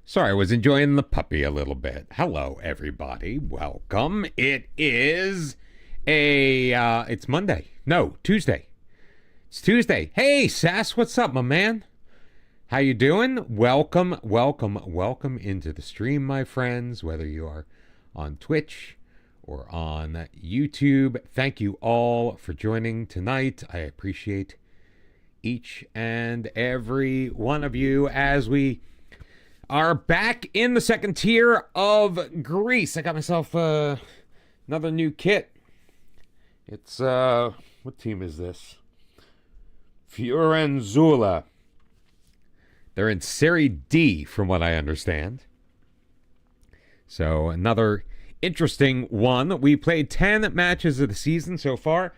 Sorry, I was enjoying the puppy a little bit. Hello, everybody. Welcome. It is it's Monday. No, Tuesday. It's Tuesday. Hey, Sass, what's up, my man? How you doing? Welcome, welcome, welcome into the stream, my friends, whether you are on Twitch or on YouTube. Thank you all for joining tonight. I appreciate each and every one of you as we are back in the second tier of Greece. I got myself another new kit. It's, what team is this? Fiorenzuola. They're in Serie D, from what I understand. So, another interesting one. We played 10 matches of the season so far.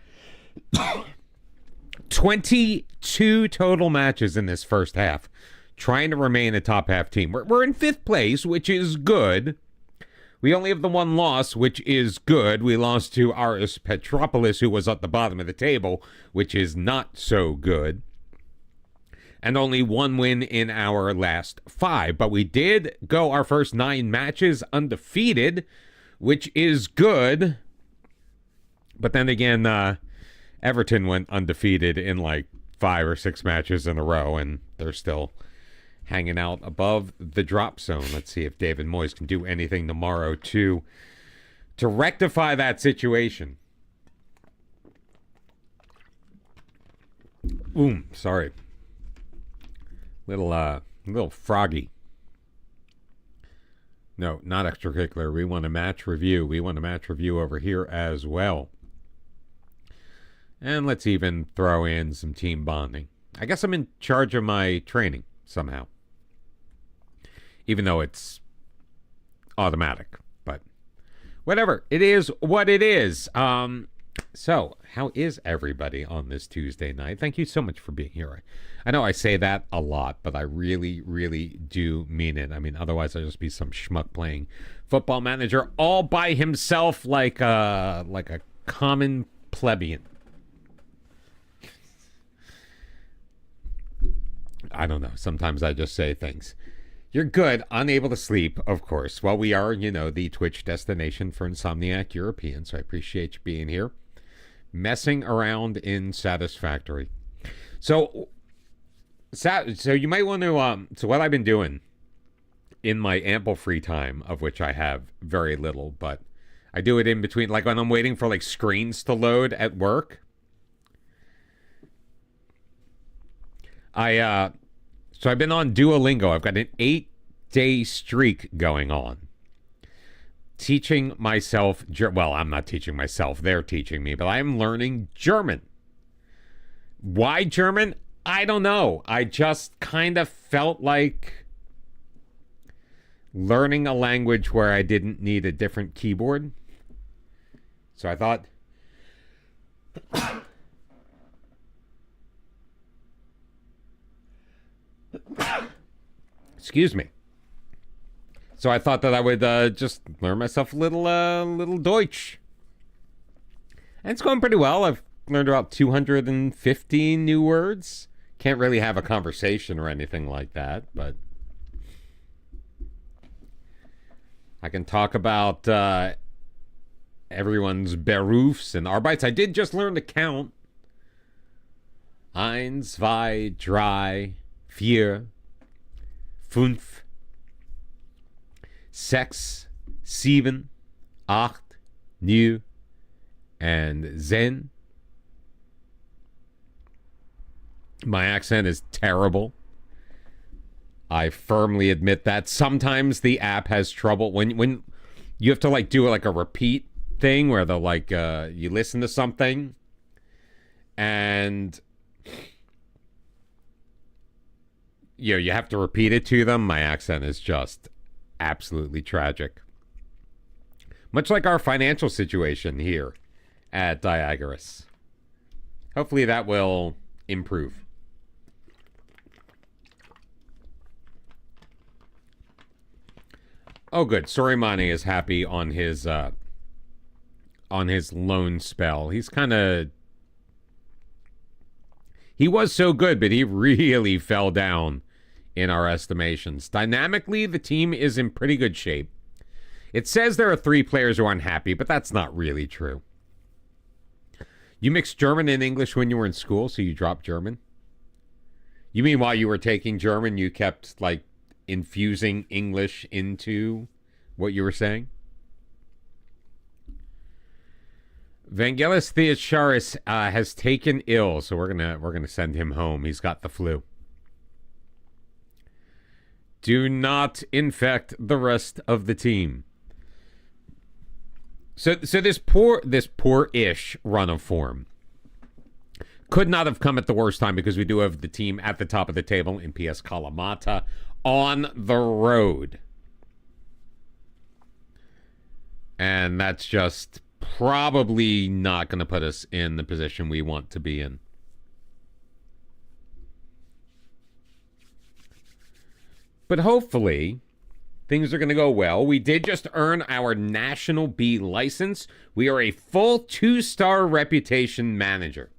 22 total matches in this first half, trying to remain a top half team. We're in fifth place, which is good. We only have the one loss, which is good. We lost to Aris Petropolis, who was at the bottom of the table, which is not so good. And only one win in our last 5. But we did go our first 9 matches undefeated, which is good. But then again, Everton went undefeated in like 5 or 6 matches in a row, and they're still hanging out above the drop zone. Let's see if David Moyes can do anything tomorrow to rectify that situation. Sorry. Little froggy. No, not extracurricular. We want a match review. We want a match review over here as well. And let's even throw in some team bonding. I guess I'm in charge of my training somehow, even though it's automatic, but whatever. It is what it is. So how is everybody on this Tuesday night? Thank you so much for being here. I know I say that a lot, but I really, really do mean it. I mean, otherwise I'll just be some schmuck playing football manager all by himself like a common plebeian. I don't know. Sometimes I just say things. You're good. Unable to sleep, of course. Well, we are, the Twitch destination for insomniac Europeans, so I appreciate you being here. Messing around in Satisfactory. So you might want to, so what I've been doing in my ample free time, of which I have very little, but I do it in between, like when I'm waiting for like screens to load at work. So I've been on Duolingo. I've got an 8-day streak going on. Teaching myself, well, I'm not teaching myself. They're teaching me, but I am learning German. Why German? I don't know. I just kind of felt like learning a language where I didn't need a different keyboard. So I thought, excuse me. So I thought that I would just learn myself a little Deutsch. And it's going pretty well. I've learned about 215 new words. Can't really have a conversation or anything like that, but I can talk about everyone's Berufs and Arbeits. I did just learn to count. 1, 2, 3, 4, 5, 6, 7, 8, 9, and 10. My accent is terrible. I firmly admit that. Sometimes the app has trouble when you have to like do like a repeat thing where they'll like you listen to something and you have to repeat it to them. My accent is just absolutely tragic. Much like our financial situation here at DIAGORAS. Hopefully that will improve. Oh, good. Sorimane is happy on his loan spell. He's kind of... He was so good, but he really fell down in our estimations. Dynamically, the team is in pretty good shape. It says there are 3 players who are unhappy, but that's not really true. You mixed German and English when you were in school, so you dropped German? You mean while you were taking German, you kept, like, infusing English into what you were saying? Vangelis Theocharis has taken ill, so we're gonna send him home. He's got the flu. Do not infect the rest of the team. So this poor-ish run of form could not have come at the worst time, because we do have the team at the top of the table in PS Kalamata on the road. And that's just probably not going to put us in the position we want to be in. But hopefully things are going to go well. We did just earn our National B license. We are a full 2-star reputation manager.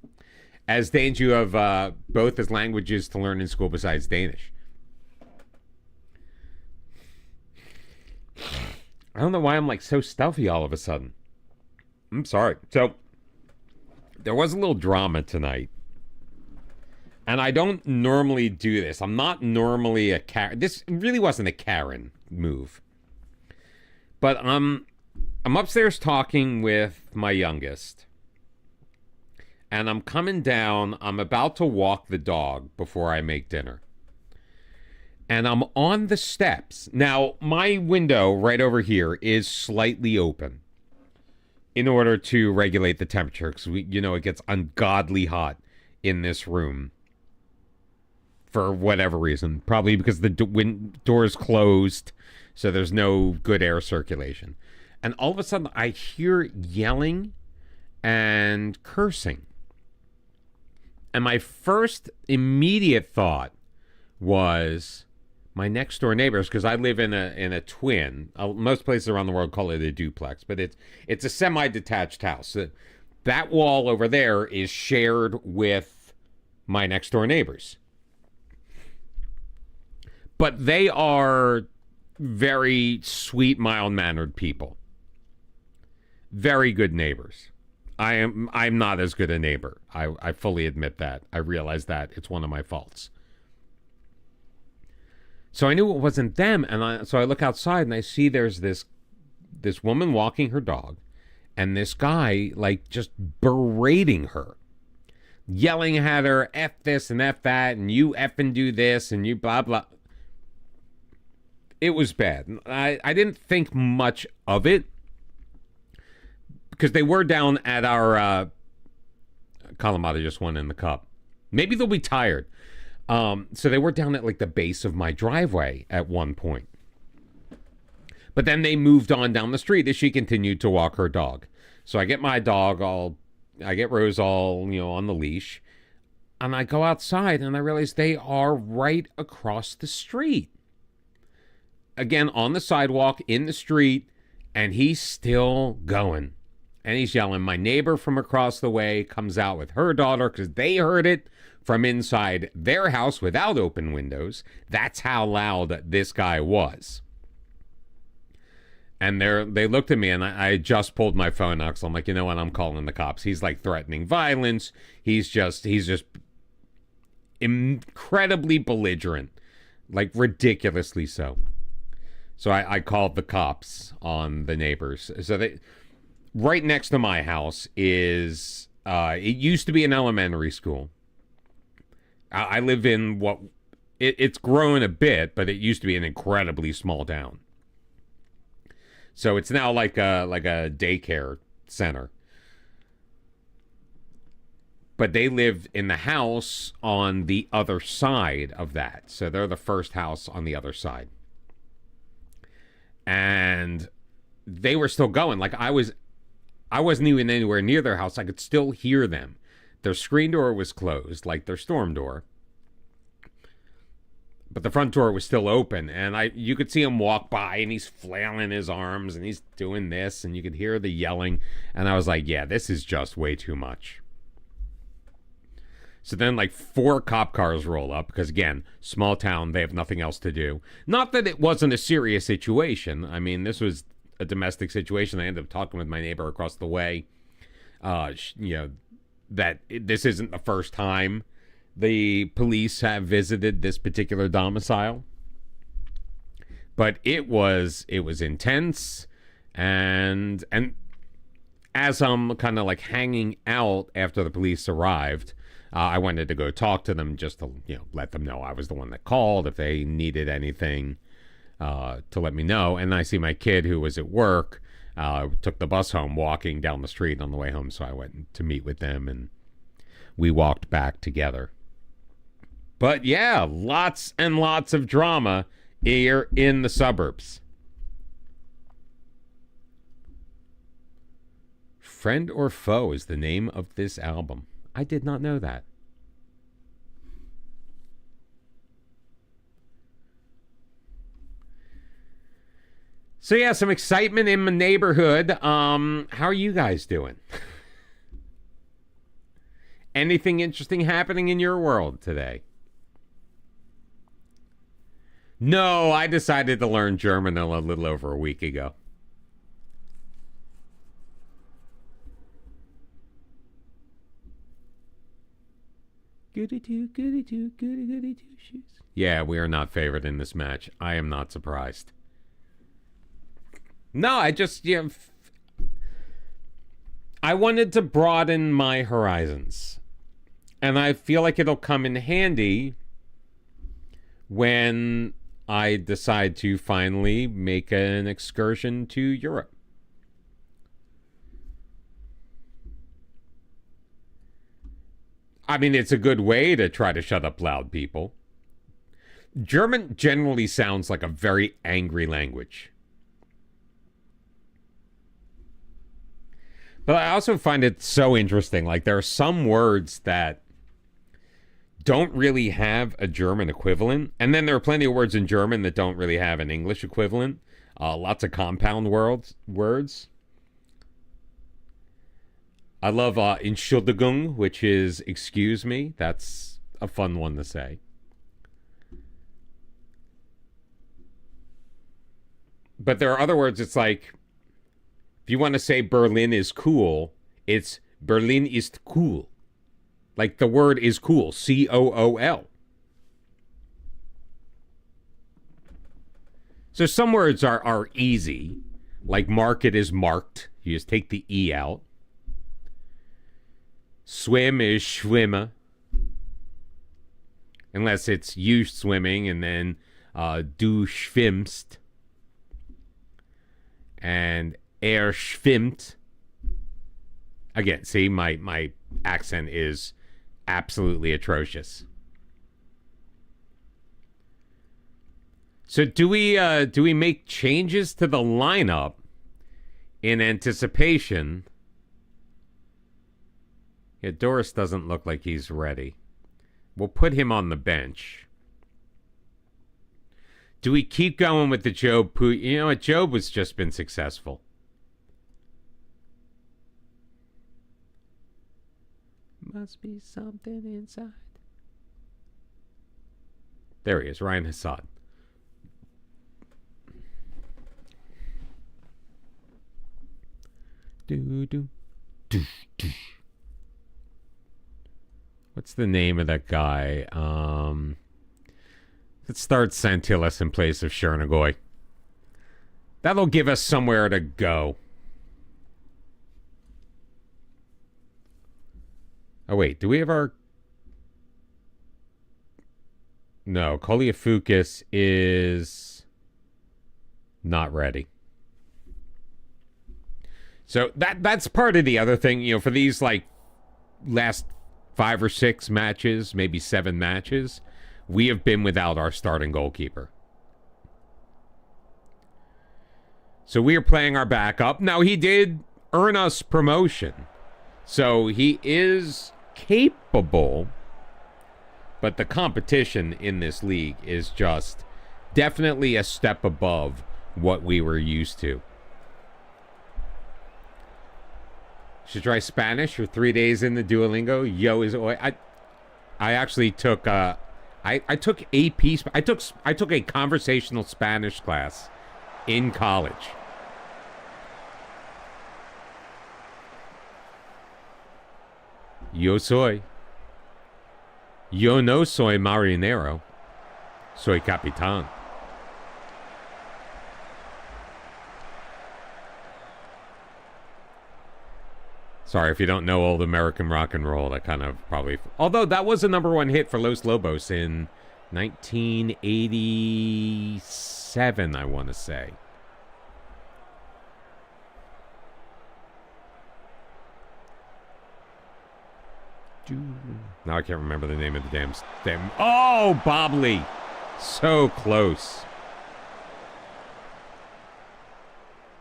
As Danes, you have both as languages to learn in school besides Danish. I don't know why I'm like so stuffy all of a sudden. I'm sorry. So there was a little drama tonight. And I don't normally do this. I'm not normally a Karen. This really wasn't a Karen move. But I'm upstairs talking with my youngest. And I'm coming down. I'm about to walk the dog before I make dinner. And I'm on the steps. Now, my window right over here is slightly open in order to regulate the temperature, because it gets ungodly hot in this room. For whatever reason. Probably because the door is closed, so there's no good air circulation. And all of a sudden, I hear yelling and cursing. And my first immediate thought was my next door neighbors, because I live in a twin. Most places around the world call it a duplex, but it's a semi-detached house. That wall over there is shared with my next door neighbors. But they are very sweet, mild-mannered people. Very good neighbors. I'm not as good a neighbor. I fully admit that. I realize that. It's one of my faults. So I knew it wasn't them, and so I look outside and I see there's this woman walking her dog, and this guy like just berating her, yelling at her, F this and F that, and you effing do this, and you blah blah. It was bad. I didn't think much of it, because they were down at our Kalamata just won in the cup. Maybe they'll be tired. So they were down at like the base of my driveway at one point. But then they moved on down the street as she continued to walk her dog. So I get my dog I get Rose all, on the leash. And I go outside and I realize they are right across the street. Again, on the sidewalk, in the street, and he's still going. And he's yelling. My neighbor from across the way comes out with her daughter because they heard it from inside their house without open windows. That's how loud this guy was. And they looked at me, and I just pulled my phone out because I'm like, you know what? I'm calling the cops. He's like threatening violence. He's just incredibly belligerent, like ridiculously so. So I called the cops on the neighbors. So right next to my house is, it used to be an elementary school. I live in it's grown a bit, but it used to be an incredibly small town. So it's now like a daycare center. But they live in the house on the other side of that. So they're the first house on the other side. And they were still going. Like I wasn't even anywhere near their house. I could still hear them. Their screen door was closed, like their storm door. But the front door was still open, and you could see him walk by, and he's flailing his arms, and he's doing this, and you could hear the yelling. And I was like, yeah, this is just way too much. So then, like, 4 cop cars roll up because, again, small town, they have nothing else to do. Not that it wasn't a serious situation. I mean, this was a domestic situation. I ended up talking with my neighbor across the way, that this isn't the first time the police have visited this particular domicile. But it was intense, and as I'm kind of like hanging out after the police arrived, I wanted to go talk to them just to let them know I was the one that called if they needed anything, to let me know. And I see my kid who was at work, took the bus home, walking down the street on the way home, so I went to meet with them and we walked back together. But yeah, lots and lots of drama here in the suburbs. Friend or Foe is the name of this album. I did not know that. So yeah, some excitement in my neighborhood. How are you guys doing? Anything interesting happening in your world today? No, I decided to learn German a little over a week ago. Goody two shoes. Yeah, we are not favored in this match. I am not surprised. No, I just, I wanted to broaden my horizons. And I feel like it'll come in handy when I decide to finally make an excursion to Europe. I mean, it's a good way to try to shut up loud people. German generally sounds like a very angry language. But I also find it so interesting. Like, there are some words that don't really have a German equivalent. And then there are plenty of words in German that don't really have an English equivalent. Lots of compound words. I love Entschuldigung, which is excuse me. That's a fun one to say. But there are other words, it's like, if you want to say Berlin is cool, it's Berlin ist cool. Like the word is cool, C-O-O-L. So some words are easy, like market is marked. You just take the E out. Swim is schwimme. Unless it's you swimming and then du schwimmst. And schwimmt. Again, see, my accent is absolutely atrocious. So do we make changes to the lineup in anticipation? Yeah, Doris doesn't look like he's ready. We'll put him on the bench. Do we keep going with the Job? You know what? Job has just been successful. Must be something inside. There he is, Ryan Hassad. What's the name of that guy? Let's start Santillas in place of Chernigoy. That'll give us somewhere to go. Oh, wait. Do we have our... No, Koliafukis is not ready. So that's part of the other thing, you know, for these, like, last 5 or 6 matches, maybe 7 matches, we have been without our starting goalkeeper. So we are playing our backup. Now, he did earn us promotion. So he is capable, but the competition in this league is just definitely a step above what we were used to. Should try Spanish for 3 days in the Duolingo. Yo is... I actually took I took AP. I took a conversational Spanish class in college. Yo no soy marinero. Soy capitán. Sorry if you don't know old American rock and roll. That kind of probably... Although that was a #1 hit for Los Lobos in 1987, I want to say. Now I can't remember the name of the damn... Oh, Bob Lee! So close.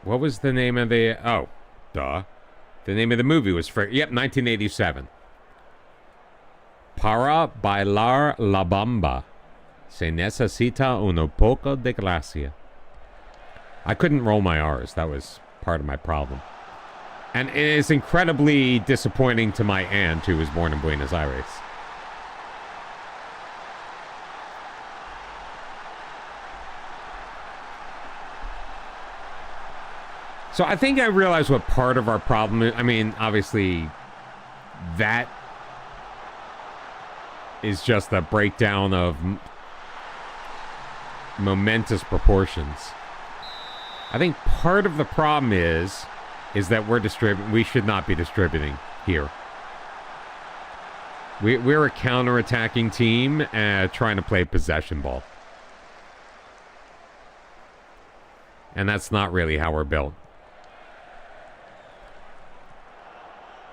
What was the name of the... Oh, duh. The name of the movie was... Yep, 1987. Para bailar la bamba se necesita un poco de gracia. I couldn't roll my R's. That was part of my problem. And it is incredibly disappointing to my aunt, who was born in Buenos Aires. So I think I realized what part of our problem is. I mean, obviously, that is just a breakdown of momentous proportions. I think part of the problem is that we should not be distributing here. We're a counter-attacking team trying to play possession ball. And that's not really how we're built.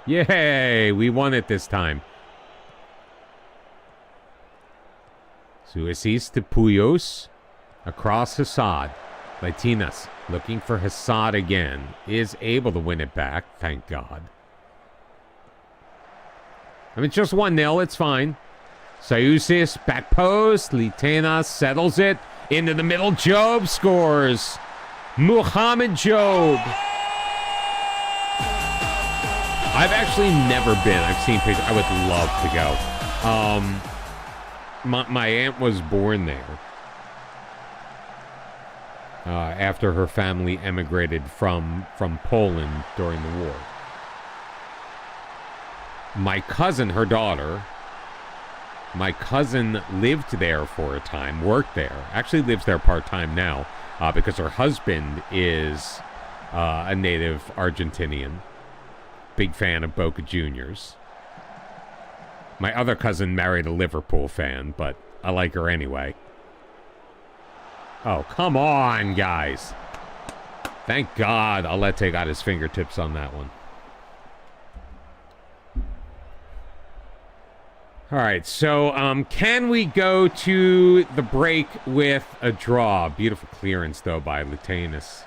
Yay! We won it this time. Suicis to Puyos. Across Hassad. Latinas looking for Hassad again. Is able to win it back. Thank God. I mean, it's just 1-0. It's fine. Sayusis, back post. Latinas settles it. Into the middle. Job scores. Muhammad Job. I've actually never been. I've seen pictures. I would love to go. My aunt was born there after her family emigrated from Poland during the war. My cousin, her daughter, my cousin lived there for a time, worked there, actually lives there part-time now because her husband is a native Argentinian. Big fan of Boca Juniors. My other cousin married a Liverpool fan, but I like her anyway. Oh, come on, guys. Thank God Alete got his fingertips on that one. All right, so can we go to the break with a draw? Beautiful clearance, though, by Lutanus.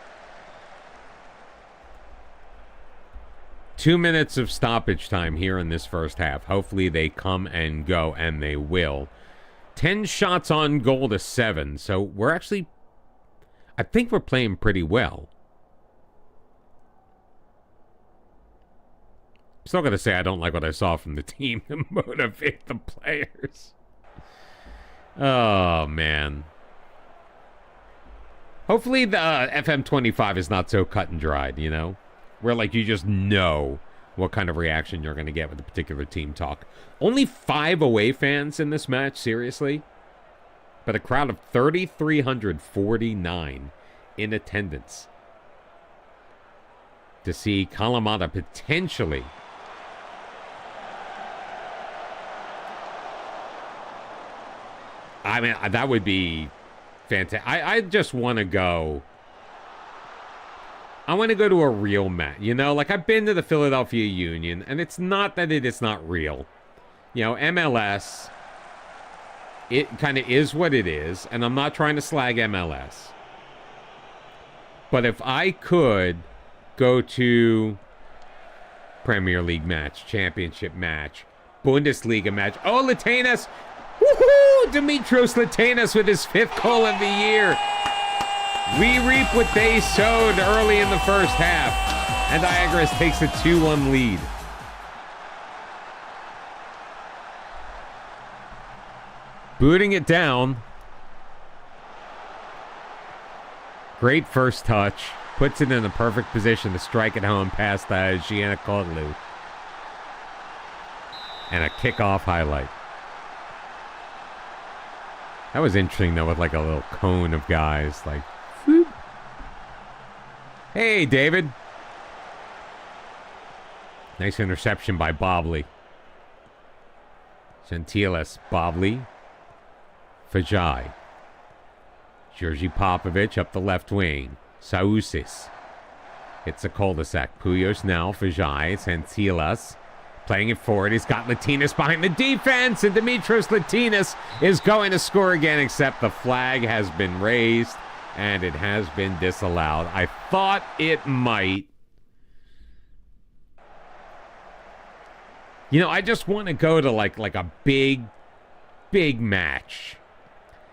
2 minutes of stoppage time here in this first half. Hopefully they come and go, and they will. 10 shots on goal to 7. So we're actually... I think we're playing pretty well. I'm still going to say I don't like what I saw from the team to motivate the players. Oh, man. Hopefully the FM25 is not so cut and dried, you know? Where, like, you just know what kind of reaction you're going to get with a particular team talk. Only 5 away fans in this match, seriously? But a crowd of 3,349 in attendance. To see Kalamata potentially... I mean, that would be fantastic. I just want to go... I want to go to a real match, you know? Like, I've been to the Philadelphia Union, and it's not that it is not real. You know, MLS, it kind of is what it is, and I'm not trying to slag MLS. But if I could go to Premier League match, Championship match, Bundesliga match. Oh, Latanas! Woohoo! Dimitros Latanas with his 5th goal of the year. We reap what they sowed early in the first half. And DIAGORAS takes a 2-1 lead. Booting it down. Great first touch. Puts it in a perfect position to strike it home past Giannakodlu. And a kickoff highlight. That was interesting, though, with like a little cone of guys. Like, whoop. Hey, David. Nice interception by Bobley. Gentiles, Bobley. Fajai. Georgi Popovich up the left wing. Saousis. Hits a cul-de-sac. Puyos now. Fajai. Gentilas. Playing it forward. He's got Latinas behind the defense. And Dimitros Latinas is going to score again, except the flag has been raised. And it has been disallowed. I thought it might. You know, I just want to go to like a big match.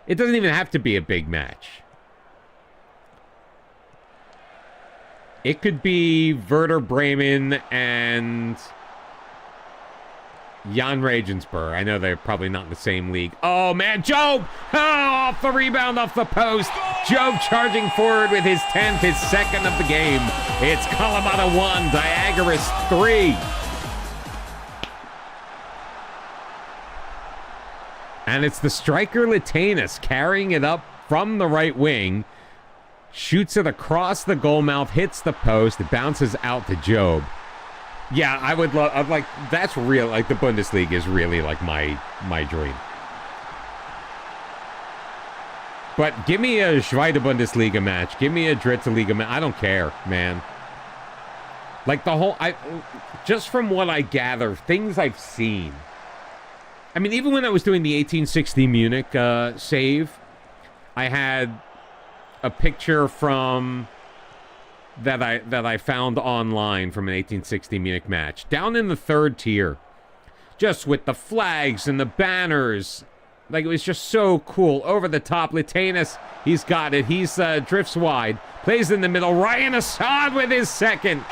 It doesn't even have to be a big match. It could be Werder Bremen and Jan Regensburg. I know they're probably not in the same league. Oh, man, Job! Oh, off the rebound, off the post. Job charging forward with his 10th, his second of the game. It's Kalamata 1, Diagoras 3. And it's the striker Latanis carrying it up from the right wing. Shoots it across the goal mouth, hits the post, it bounces out to Job. Yeah, I'd like, that's real, like the Bundesliga is really like my dream. But give me a Zweite Bundesliga match, give me a Dritte Liga match, I don't care, man. Like the whole, just from what I gather, things I've seen. I mean, even when I was doing the 1860 Munich save, I had a picture from that I found online from an 1860 Munich match. Down in the third tier, just with the flags and the banners. Like, it was just so cool. Over the top, Latanis, he's got it. He's drifts wide, plays in the middle. Ryan Assad with his second.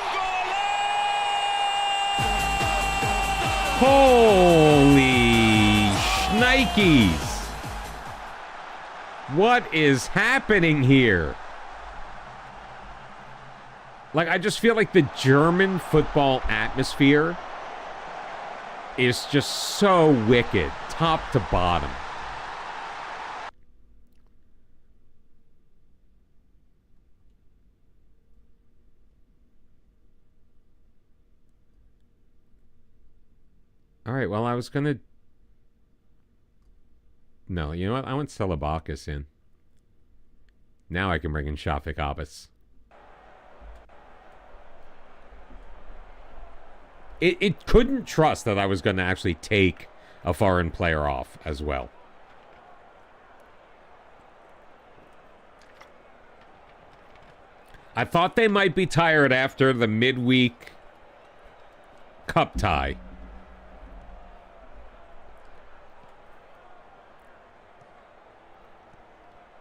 Holy shnikes. What is happening here? Like, I just feel like the German football atmosphere is just so wicked, top to bottom. All right, well, I was going to... No, you know what? I want Celebakis in. Now I can bring in Shafik Abbas. It couldn't trust that I was going to actually take a foreign player off as well. I thought they might be tired after the midweek cup tie.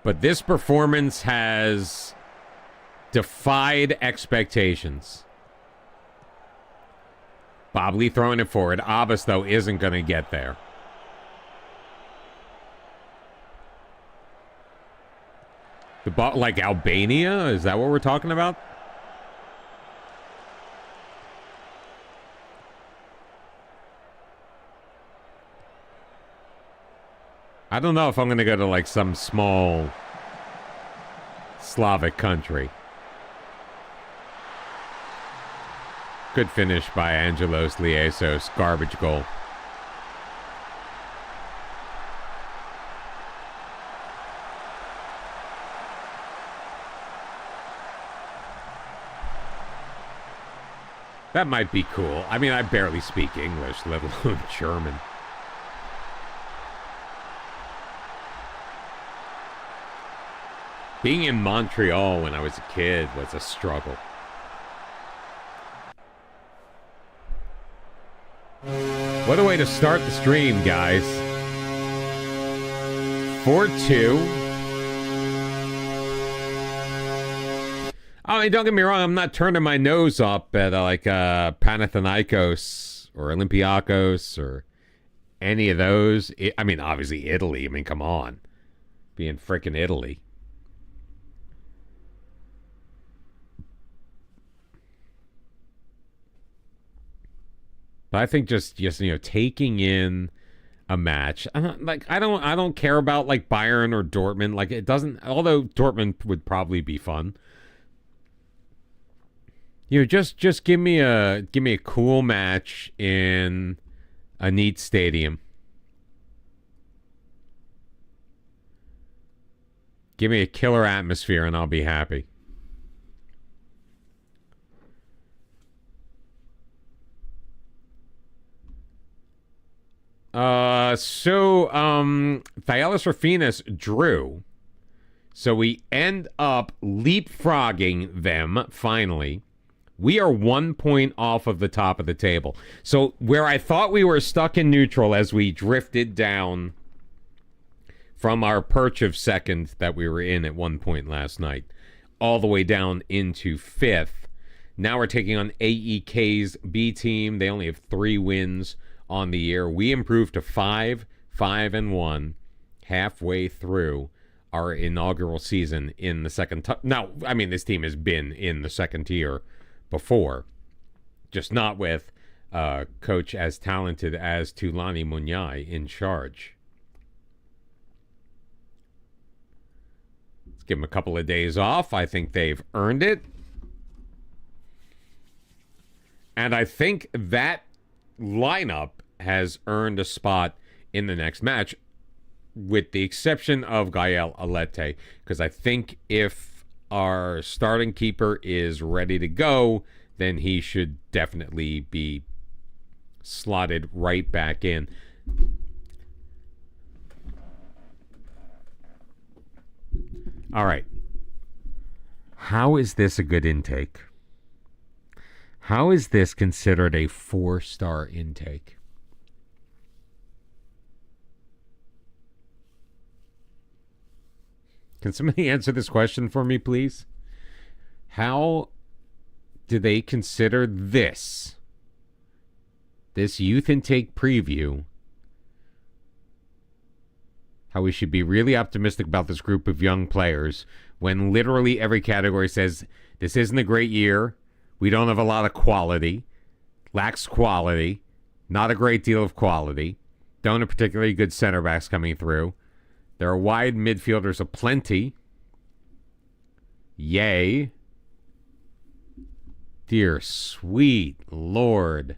But this performance has defied expectations. Bobley throwing it forward. Abbas, though, isn't going to get there. The ball, like Albania? Is that what we're talking about? I don't know if I'm going to go to, like, some small Slavic country. Good finish by Angelos Liesos. Garbage goal. That might be cool. I mean, I barely speak English, let alone German. Being in Montreal when I was a kid was a struggle. What a way to start the stream, guys. 4-2. I mean, don't get me wrong, I'm not turning my nose up at like Panathinaikos or Olympiakos or any of those. I mean, obviously Italy. I mean, come on. Being frickin' Italy. But I think just taking in a match. I don't care about like Bayern or Dortmund. Like it doesn't. Although Dortmund would probably be fun. Just give me a cool match in a neat stadium. Give me a killer atmosphere and I'll be happy. Thales Rafinas drew. So we end up leapfrogging them finally. We are 1 point off of the top of the table. So where I thought we were stuck in neutral as we drifted down from our perch of second that we were in at one point last night, all the way down into fifth. Now we're taking on AEK's B team. They only have 3 wins on the year. We improved to 5-1 halfway through our inaugural season in the second. Now, I mean, this team has been in the second tier before, just not with coach as talented as Tulani Munyai in charge. Let's give them a couple of days off. I think they've earned it. And I think that lineup has earned a spot in the next match, with the exception of Gael Alete, because I think if our starting keeper is ready to go, then he should definitely be slotted right back in. All right. How is this a good intake? How is this considered a 4-star intake? Can somebody answer this question for me, please? How do they consider this youth intake preview, how we should be really optimistic about this group of young players, when literally every category says this isn't a great year, we don't have a lot of quality, lacks quality, not a great deal of quality, don't have particularly good center backs coming through. There are wide midfielders aplenty. Yay. Dear sweet Lord.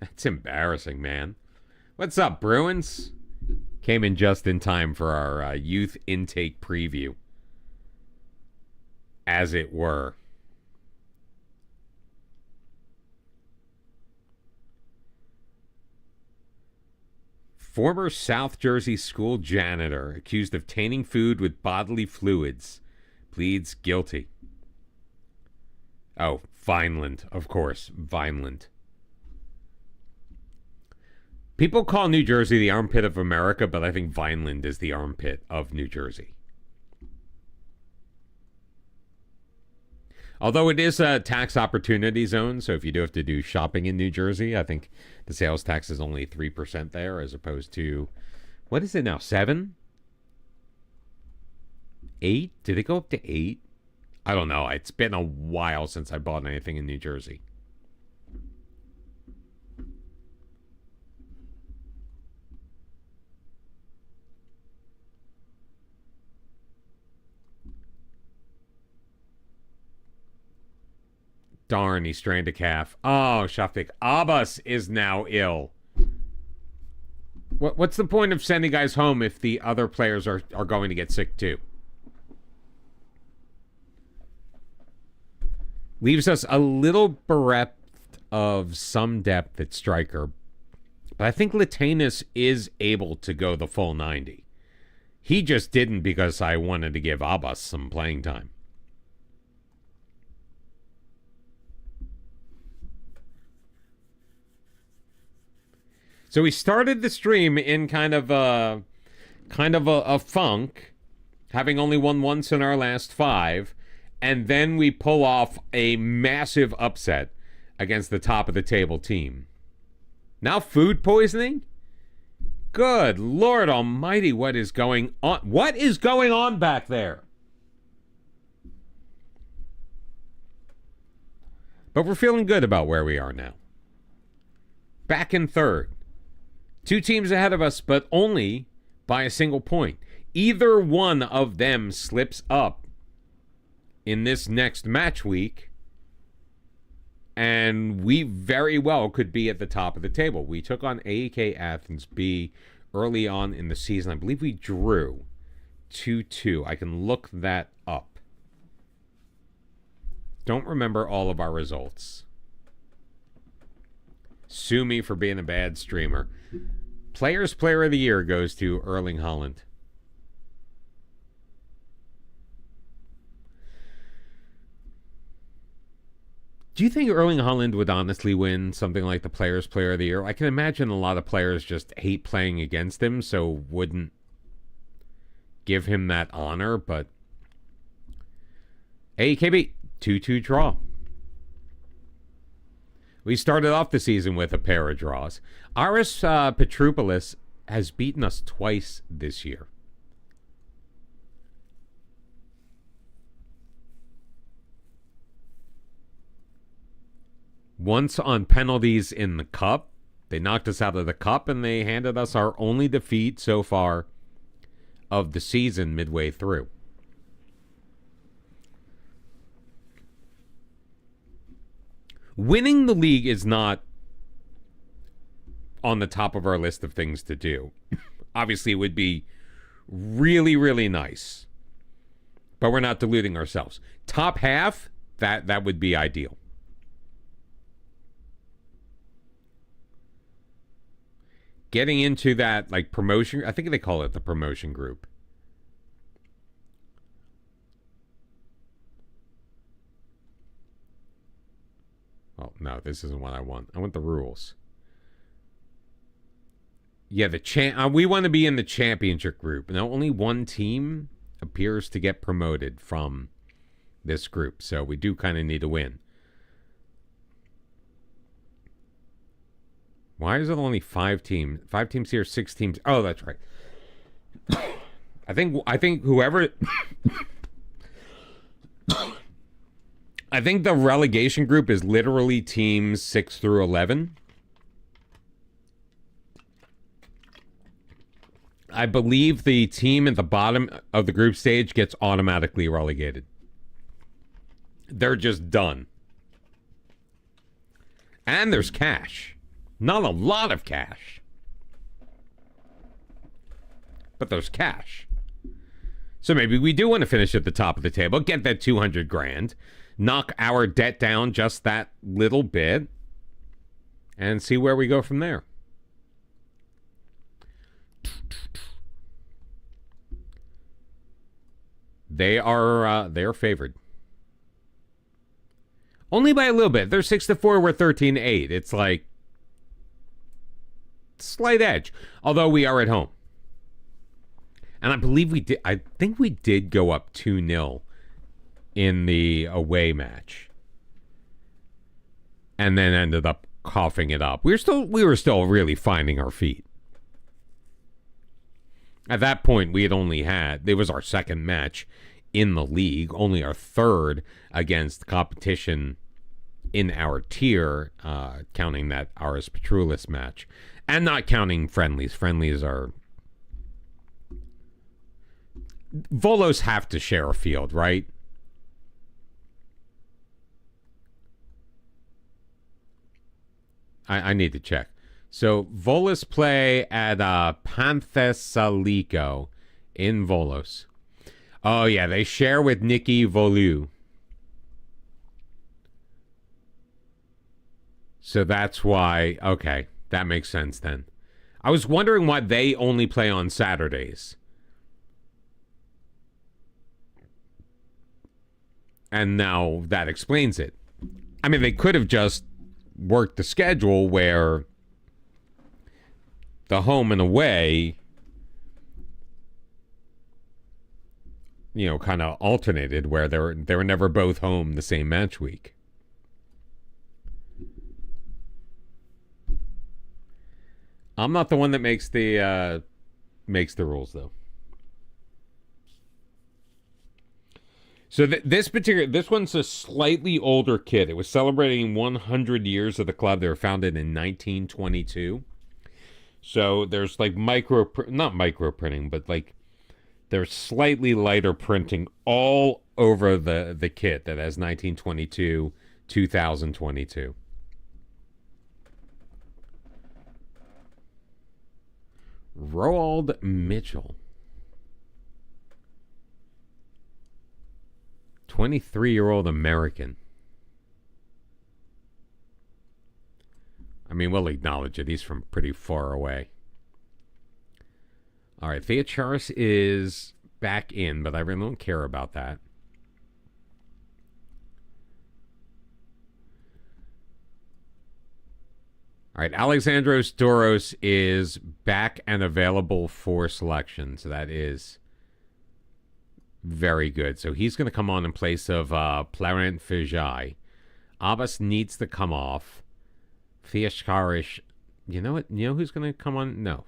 That's embarrassing, man. What's up, Bruins? Came in just in time for our youth intake preview, as it were. Former South Jersey school janitor accused of tainting food with bodily fluids pleads guilty. Oh, Vineland, of course, Vineland. People call New Jersey the armpit of America, but I think Vineland is the armpit of New Jersey. Although it is a tax opportunity zone, so if you do have to do shopping in New Jersey, I think the sales tax is only 3% there, as opposed to, what is it now, 7? 8? Did it go up to 8? I don't know. It's been a while since I bought anything in New Jersey. Darn, he strained a calf. Oh, Shafiq. Abbas is now ill. What's the point of sending guys home if the other players are going to get sick too? Leaves us a little bereft of some depth at striker. But I think Latinus is able to go the full 90. He just didn't because I wanted to give Abbas some playing time. So we started the stream in kind of a funk, having only won once in our last 5, and then we pull off a massive upset against the top of the table team. Now food poisoning? Good Lord Almighty, what is going on? What is going on back there? But we're feeling good about where we are now. Back in third. 2 teams ahead of us, but only by a single point. Either one of them slips up in this next match week, and we very well could be at the top of the table. We took on AEK Athens B early on in the season. I believe we drew 2-2. I can look that up. Don't remember all of our results. Sue me for being a bad streamer. Players Player of the Year goes to Erling Haaland. Do you think Erling Haaland would honestly win something like the Players Player of the Year? I can imagine a lot of players just hate playing against him, so wouldn't give him that honor, but AEKB, 2-2 draw. We started off the season with a pair of draws. Aris Petroupolis has beaten us twice this year. Once on penalties in the cup. They knocked us out of the cup, and they handed us our only defeat so far of the season midway through. Winning the league is not on the top of our list of things to do. Obviously, it would be really, really nice. But we're not deluding ourselves. Top half, that would be ideal. Getting into that, like, promotion, I think they call it the promotion group. Oh, no, this isn't what I want. I want the rules. Yeah, we want to be in the championship group. Now, only one team appears to get promoted from this group, so we do kind of need to win. Why is it only 5 teams? 5 teams here, 6 teams. Oh, that's right. I think whoever... I think the relegation group is literally teams 6 through 11. I believe the team at the bottom of the group stage gets automatically relegated. They're just done. And there's cash. Not a lot of cash. But there's cash. So maybe we do want to finish at the top of the table, get that 200 grand, knock our debt down just that little bit, and see where we go from there. They're favored. Only by a little bit. They're 6-4, we're 13-8. It's like slight edge. Although we are at home. And I believe we did. I think we did go up 2-0 in the away match. And then ended up coughing it up. We were still really finding our feet. At that point, we had only had, it was our second match in the league, only our third against competition in our tier, counting that Aris Petroupolis match. And not counting friendlies. Friendlies are... Volos have to share a field, right? I need to check. So, Volos play at Panthesalico in Volos. Oh, yeah, they share with Nikki Volu. So that's why... Okay, that makes sense then. I was wondering why they only play on Saturdays. And now that explains it. I mean, they could have just worked the schedule where the home and away, you know, kind of alternated, where they were never both home the same match week. I'm not the one that makes the rules, though. So this one's a slightly older kid. It was celebrating 100 years of the club. They were founded in 1922. So there's like not micro printing, but like there's slightly lighter printing all over the kit that has 1922, 2022. Roald Mitchell. 23-year-old American. I mean, we'll acknowledge it. He's from pretty far away. All right, Theocharis is back in, but I really don't care about that. All right, Alexandros Douros is back and available for selection, so that is very good. So he's going to come on in place of Plarent Fijai. Abbas needs to come off. Theocharis, you know what? You know who's going to come on? No.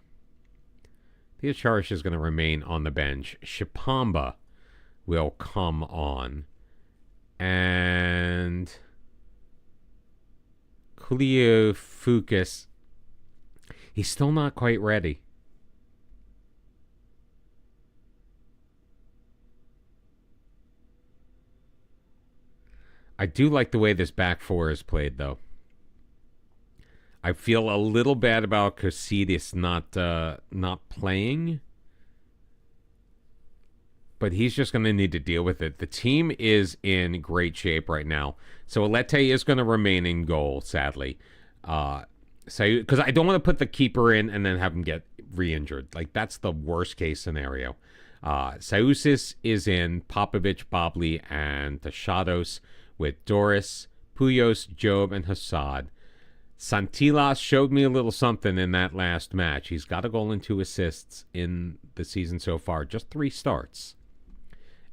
Theocharis is going to remain on the bench. Shipamba will come on. And Kulio Fukas, he's still not quite ready. I do like the way this back four is played, though. I feel a little bad about Kosidis not playing, but he's just going to need to deal with it. The team is in great shape right now, so Alete is going to remain in goal, sadly. Because I don't want to put the keeper in and then have him get re-injured. Like, that's the worst case scenario. Saousis is in, Popovic, Bobley, and Tashados with Doris, Puyos, Job, and Hassad. Santilas showed me a little something in that last match. He's got a goal and 2 assists in the season so far. Just 3 starts.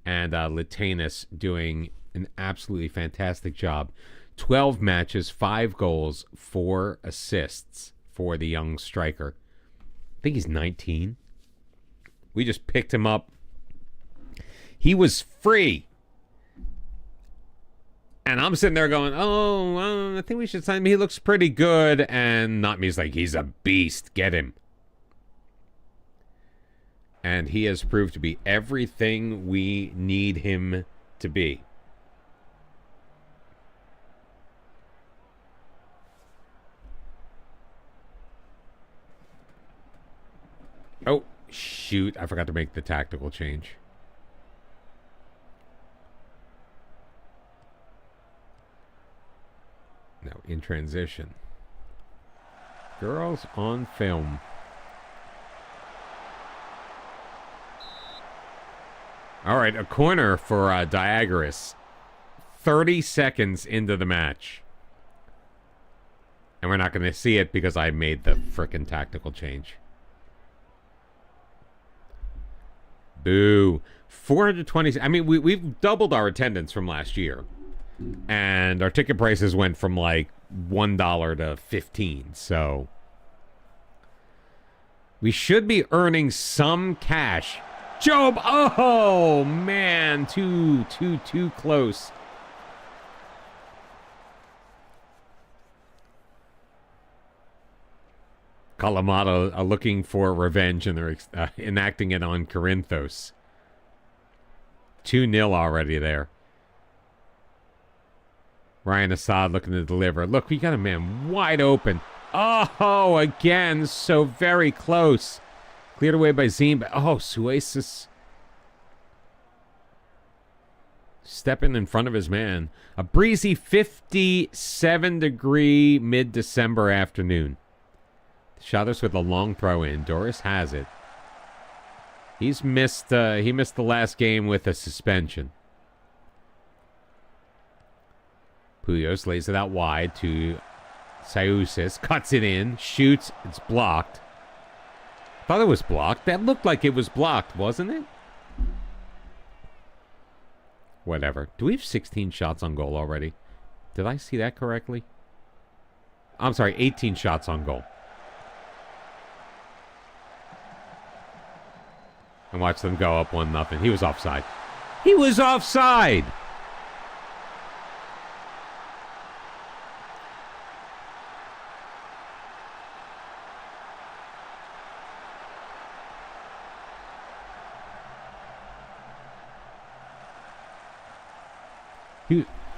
And Latanis doing an absolutely fantastic job. 12 matches, 5 goals, 4 assists for the young striker. I think he's 19. We just picked him up. He was free. And I'm sitting there going, I think we should sign him. He looks pretty good. And not me's like, he's a beast. Get him. And he has proved to be everything we need him to be. Oh, shoot. I forgot to make the tactical change. Now, in transition. Girls on film. All right, a corner for DIAGORAS. 30 seconds into the match. And we're not going to see it because I made the frickin' tactical change. Boo. 420. I mean, we've doubled our attendance from last year. And our ticket prices went from like $1 to $15. So we should be earning some cash. Job, oh man, too close. Kalamata are looking for revenge, and they're enacting it on Corinthos. 2-0 already there. Ryan Assad looking to deliver. Look, we got a man wide open. Oh, again, so very close. Cleared away by Zim. Oh, Suasis stepping in front of his man. A breezy 57-degree mid-December afternoon. Shadows with a long throw in. Doris has it. He missed the last game with a suspension. Puyos lays it out wide to Saousis. Cuts it in. Shoots. It's blocked. Thought it was blocked. That looked like it was blocked, wasn't it? Whatever. Do we have 16 shots on goal already? Did I see that correctly? I'm sorry, 18 shots on goal. And watch them go up 1-0. He was offside. He was offside!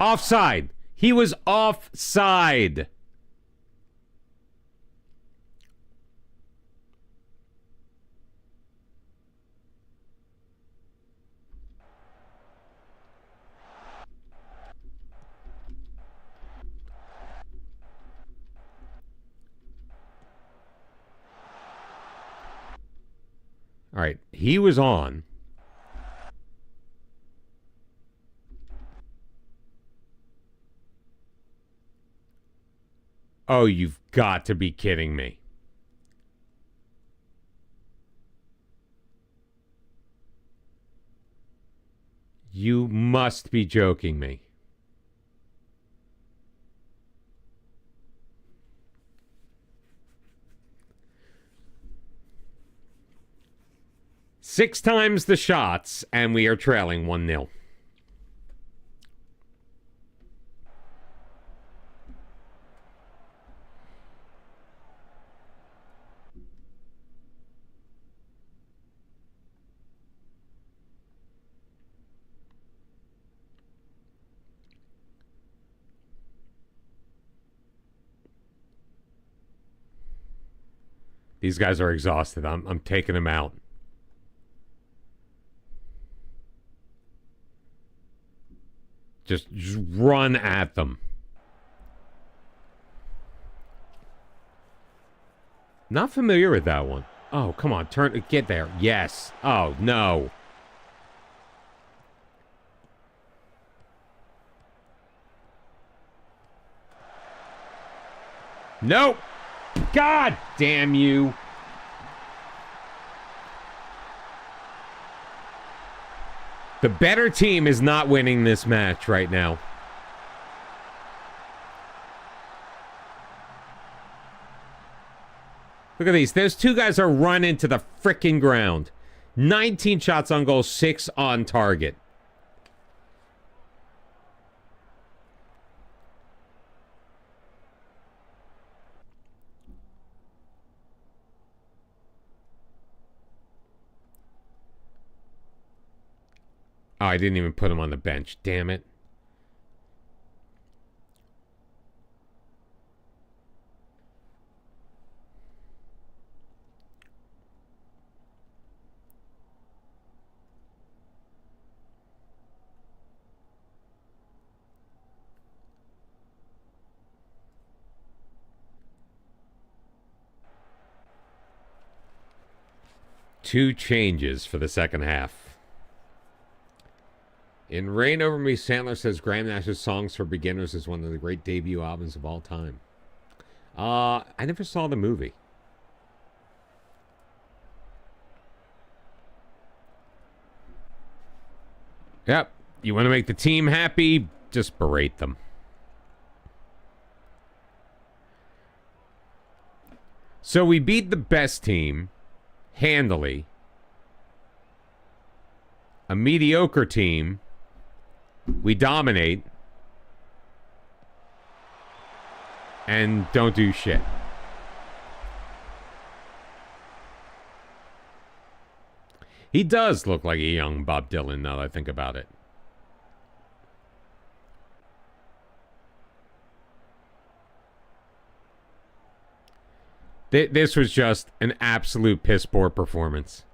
Offside. He was offside. All right, he was on. Oh, you've got to be kidding me. You must be joking me. Six times the shots, and we are trailing 1-0. These guys are exhausted. I'm taking them out. Just run at them. Not familiar with that one. Oh, come on. Get there. Yes. Oh, no. Nope. God damn you. The better team is not winning this match right now. Look at these. Those two guys are running to the frickin' ground. 19 shots on goal, 6 on target. Oh, I didn't even put him on the bench. Damn it. Two changes for the second half. In Rain Over Me, Sandler says Graham Nash's Songs for Beginners is one of the great debut albums of all time. I never saw the movie. Yep. You want to make the team happy? Just berate them. So we beat the best team handily. A mediocre team we dominate and don't do shit. He does look like a young Bob Dylan now that I think about it. This was just an absolute piss poor performance.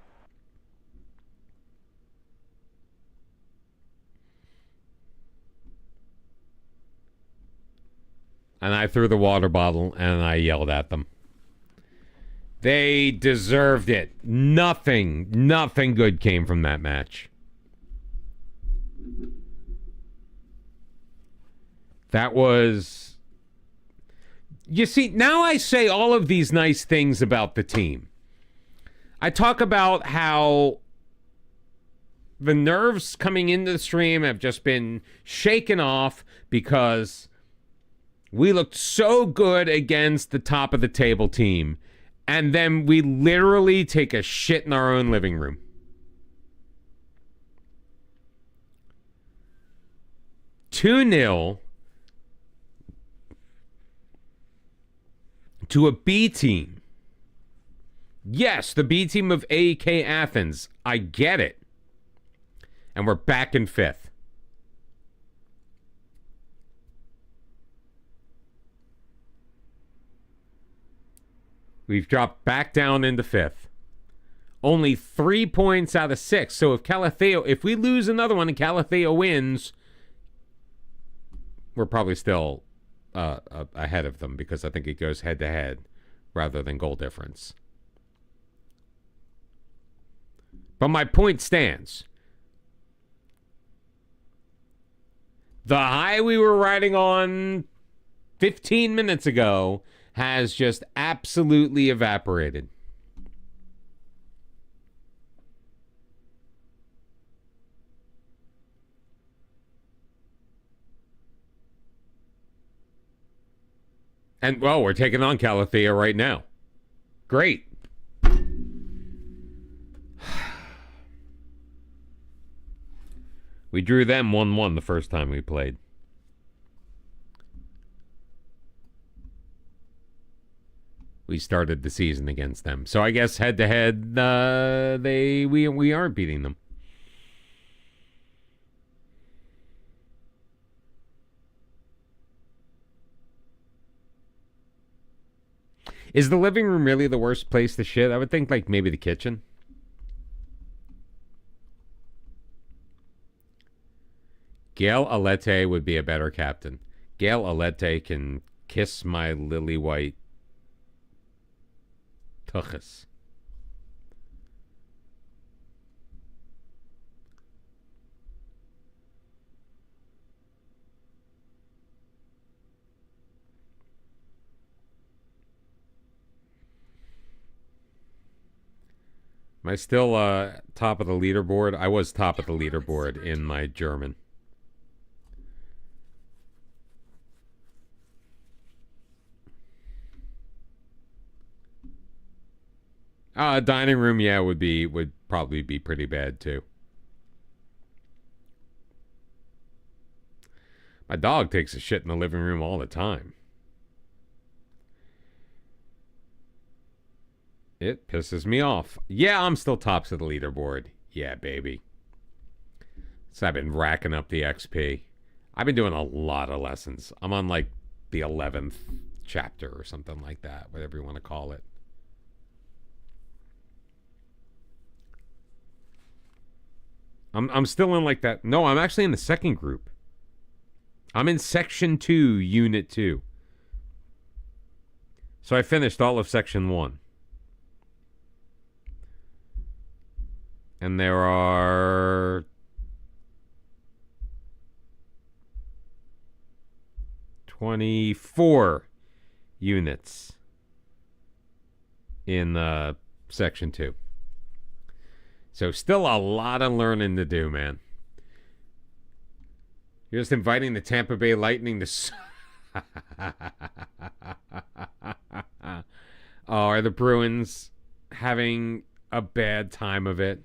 And I threw the water bottle and I yelled at them. They deserved it. Nothing good came from that match. That was... You see, now I say all of these nice things about the team. I talk about how the nerves coming into the stream have just been shaken off because we looked so good against the top of the table team, and then we literally take a shit in our own living room. 2-0 to a B team. Yes, the B team of AEK Athens. I get it. And we're back in 5th. We've dropped back down into 5th. Only 3 points out of 6. So if we lose another one and Calathea wins, we're probably still ahead of them because I think it goes head-to-head rather than goal difference. But my point stands. The high we were riding on 15 minutes ago has just absolutely evaporated. And, well, we're taking on Calathea right now. Great. We drew them 1-1 the first time we played. We started the season against them. So I guess head-to-head, we aren't beating them. Is the living room really the worst place to shit? I would think, like, maybe the kitchen. Gail Alette would be a better captain. Gail Alette can kiss my lily white tuchus. Am I still top of the leaderboard? I was top of the leaderboard in my German. Dining room, yeah, would probably be pretty bad too. My dog takes a shit in the living room all the time. It pisses me off. Yeah, I'm still tops of the leaderboard. Yeah, baby. So I've been racking up the XP. I've been doing a lot of lessons. I'm on like the 11th chapter or something like that, whatever you want to call it. I'm still in like that. No, I'm actually in the second group. I'm in section 2, unit 2. So I finished all of section 1. And there are 24 units in section 2. So still a lot of learning to do, man. You're just inviting the Tampa Bay Lightning to... Oh, are the Bruins having a bad time of it?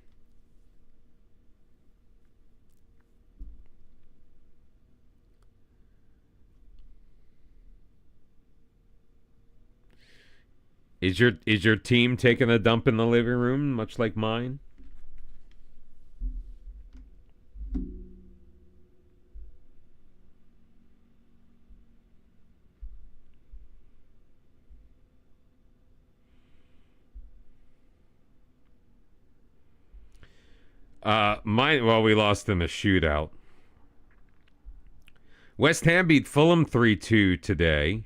Is your team taking a dump in the living room, much like mine? Well, we lost in a shootout. West Ham beat Fulham 3-2 today.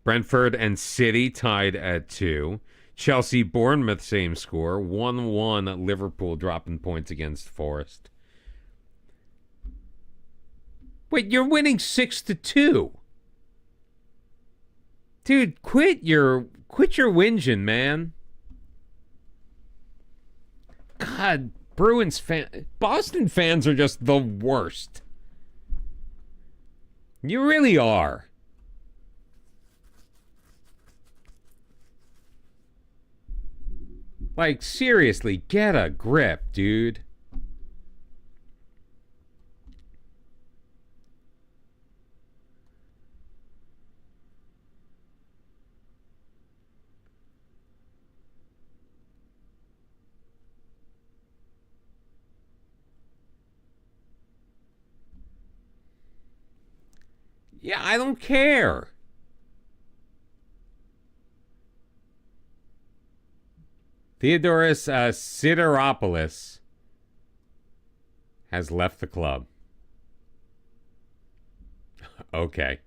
Brentford and City tied at 2. Chelsea, Bournemouth, same score. 1-1 Liverpool dropping points against Forest. Wait, you're winning 6-2. Dude, quit your whinging, man. God, Boston fans are just the worst. You really are. Like, seriously, get a grip, dude. Yeah, I don't care. Theodoros Sideropoulos has left the club. Okay.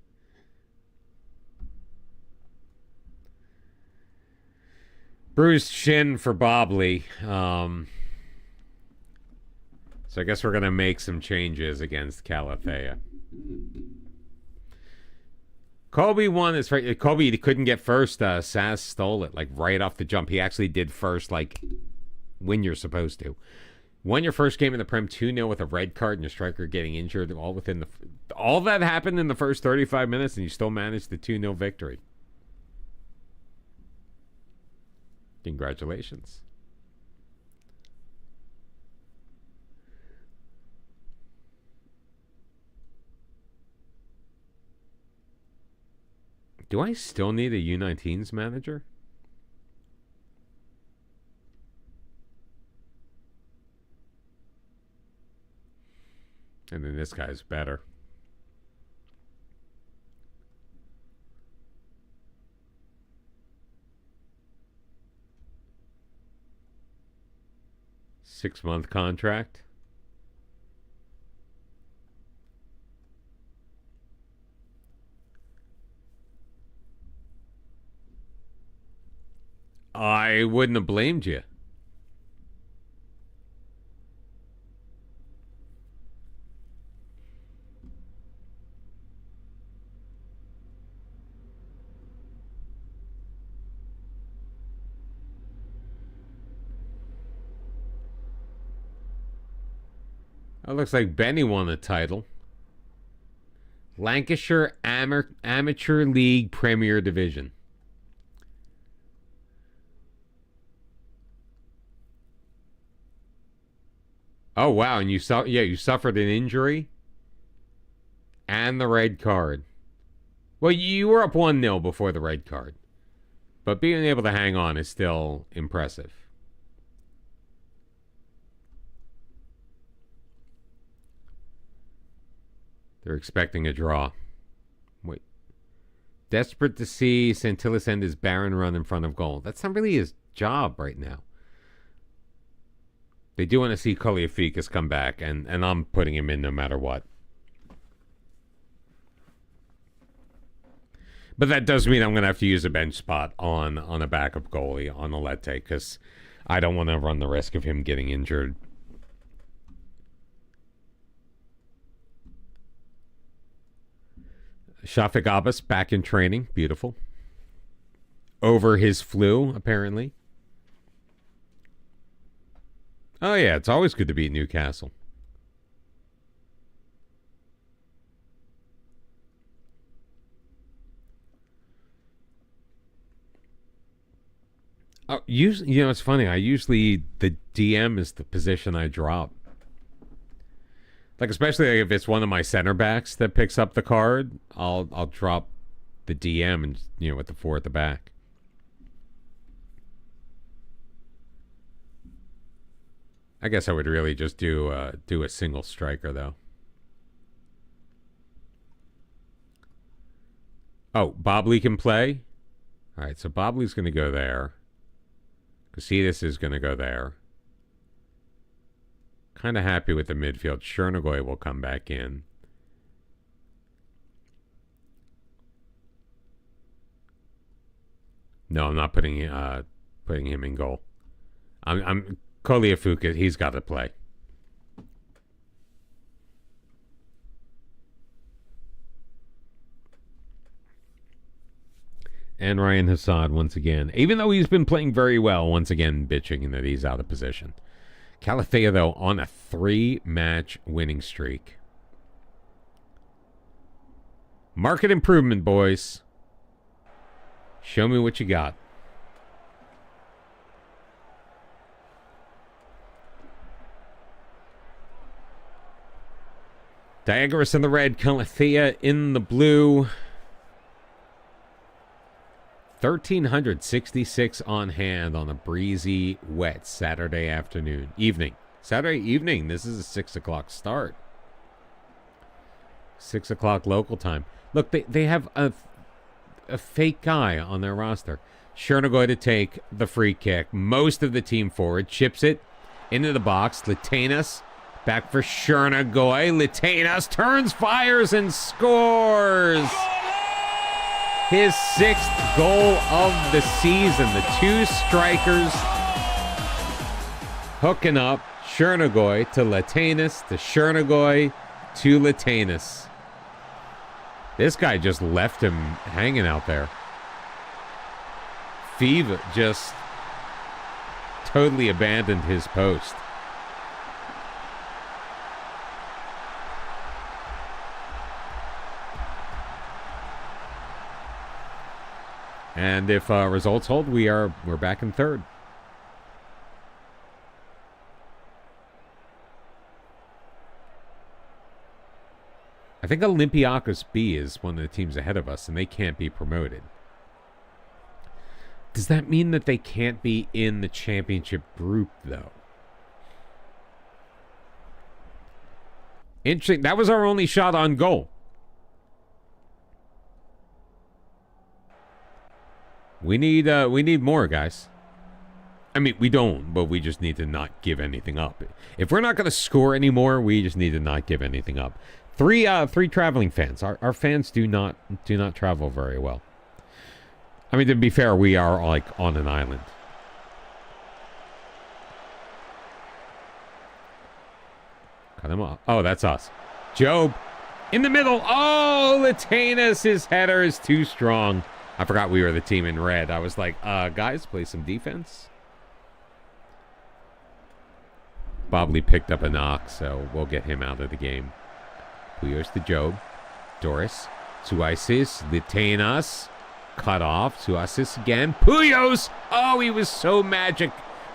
Bruised shin for Bobley. So I guess we're going to make some changes against Calathea. Kobe won his first. Kobe couldn't get first. Sass stole it like right off the jump. He actually did first, like when you're supposed to. Won your first game in the Prem 2-0 with a red card and your striker getting injured. All that happened in the first 35 minutes, and you still managed the 2-0 victory. Congratulations. Do I still need a U19s manager? And then this guy's better. Six-month contract. I wouldn't have blamed you. It looks like Benny won the title. Lancashire Amateur League Premier Division. Oh, wow. And you suffered an injury and the red card. Well, you were up 1-0 before the red card. But being able to hang on is still impressive. They're expecting a draw. Wait. Desperate to see Santillis end his barren run in front of goal. That's not really his job right now. They do want to see Koliafikas come back, and I'm putting him in no matter what. But that does mean I'm going to have to use a bench spot on a backup goalie, on Alete, because I don't want to run the risk of him getting injured. Shafik Abbas back in training. Beautiful. Over his flu, apparently. Oh, yeah, it's always good to beat Newcastle. Oh, it's funny. The DM is the position I drop. Like, especially if it's one of my center backs that picks up the card, I'll drop the DM and, with the 4 at the back. I guess I would really just do a single striker, though. Oh, Bobley can play? All right, so Bobley's going to go there. Casillas is going to go there. Kind of happy with the midfield. Chernigoy will come back in. No, I'm not putting him in goal. I'm Koliafuka, he's got to play. And Ryan Hassad once again. Even though he's been playing very well, once again bitching that he's out of position. Calathea, though, on a 3-match winning streak. Market improvement, boys. Show me what you got. DIAGORAS in the red, Calathea in the blue. 1,366 on hand on a breezy, wet Saturday afternoon. Saturday evening. This is a 6 o'clock start. 6 o'clock local time. Look, they have a fake guy on their roster. Chernigoy to take the free kick. Most of the team forward. Chips it into the box. Latanas back for Chernigoy. Latanas turns, fires, and scores. His 6th goal of the season. The two strikers hooking up. Chernigoy to Latanas to Chernigoy to Latanas. This guy just left him hanging out there. Fev just totally abandoned his post. And if results hold, we're back in third. I think Olympiacos B is one of the teams ahead of us, and they can't be promoted. Does that mean that they can't be in the championship group, though? Interesting. That was our only shot on goal. We need more, guys. I mean, we don't, but we just need to not give anything up. If we're not going to score anymore, we just need to not give anything up. Three traveling fans. Our fans do not travel very well. I mean, to be fair, we are like on an island. Cut him off. Oh, that's us. Job in the middle. Oh, Latanas, his header is too strong. I forgot we were the team in red. I was like, guys, play some defense. Bobley picked up a knock, so we'll get him out of the game. Puyos to Job. Doris. Suaisis. Latanas. Cut off. Suaisis again. Puyos! Oh, he was so magic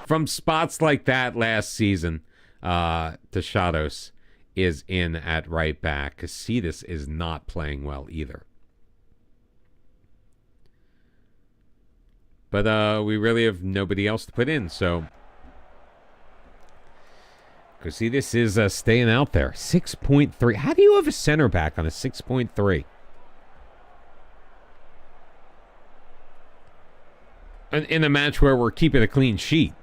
from spots like that last season. Teshados is in at right back. Casitas is not playing well either. But we really have nobody else to put in, so... Casitas is staying out there. 6.3. How do you have a center back on a 6.3? In a match where we're keeping a clean sheet.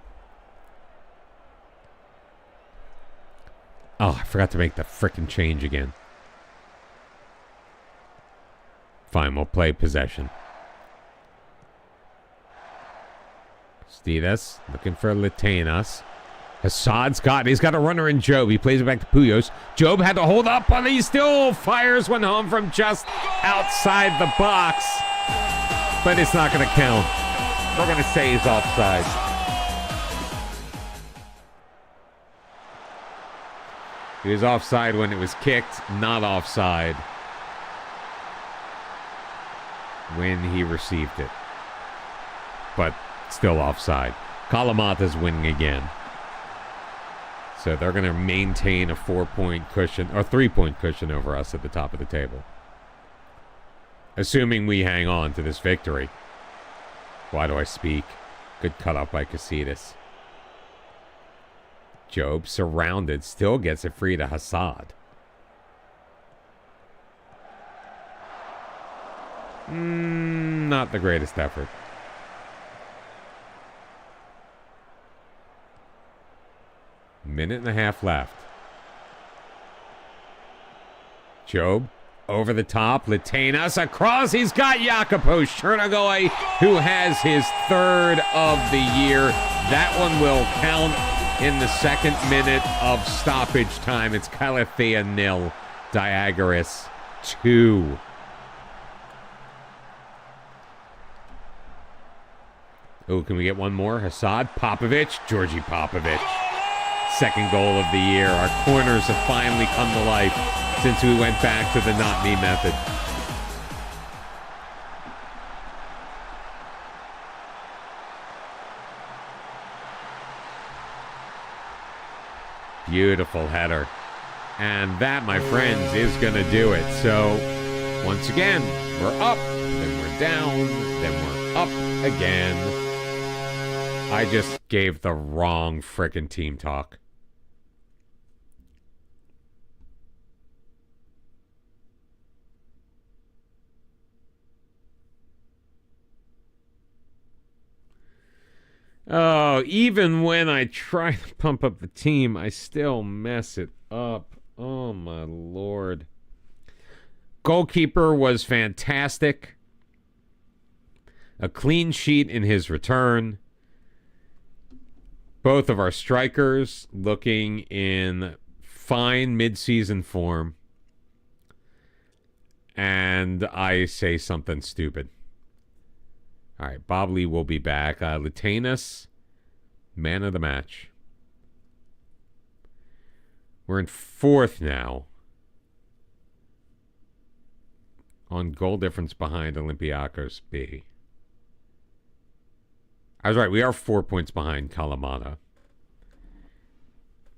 Oh, I forgot to make the frickin' change again. Fine, we'll play possession. Stidas looking for Latanas. Hassad's he's got a runner in Job. He plays it back to Puyos. Job had to hold up, but he still fires one home from just outside the box. But it's not going to count. We're going to say he's offside. He was offside when it was kicked, not offside when he received it. But still offside. Kalamata's winning again. So they're going to maintain a 4-point cushion, or 3-point cushion over us at the top of the table. Assuming we hang on to this victory. Why do I speak? Good cut up by Casitas. Job, surrounded, still gets it free to Hassad. Not the greatest effort. Minute and a half left. Job over the top. Latanas across. He's got Jakopos Chernigoy, who has his third of the year. That one will count in the second minute of stoppage time. It's Calathea 0, Diagoras 2. Oh, can we get one more? Hassad, Popovic, Georgi Popovic. Second goal of the year. Our corners have finally come to life since we went back to the not me method. Beautiful header. And that, my friends, is going to do it. So, once again, we're up, then we're down, then we're up again. I just gave the wrong frickin' team talk. Oh, even when I try to pump up the team, I still mess it up. Oh, my Lord. Goalkeeper was fantastic. A clean sheet in his return. Both of our strikers looking in fine mid-season form. And I say something stupid. All right, Bob Lee will be back. Lutanus, man of the match. We're in fourth now. On goal difference behind Olympiacos B. I was right. We are 4 points behind Kalamata.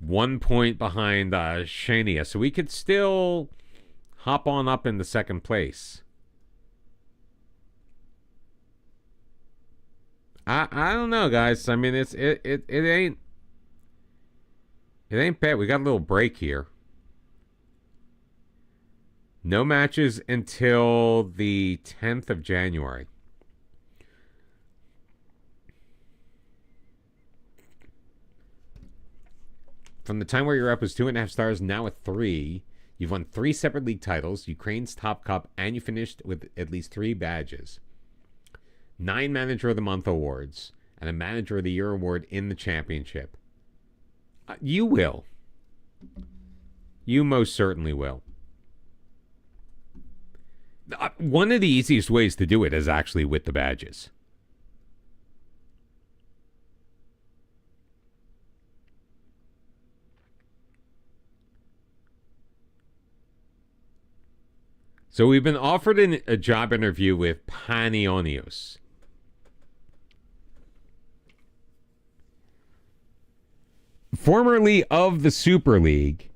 1 point behind Shania. So we could still hop on up into second place. I don't know, guys. I mean, it ain't bad. We got a little break here. No matches until the 10th of January. From the time where you're up was 2.5 stars, now at 3. You've won 3 separate league titles, Ukraine's Top Cup, and you finished with at least 3 badges. 9 Manager of the Month awards, and a Manager of the Year award in the championship. You will. You most certainly will. One of the easiest ways to do it is actually with the badges. So we've been offered a job interview with Panionios. Formerly of the Super League,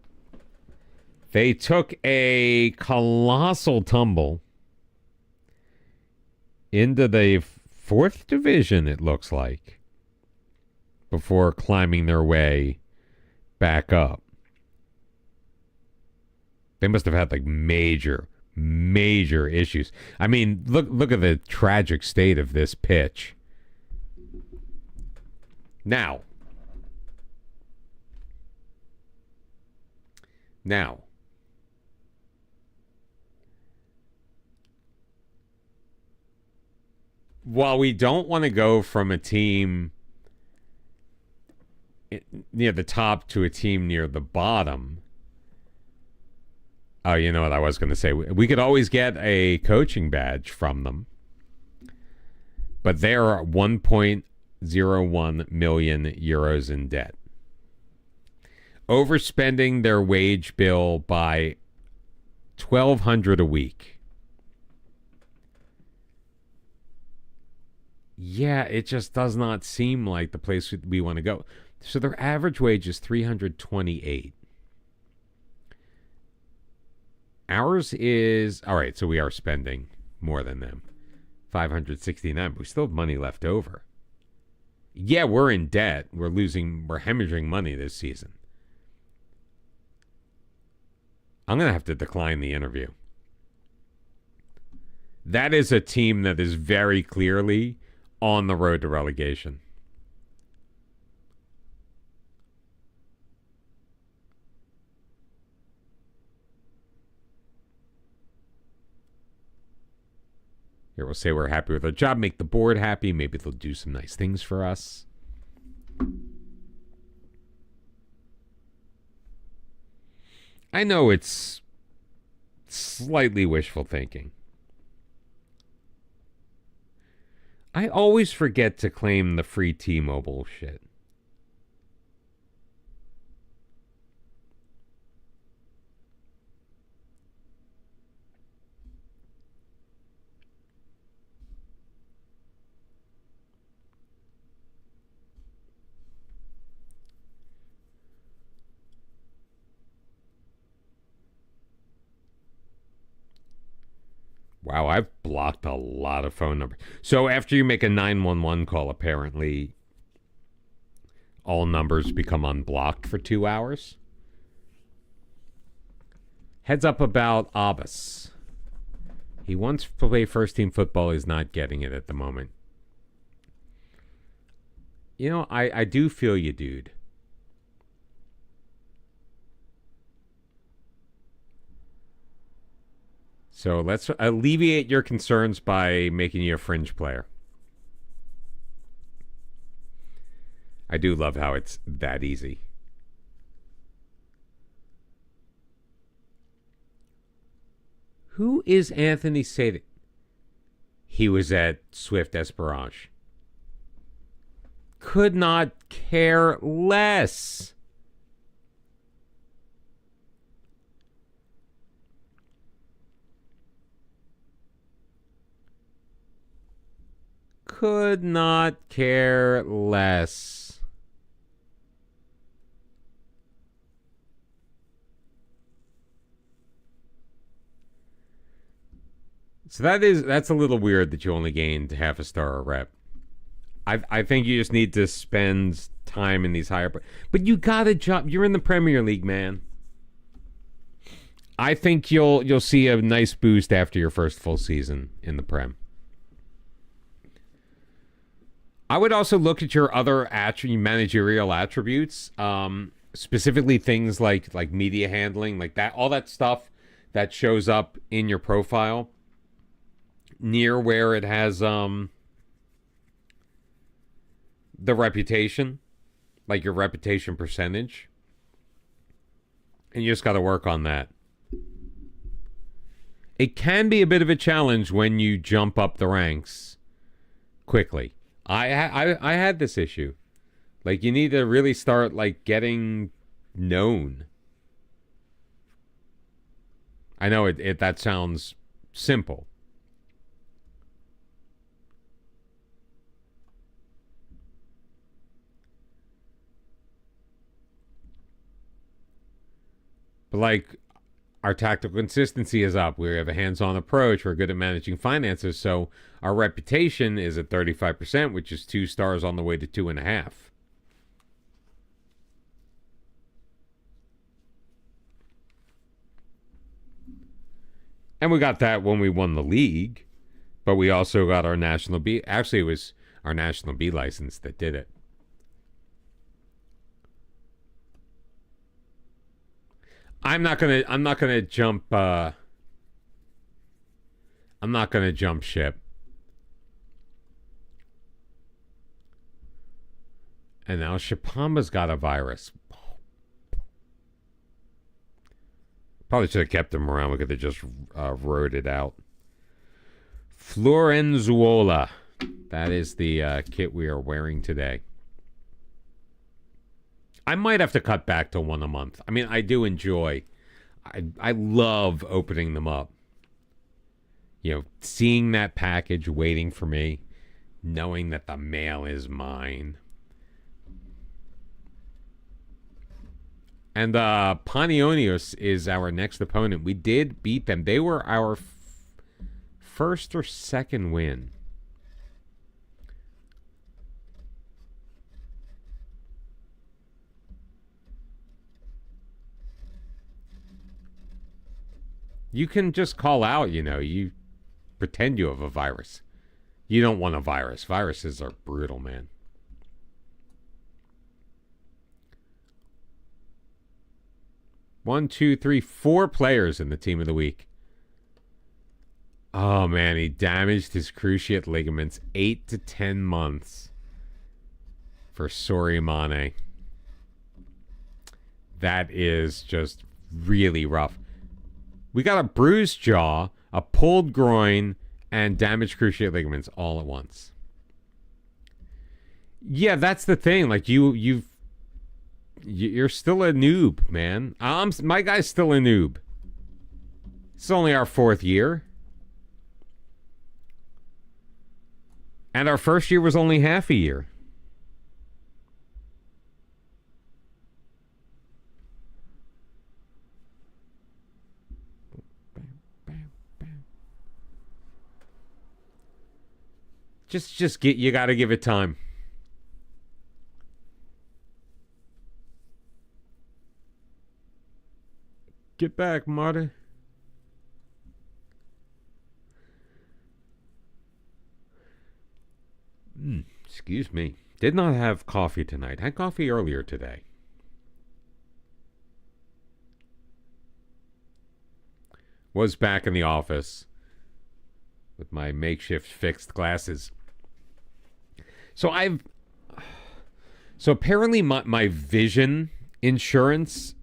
they took a colossal tumble into the 4th division, it looks like, before climbing their way back up. They must have had like major issues. I mean, look at the tragic state of this pitch. Now, while we don't want to go from a team near the top to a team near the bottom, oh, you know what I was going to say? We could always get a coaching badge from them. But they are 1.01 million euros in debt. Overspending their wage bill by $1,200 a week. Yeah, it just does not seem like the place we want to go. So their average wage is $328. Ours is, all right, so we are spending more than them. $569, but we still have money left over. Yeah, we're in debt. We're hemorrhaging money this season. I'm going to have to decline the interview. That is a team that is very clearly on the road to relegation. Here, we'll say we're happy with our job, make the board happy. Maybe they'll do some nice things for us. I know it's slightly wishful thinking. I always forget to claim the free T-Mobile shit. Wow, I've blocked a lot of phone numbers. So after you make a 911 call, apparently all numbers become unblocked for 2 hours. Heads up about Abbas. He wants to play first team football. He's not getting it at the moment. You know, I do feel you, dude. So let's alleviate your concerns by making you a fringe player. I do love how it's that easy. Who is Anthony Sadek? He was at Swift Esperance. Could not care less. Could not care less. So that's a little weird that you only gained half a star a rep. I think you just need to spend time in these higher, but you gotta jump. You're in the Premier League, man. I think you'll see a nice boost after your first full season in the Prem. I would also look at your other managerial attributes, specifically things like media handling, like that, all that stuff that shows up in your profile near where it has the reputation, like your reputation percentage. And you just got to work on that. It can be a bit of a challenge when you jump up the ranks quickly. I had this issue. Like, you need to really start, like, getting known. I know that sounds simple. But, like, our tactical consistency is up. We have a hands-on approach. We're good at managing finances. So our reputation is at 35%, which is 2 stars on the way to 2.5. And we got that when we won the league. But we also got our National B. Actually, it was our National B license that did it. I'm not gonna jump ship. And now Shapama's got a virus. Probably should have kept him around. We could have just rode it out. Florenzuola. That is the kit we are wearing today. I might have to cut back to 1 a month. I mean, I do enjoy. I love opening them up. You know, seeing that package waiting for me, knowing that the mail is mine. And Panionios is our next opponent. We did beat them. They were our first or second win. You can just call out, you pretend you have a virus. You don't want a virus. Viruses are brutal, man. One, two, three, 4 players in the team of the week. Oh, man, he damaged his cruciate ligaments 8 to 10 months for Sorimane. That is just really rough. We got a bruised jaw, a pulled groin, and damaged cruciate ligaments all at once. Yeah, that's the thing. Like, you're still a noob, man. My guy's still a noob. It's only our 4th year. And our first year was only half a year. You got to give it time. Get back, Marty. Excuse me. Did not have coffee tonight. Had coffee earlier today. Was back in the office with my makeshift fixed glasses. So apparently my vision insurance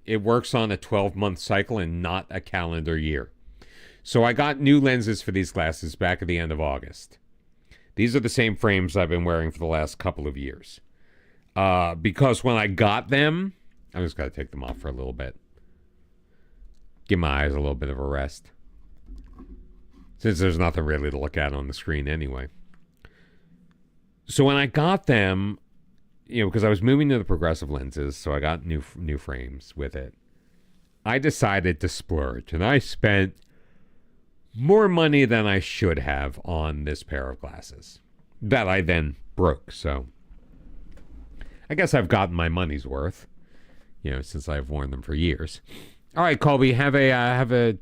it works on a 12-month cycle and not a calendar year. So I got new lenses for these glasses back at the end of August. These are the same frames I've been wearing for the last couple of years. Because when I got them, I just got to take them off for a little bit. Give my eyes a little bit of a rest. Since there's nothing really to look at on the screen anyway. So when I got them, because I was moving to the progressive lenses, so I got new frames with it. I decided to splurge, and I spent more money than I should have on this pair of glasses that I then broke. So I guess I've gotten my money's worth, since I've worn them for years. All right, Colby, have a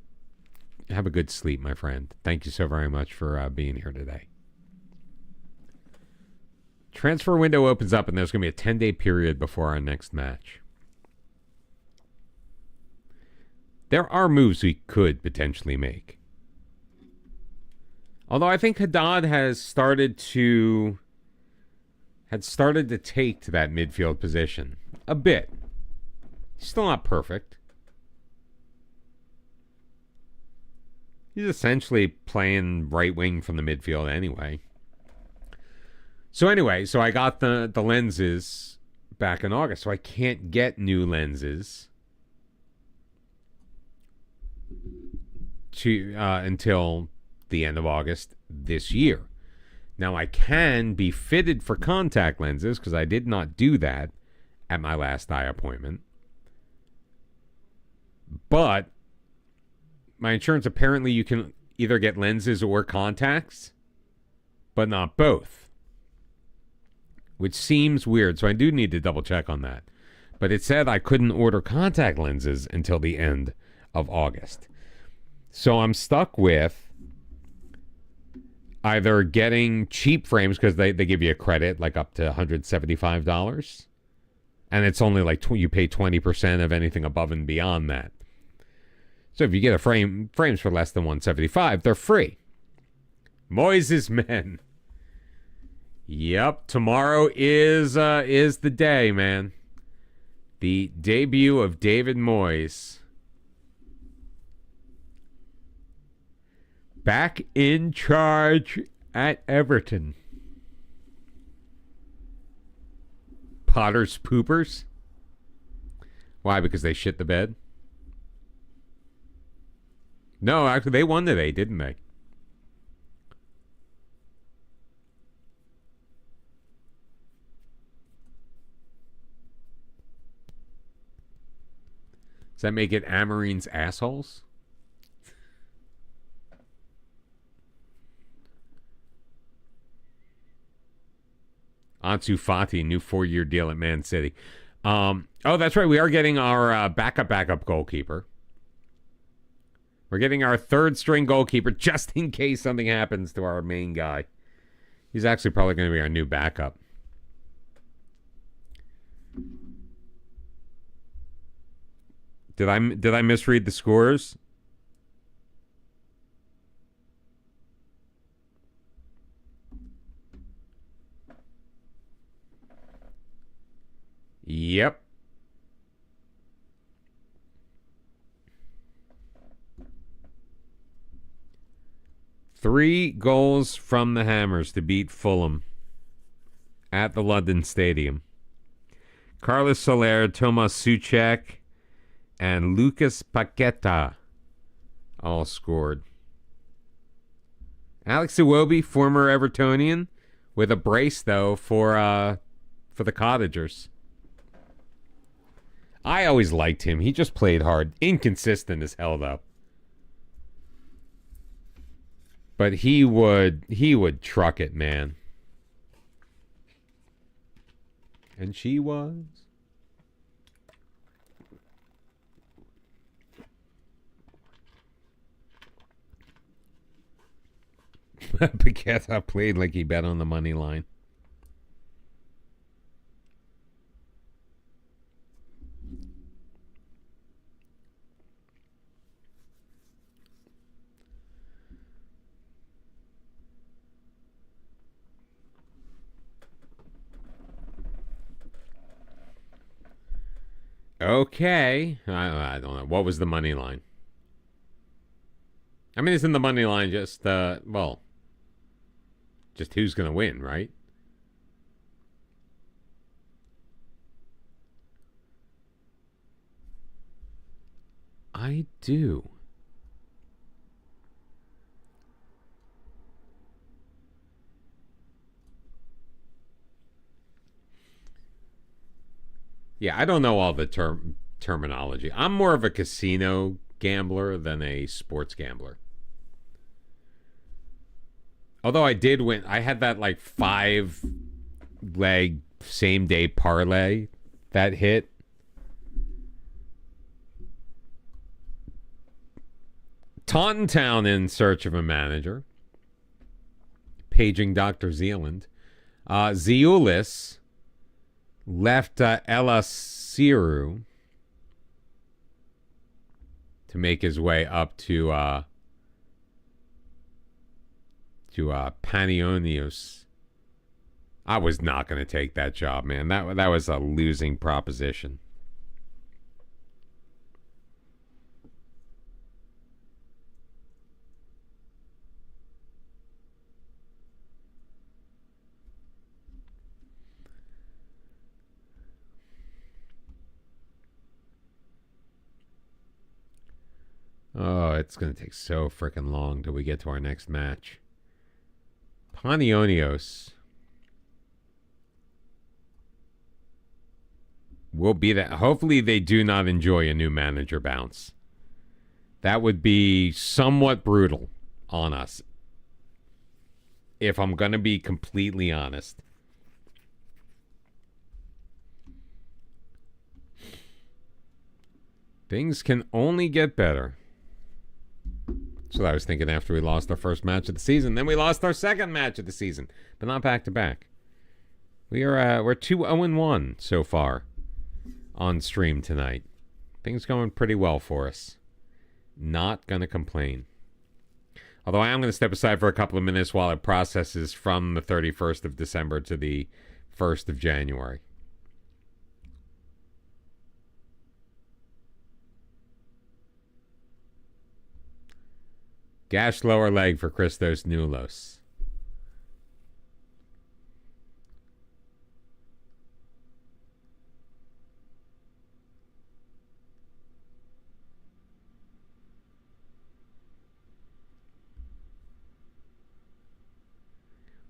good sleep, my friend. Thank you so very much for being here today. Transfer window opens up, and there's going to be a 10-day period before our next match. There are moves we could potentially make. Although I think Haddad had started to take to that midfield position a bit. Still not perfect. He's essentially playing right wing from the midfield anyway. So I got the lenses back in August, so I can't get new lenses until the end of August this year. Now I can be fitted for contact lenses because I did not do that at my last eye appointment. But my insurance, apparently you can either get lenses or contacts, but not both. Which seems weird, so I do need to double check on that. But it said I couldn't order contact lenses until the end of August. So I'm stuck with either getting cheap frames, because they give you a credit like up to $175. And it's only like you pay 20% of anything above and beyond that. So if you get frames for less than $175, they're free. Moyes' men. Yep, tomorrow is the day, man. The debut of David Moyes. Back in charge at Everton. Potter's poopers. Why? Because they shit the bed? No, actually, they won today, didn't they? Does that make it Amarine's assholes? Ansu Fati, new 4-year deal at Man City. Oh, that's right. We are getting our backup goalkeeper. We're getting our third-string goalkeeper just in case something happens to our main guy. He's actually probably going to be our new backup. Did I misread the scores? Yep. Three goals from the Hammers to beat Fulham at the London Stadium. Carlos Soler, Tomas Soucek, and Lucas Paqueta all scored. Alex Iwobi, former Evertonian, with a brace though for the Cottagers. I always liked him. He just played hard. Inconsistent as hell though. But he would truck it, man. And she was. Paqueta played like he bet on the money line. Okay. I don't know. What was the money line? I mean, isn't the money line just, just who's going to win, right? I do. Yeah, I don't know all the terminology. I'm more of a casino gambler than a sports gambler. Although I did win. I had that like 5-leg same day parlay that hit. Taunton Town in search of a manager. Paging Dr. Zealand. Zeulis left Ella Siru to make his way up to Panionios. I was not going to take that job, man. That was a losing proposition. Oh, it's going to take so freaking long till we get to our next match. Panionios will be that. Hopefully they do not enjoy a new manager bounce. That would be somewhat brutal on us, if I'm going to be completely honest. Things can only get better. That's what I was thinking after we lost our first match of the season. Then we lost our second match of the season, but not back to back. We're 2-0-1 so far on stream tonight. Things going pretty well for us. Not gonna complain. Although I am gonna step aside for a couple of minutes while it processes from the 31st of December to the 1st of January. Gash lower leg for Christos Noulos.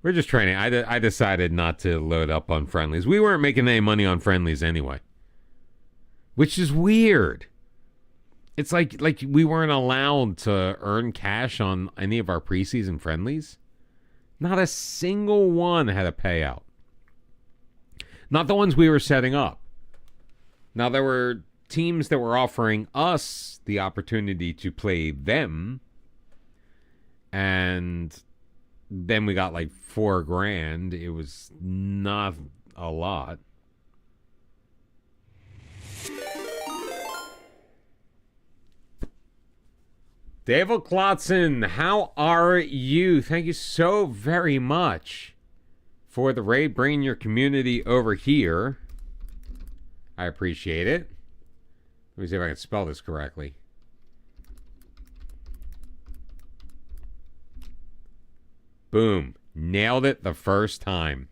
We're just training. I decided not to load up on friendlies. We weren't making any money on friendlies anyway, which is weird. It's like we weren't allowed to earn cash on any of our preseason friendlies. Not a single one had a payout. Not the ones we were setting up. Now, there were teams that were offering us the opportunity to play them, and then we got like $4,000. It was not a lot. David Klotzen, how are you? Thank you so very much for the raid, bringing your community over here. I appreciate it. Let me see if I can spell this correctly. Boom. Nailed it the first time.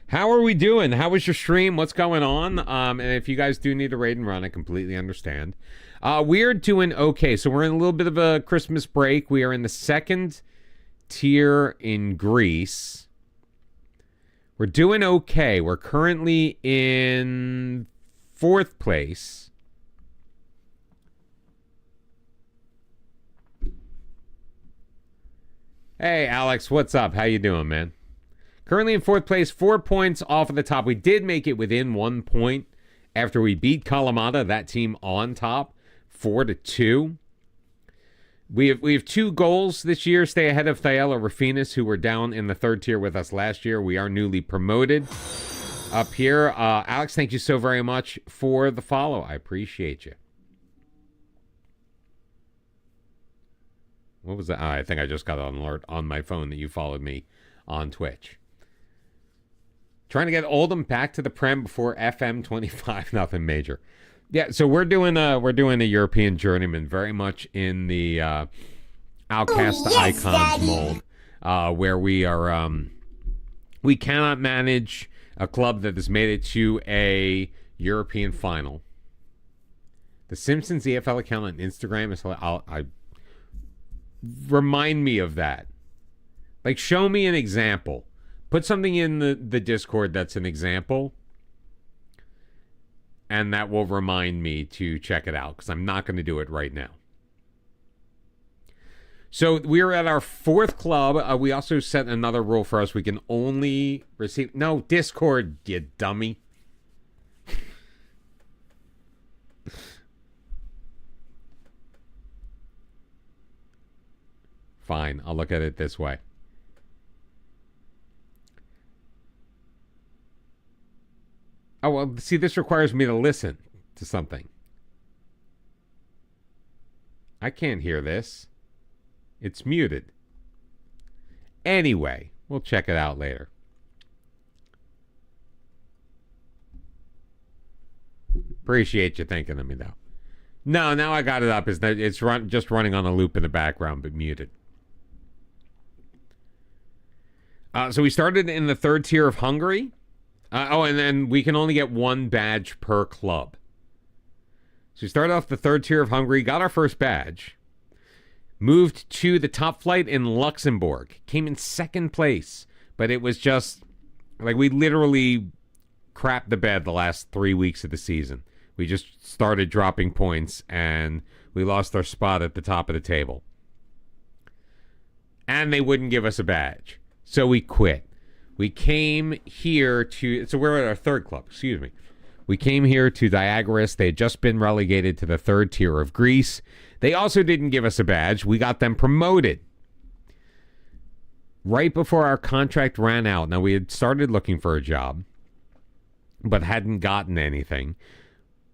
How are we doing? How was your stream? What's going on? And if you guys do need a raid and run, I completely understand. We're doing okay. So we're in a little bit of a Christmas break. We are in the second tier in Greece. We're doing okay. We're currently in 4th place. Hey, Alex, what's up? How you doing, man? Currently in 4th place, 4 points off of the top. We did make it within 1 point after we beat Kalamata, that team on top, 4-2. We have 2 goals this year. Stay ahead of Thaela Rafinas, who were down in the 3rd tier with us last year. We are newly promoted up here. Alex, thank you so very much for the follow. I appreciate you. What was that? I think I just got an alert on my phone that you followed me on Twitch. Trying to get Oldham back to the Prem before FM25 nothing major. Yeah, so we're doing a European Journeyman, very much in the outcast icons Daddy. Mold, where we are we cannot manage a club that has made it to a European final. The Simpsons EFL account on Instagram is I remind me of that. Like, show me an example. Put something in the Discord that's an example, and that will remind me to check it out, because I'm not going to do it right now. So we're at our fourth club. We also set another rule for us. We can only receive... No, Discord, you dummy. Fine, I'll look at it this way. Oh, well, see, this requires me to listen to something. I can't hear this. It's muted. Anyway, we'll check it out later. Appreciate you thinking of me, though. No, now I got it up. It's just running on a loop in the background, but muted. So we started in the third tier of Hungary. And then we can only get one badge per club. So we started off the third tier of Hungary, got our first badge, moved to the top flight in Luxembourg, came in second place, but it was just, like, we literally crapped the bed the last 3 weeks of the season. We just started dropping points, and we lost our spot at the top of the table. And they wouldn't give us a badge, so we quit. We came here to... So we're at our third club, excuse me. We came here to DIAGORAS. They had just been relegated to the third tier of Greece. They also didn't give us a badge. We got them promoted right before our contract ran out. Now, we had started looking for a job, but hadn't gotten anything.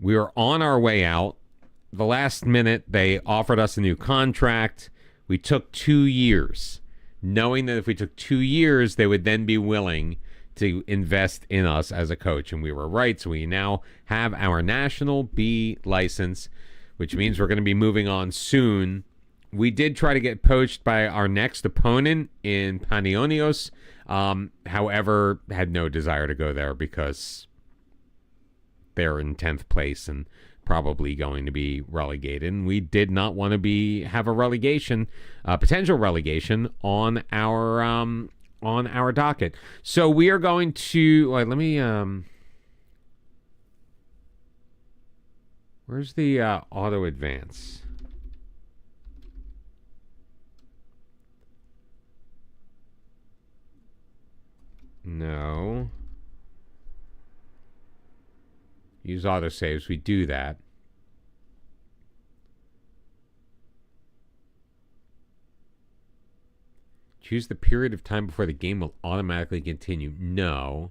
We were on our way out. The last minute, they offered us a new contract. We took 2 years, knowing that if we took 2 years, they would then be willing to invest in us as a coach. And we were right. So we now have our National B license, which means we're going to be moving on soon. We did try to get poached by our next opponent in Panionios. However, had no desire to go there because they're in 10th place and probably going to be relegated. And we did not want to have a relegation, potential relegation on our docket. So we are going to let me where's the auto advance? No. Use autosaves. We do that. Choose the period of time before the game will automatically continue. No.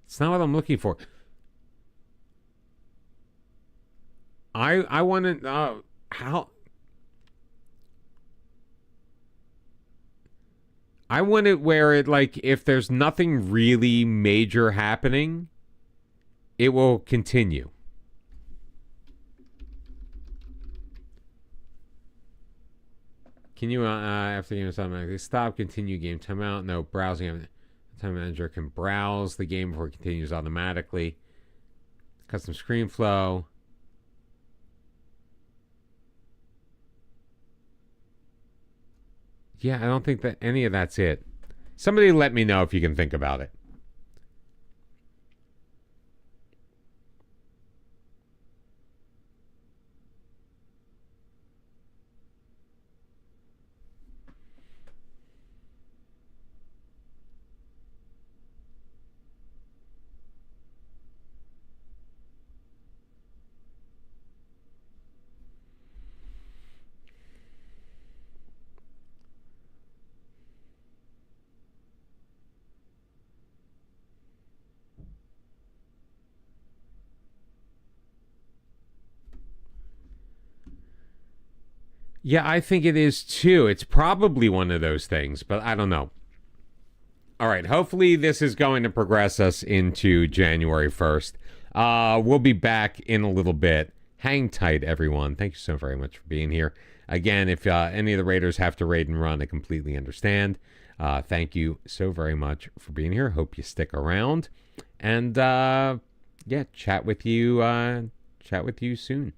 It's not what I'm looking for. I want to how I want it where it, like, if there's nothing really major happening, it will continue. Can you after the game is automatically stop, continue game timeout? No, browsing. Time manager can browse the game before it continues automatically. Custom screen flow. Yeah, I don't think that any of that's it. Somebody let me know if you can think about it. Yeah, I think it is too. It's probably one of those things, but I don't know. All right, hopefully this is going to progress us into January 1st. We'll be back in a little bit. Hang tight, everyone. Thank you so very much for being here. Again, if any of the Raiders have to raid and run, I completely understand. Thank you so very much for being here. Hope you stick around. And yeah, chat with you soon.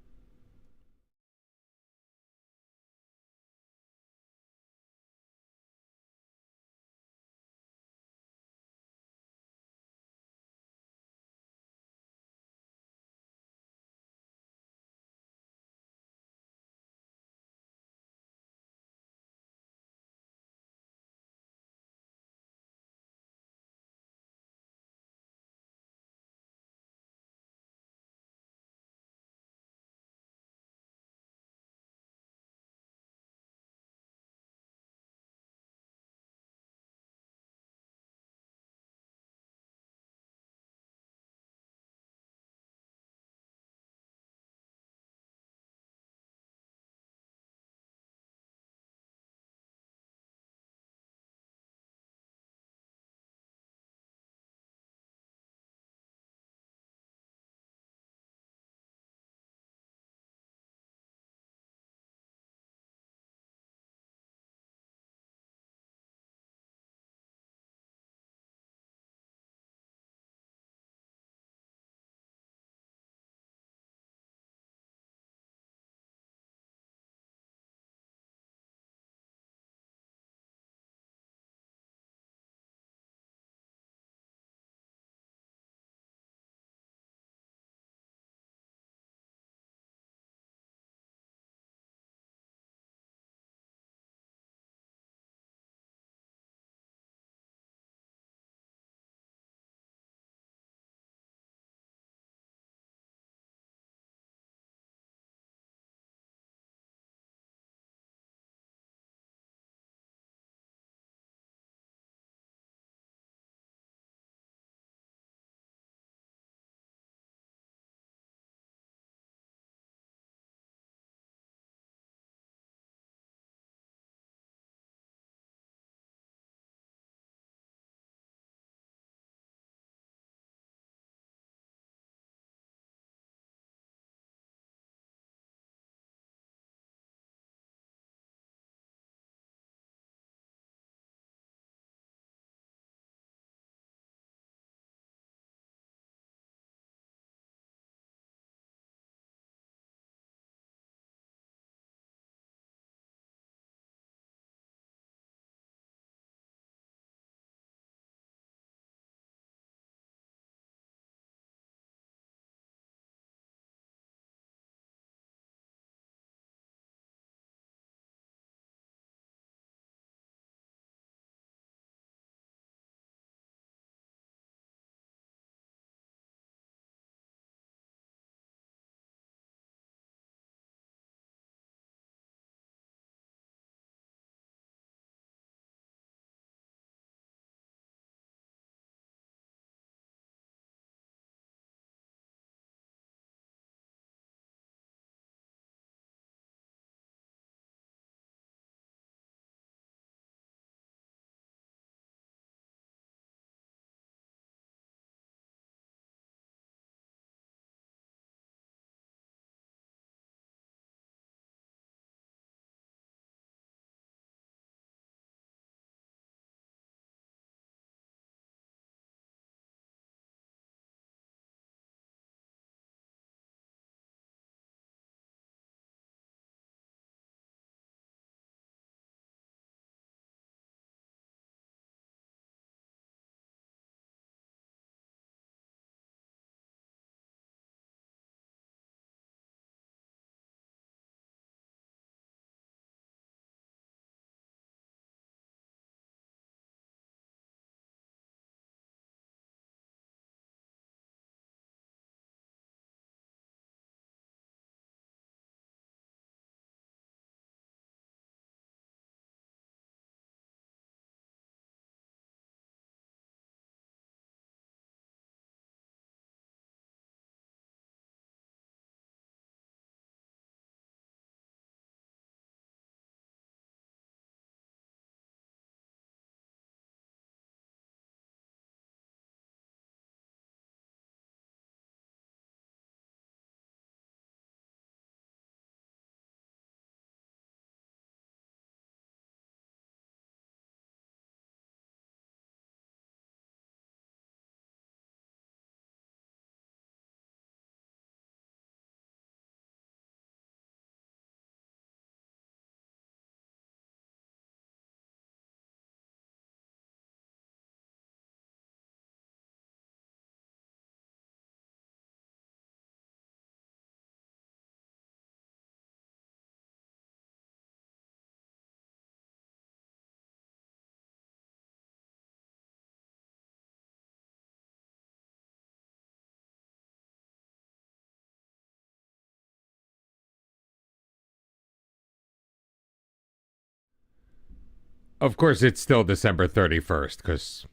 Of course, it's still December 31st because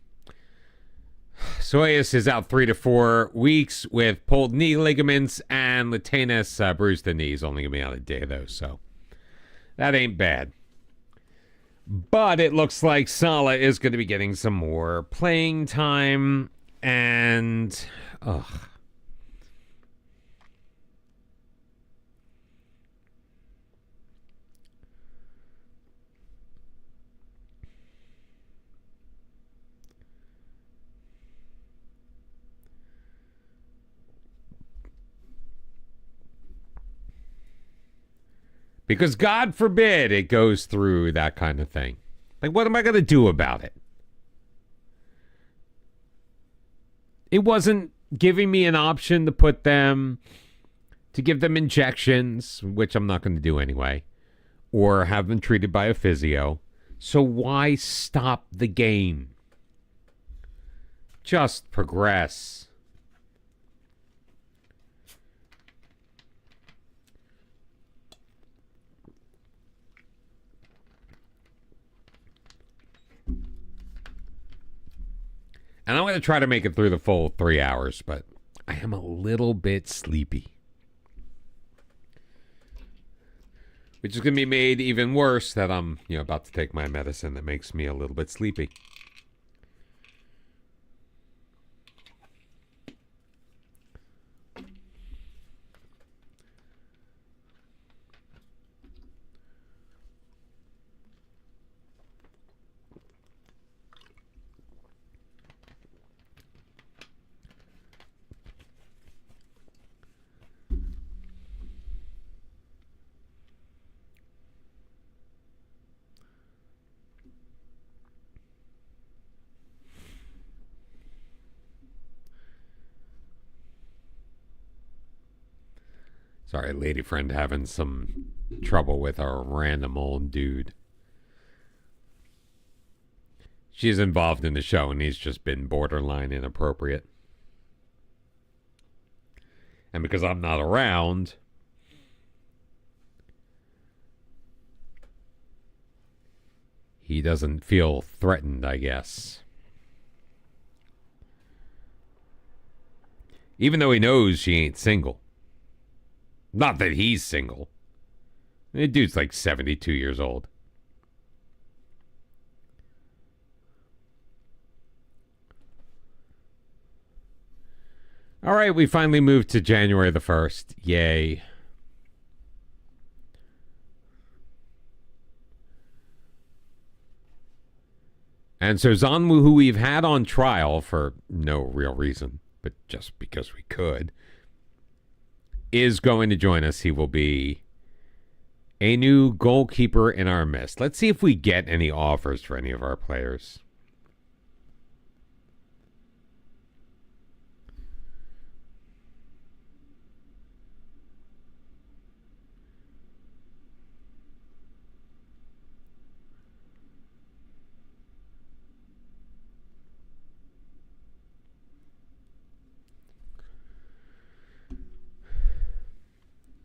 Soyas is out 3 to 4 weeks with pulled knee ligaments, and Latinus bruised the knee. He's only going to be out a day, though, so that ain't bad. But it looks like Salah is going to be getting some more playing time, and because God forbid it goes through that kind of thing. Like, what am I going to do about it? It wasn't giving me an option to give them injections, which I'm not going to do anyway, or have them treated by a physio. So why stop the game? Just progress. And I'm going to try to make it through the full 3 hours, but I am a little bit sleepy. Which is going to be made even worse that I'm, about to take my medicine that makes me a little bit sleepy. Sorry, lady friend having some trouble with our random old dude. She's involved in the show and he's just been borderline inappropriate. And because I'm not around, he doesn't feel threatened, I guess. Even though he knows she ain't single. Not that he's single. The dude's like 72 years old. All right, we finally moved to January the 1st. Yay. And so Zanwu, who we've had on trial for no real reason, but just because we could, is going to join us. He will be a new goalkeeper in our midst. Let's see if we get any offers for any of our players.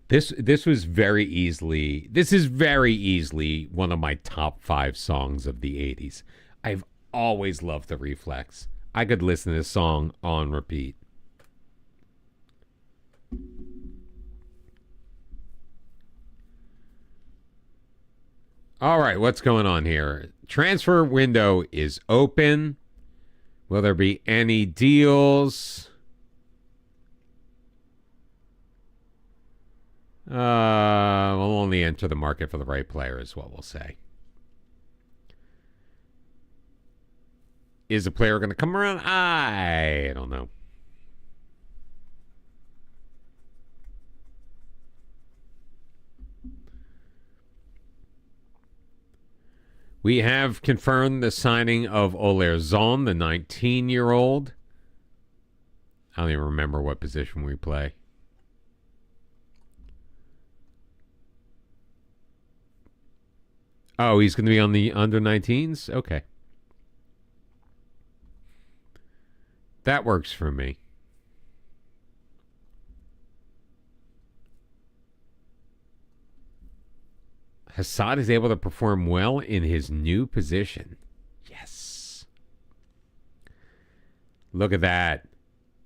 This is very easily one of my top 5 songs of the 80s. I've always loved the Reflex. I could listen to this song on repeat. All right, what's going on here? Transfer window is open. Will there be any deals? We'll only enter the market for the right player is what we'll say. Is a player going to come around? I don't know. We have confirmed the signing of Oler Zon, the 19-year-old. I don't even remember what position we play. Oh, he's going to be on the under-19s? Okay. That works for me. Hassad is able to perform well in his new position. Yes. Look at that.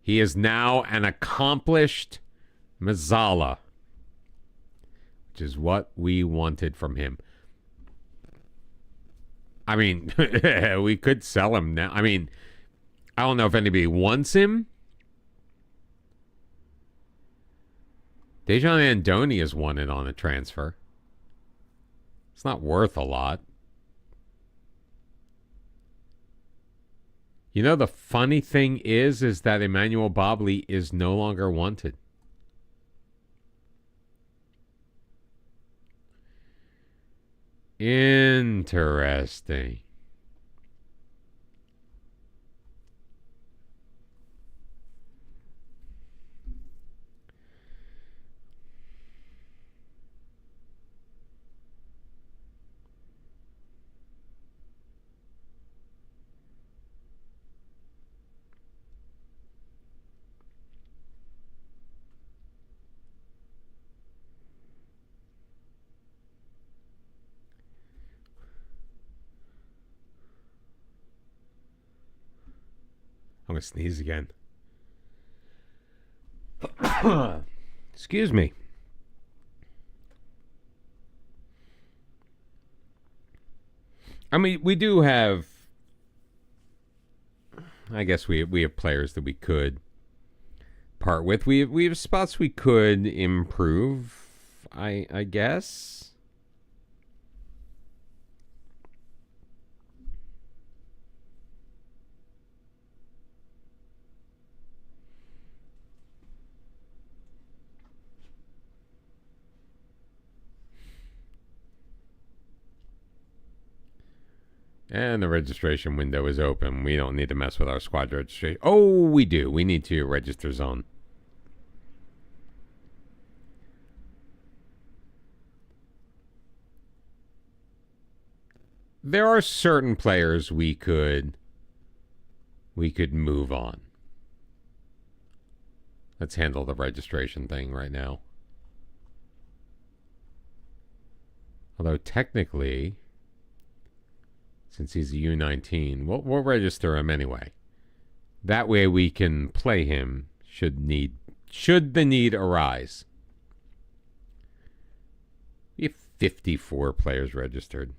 He is now an accomplished Mazzala, which is what we wanted from him. I mean, we could sell him now. I mean, I don't know if anybody wants him. Dejan Andoni is wanted on a transfer. It's not worth a lot. You know, the funny thing is that Emmanuel Bobley is no longer wanted. Interesting. I'm going to sneeze again. Excuse me. I mean, we do have... I guess we have players that we could part with. We have spots we could improve, I guess. And the registration window is open. We don't need to mess with our squad registration. Oh, we do. We need to register zone. There are certain players we could move on. Let's handle the registration thing right now. Although technically, since he's a U19, we'll register him anyway. That way we can play him should the need arise. We have 54 players registered.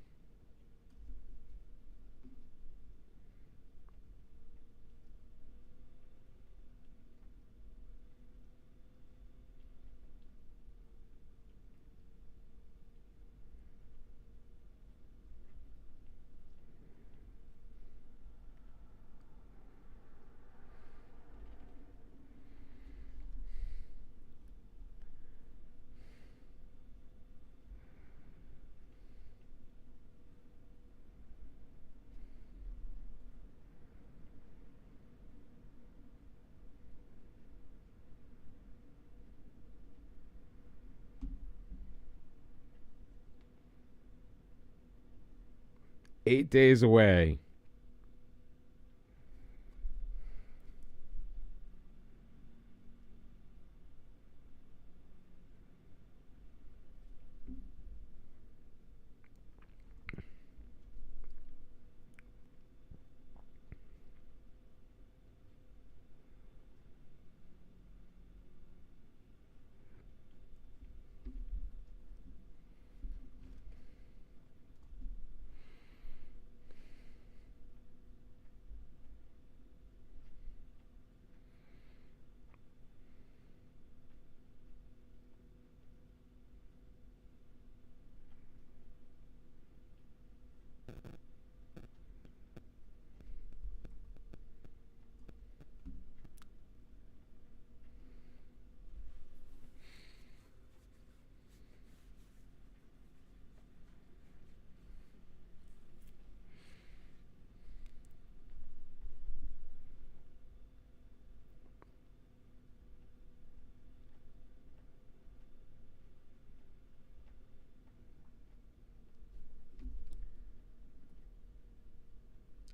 Eight days away.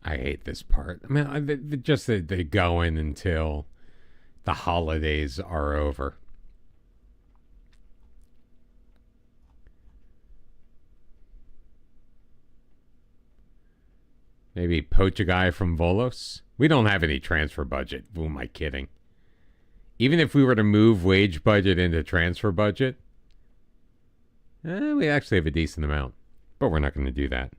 I hate this part. I mean, just that they go in until the holidays are over. Maybe poach a guy from Volos. We don't have any transfer budget. Who am I kidding? Even if we were to move wage budget into transfer budget, we actually have a decent amount. But we're not going to do that.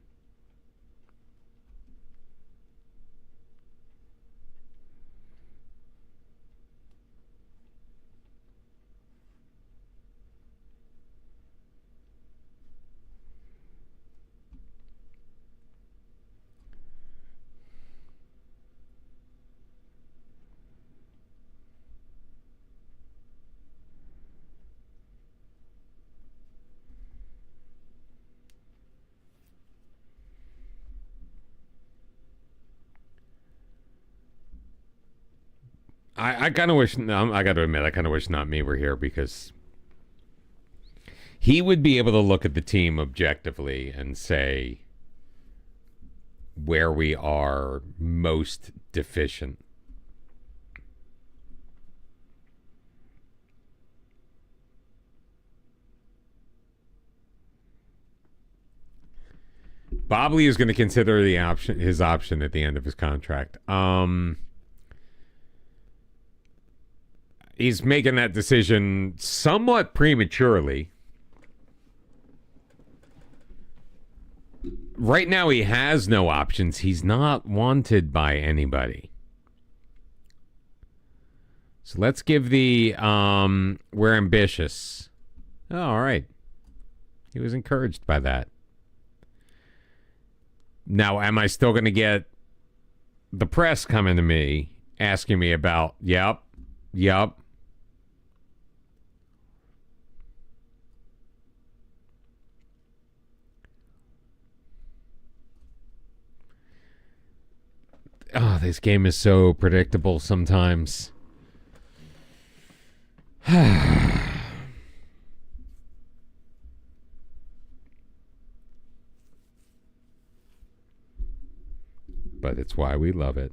I kind of wish, I got to admit, I kind of wish not me were here, because he would be able to look at the team objectively and say where we are most deficient. Bobley is going to consider his option at the end of his contract. He's making that decision somewhat prematurely. Right now, he has no options. He's not wanted by anybody. So let's give the we're ambitious. Oh, all right. He was encouraged by that. Now, am I still going to get the press coming to me asking me about, yep. Oh, this game is so predictable sometimes. But it's why we love it.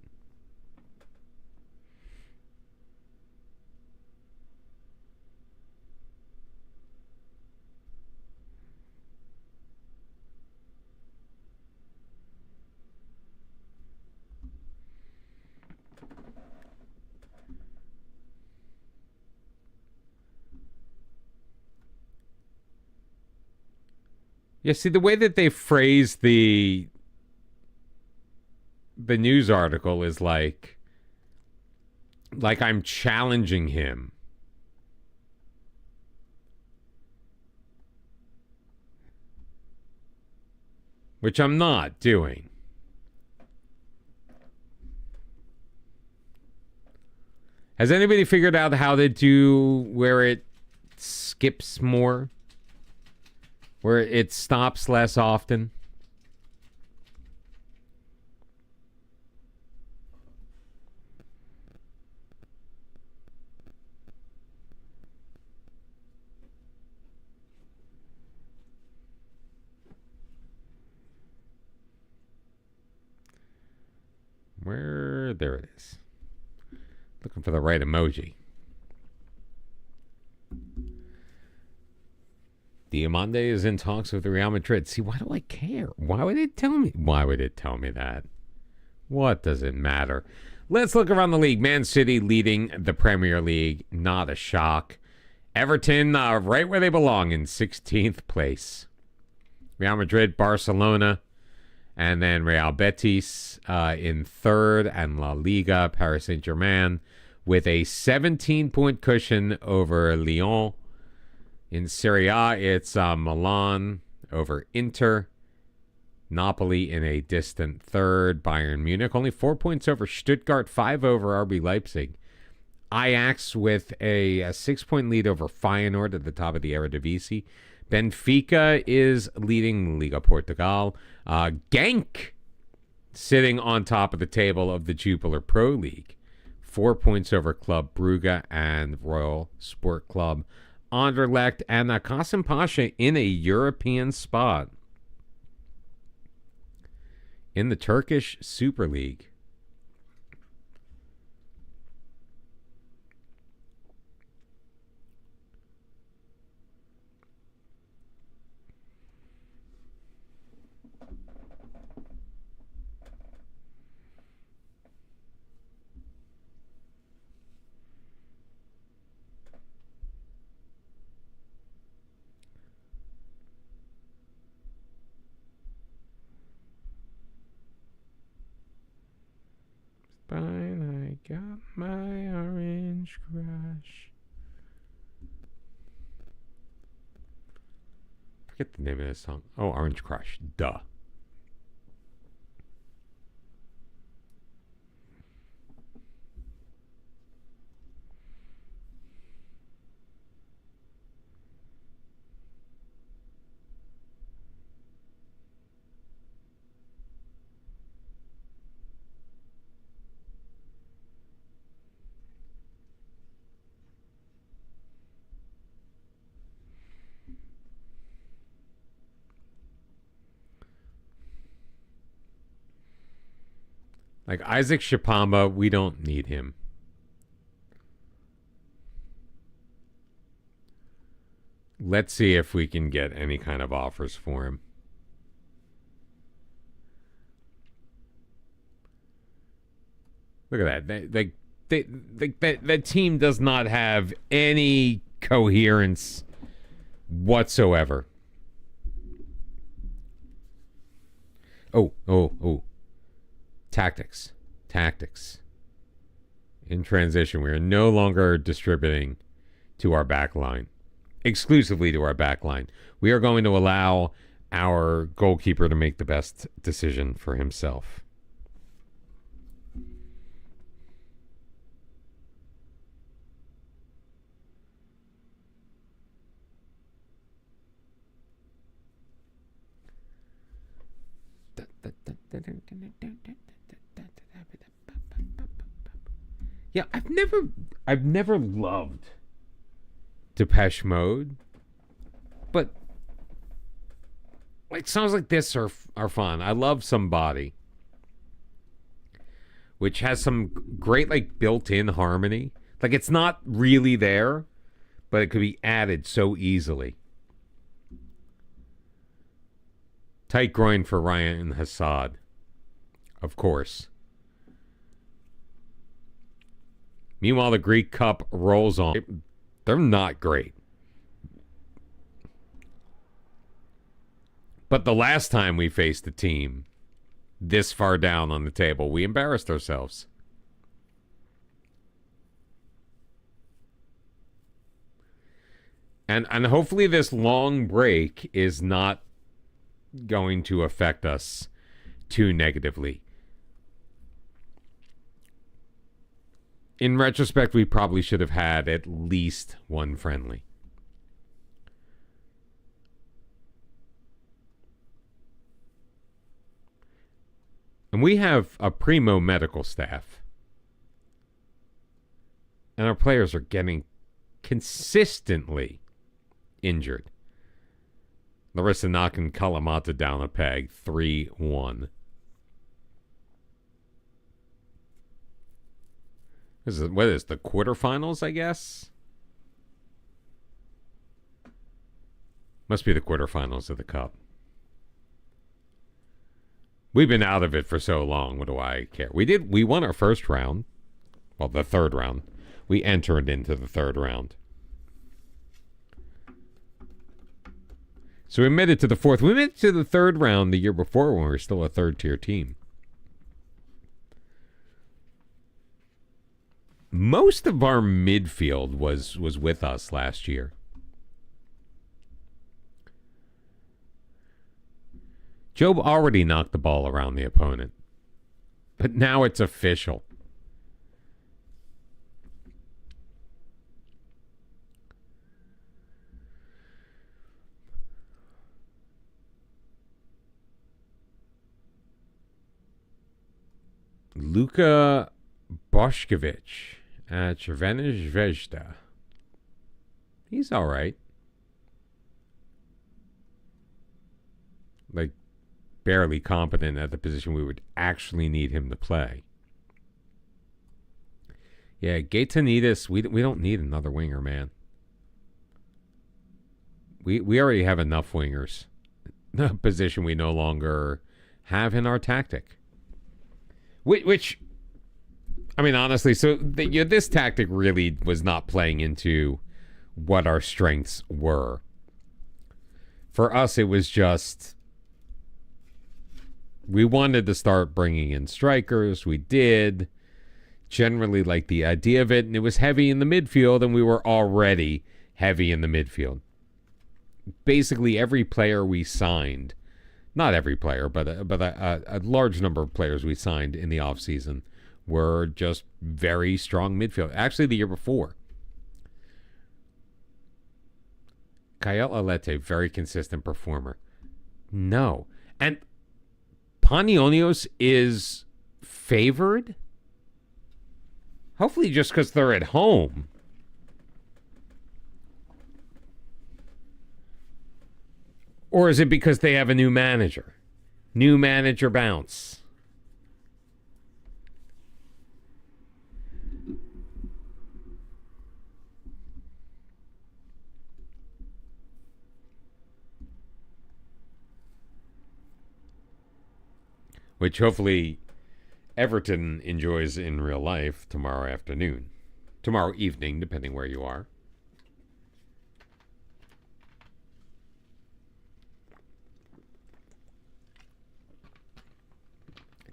Yeah, see, the way that they phrase the news article is like I'm challenging him. Which I'm not doing. Has anybody figured out how to do where it skips more? Where it stops less often? There it is. Looking for the right emoji. Diamande is in talks with Real Madrid. See, why do I care? Why would it tell me? Why would it tell me that? What does it matter? Let's look around the league. Man City leading the Premier League. Not a shock. Everton right where they belong in 16th place. Real Madrid, Barcelona, and then Real Betis in third, and La Liga, Paris Saint-Germain, with a 17-point cushion over Lyon. In Serie A, it's Milan over Inter. Napoli in a distant third. Bayern Munich only 4 points over Stuttgart, 5 over RB Leipzig. Ajax with a 6-point lead over Feyenoord at the top of the Eredivisie. Benfica is leading Liga Portugal. Genk sitting on top of the table of the Jupiler Pro League. 4 points over Club Brugge and Royal Sport Club Anderlecht. And Qasim Pasha in a European spot in the Turkish Super League. Fine, I got my orange crush. Forget the name of this song. Oh, Orange Crush. Duh. Like Isaac Shipamba, we don't need him. Let's see if we can get any kind of offers for him. Look at that. That team does not have any coherence whatsoever. Oh. Tactics. In transition, we are no longer distributing to our back line. Exclusively to our back line. We are going to allow our goalkeeper to make the best decision for himself. Yeah, I've never loved Depeche Mode, but like songs like this are fun. I love Somebody, which has some great like built-in harmony. Like it's not really there, but it could be added so easily. Tight groin for Ryan Hassad, of course. Meanwhile, the Greek Cup rolls on. They're not great. But the last time we faced a team this far down on the table, we embarrassed ourselves. And hopefully this long break is not going to affect us too negatively. In retrospect, we probably should have had at least one friendly. And we have a primo medical staff. And our players are getting consistently injured. Larissa knocking Kalamata down a peg, 3-1. What is the quarterfinals, I guess? Must be the quarterfinals of the Cup. We've been out of it for so long. What do I care? We won our first round. Well, the third round. We entered into the third round. So we made it to the fourth. We made it to the third round the year before when we were still a third-tier team. Most of our midfield was with us last year. Job already knocked the ball around the opponent. But now it's official. Luka Bošković at Crvena Zvezda. He's all right. Like, barely competent at the position we would actually need him to play. Yeah, Gaetanitis, we don't need another winger, man. We already have enough wingers. The position we no longer have in our tactic. Which I mean, honestly, so this tactic really was not playing into what our strengths were. For us, it was just we wanted to start bringing in strikers. We did. generally like the idea of it, and it was heavy in the midfield, and we were already heavy in the midfield. Basically, every player we signed, not every player, but a large number of players we signed in the offseason were just very strong midfield. Actually, the year before. Kyle Alete, very consistent performer. No. And Panionios is favored? Hopefully just because they're at home. Or is it because they have a new manager? New manager bounce. Which hopefully Everton enjoys in real life tomorrow afternoon. Tomorrow evening, depending where you are.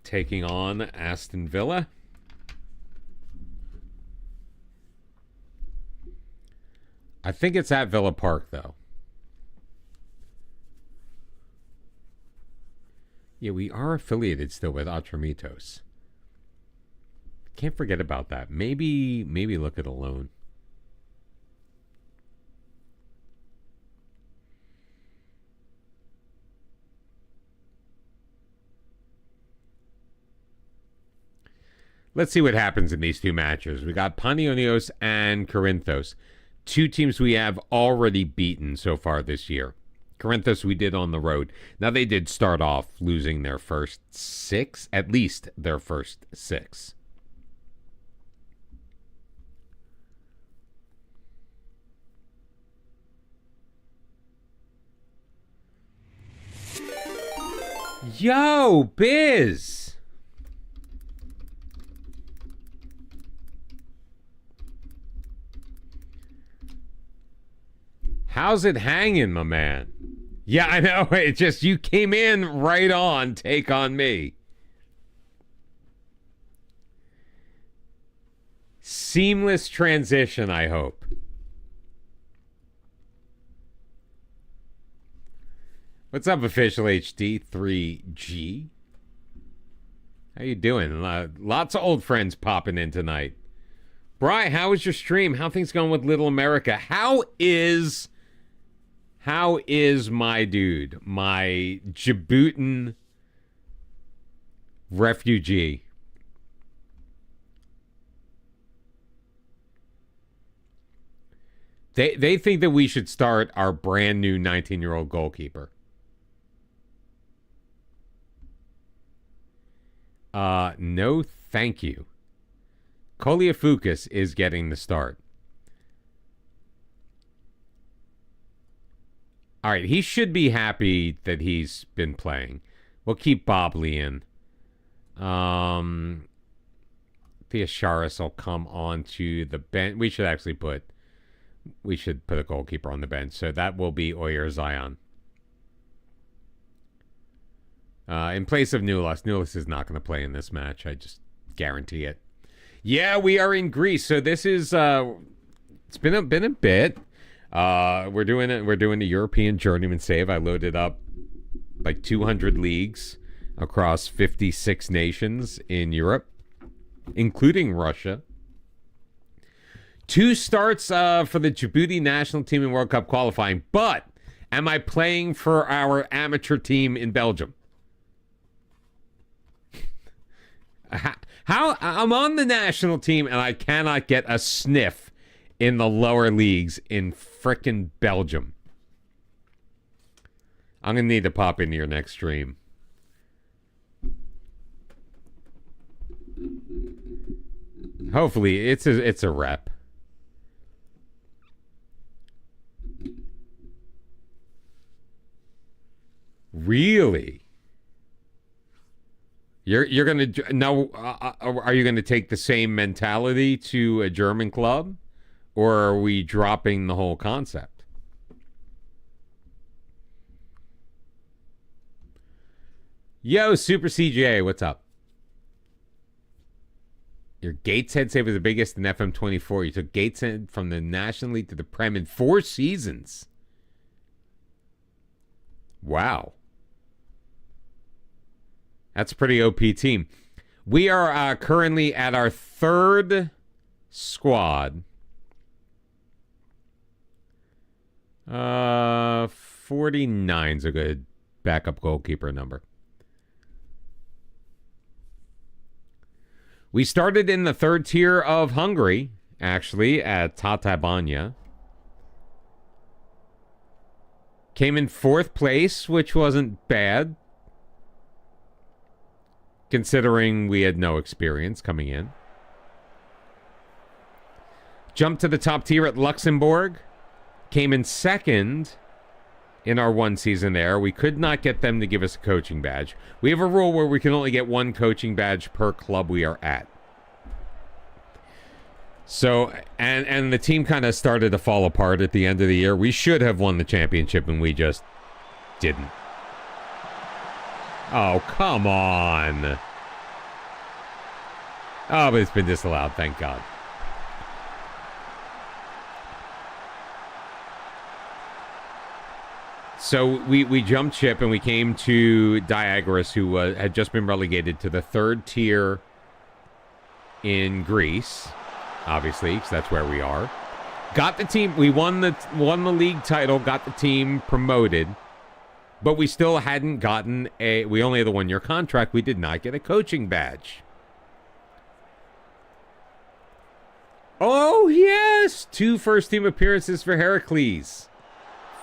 Taking on Aston Villa. I think it's at Villa Park, though. Yeah, we are affiliated still with Atramitos. Can't forget about that. Maybe look at a loan. Let's see what happens in these two matches. We got Panionios and Corinthos. Two teams we have already beaten so far this year. Corinthos we did on the road. Now they did start off losing their first 6, at least their first 6. Yo, Biz! How's it hanging, my man? Yeah, I know. It just, you came in right on. Take on me. Seamless transition, I hope. What's up, Official HD 3G? How you doing? Lots of old friends popping in tonight. Bri, how was your stream? How things going with Little America? How is my dude, my Djiboutian refugee? They think that we should start our brand new 19-year-old goalkeeper. No, thank you. Koliafoukas is getting the start. All right, he should be happy that he's been playing. We'll keep Bobley in. Theosharis will come on to the bench. We should put a goalkeeper on the bench. So that will be Oyer Zion. In place of Nulis. Nulis is not going to play in this match. I just guarantee it. Yeah, we are in Greece. So this is it's been a bit. We're doing the European Journeyman save. I loaded up like 200 leagues across 56 nations in Europe, including Russia. 2 starts for the Djibouti national team in World Cup qualifying. But am I playing for our amateur team in Belgium? How I'm on the national team and I cannot get a sniff in the lower leagues in frickin' Belgium. I'm going to need to pop into your next stream. Hopefully, it's a rep. Really? You're going to now? Are you going to take the same mentality to a German club? Or are we dropping the whole concept? Yo, Super CJ, what's up? Your Gateshead save was the biggest in FM24. You took Gateshead from the National League to the Prem in 4 seasons. Wow. That's a pretty OP team. We are currently at our 3rd squad. 49's a good backup goalkeeper number. We started in the 3rd tier of Hungary, actually, at Tatabánya. Came in 4th place, which wasn't bad, considering we had no experience coming in. Jumped to the top tier at Luxembourg. Came in 2nd in our 1 season there. We could not get them to give us a coaching badge. We have a rule where we can only get 1 coaching badge per club we are at. So, and the team kind of started to fall apart at the end of the year. We should have won the championship, and we just didn't. Oh, come on. Oh, but it's been disallowed, thank God. So we jumped ship and we came to DIAGORAS, who had just been relegated to the 3rd tier in Greece, obviously, because that's where we are. Got the team. We won the league title. Got the team promoted, but we still hadn't gotten a. We only had the 1-year contract. We did not get a coaching badge. Oh yes, 2 first-team appearances for Heracles.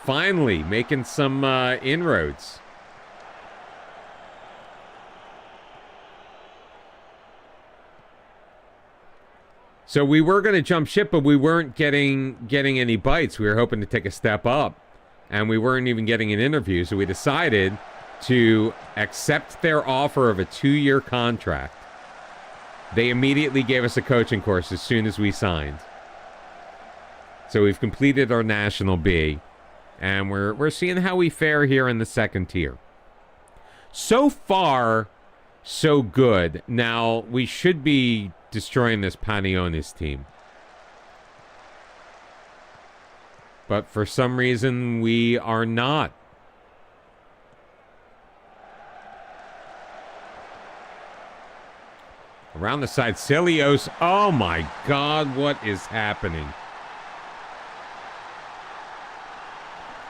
Finally, making some inroads. So we were going to jump ship, but we weren't getting any bites. We were hoping to take a step up, and we weren't even getting an interview. So we decided to accept their offer of a 2-year contract. They immediately gave us a coaching course as soon as we signed. So we've completed our National B. And we're seeing how we fare here in the 2nd tier. So far, so good. Now, we should be destroying this Panionis team. But for some reason, we are not. Around the side, Cilios. Oh my God, what is happening?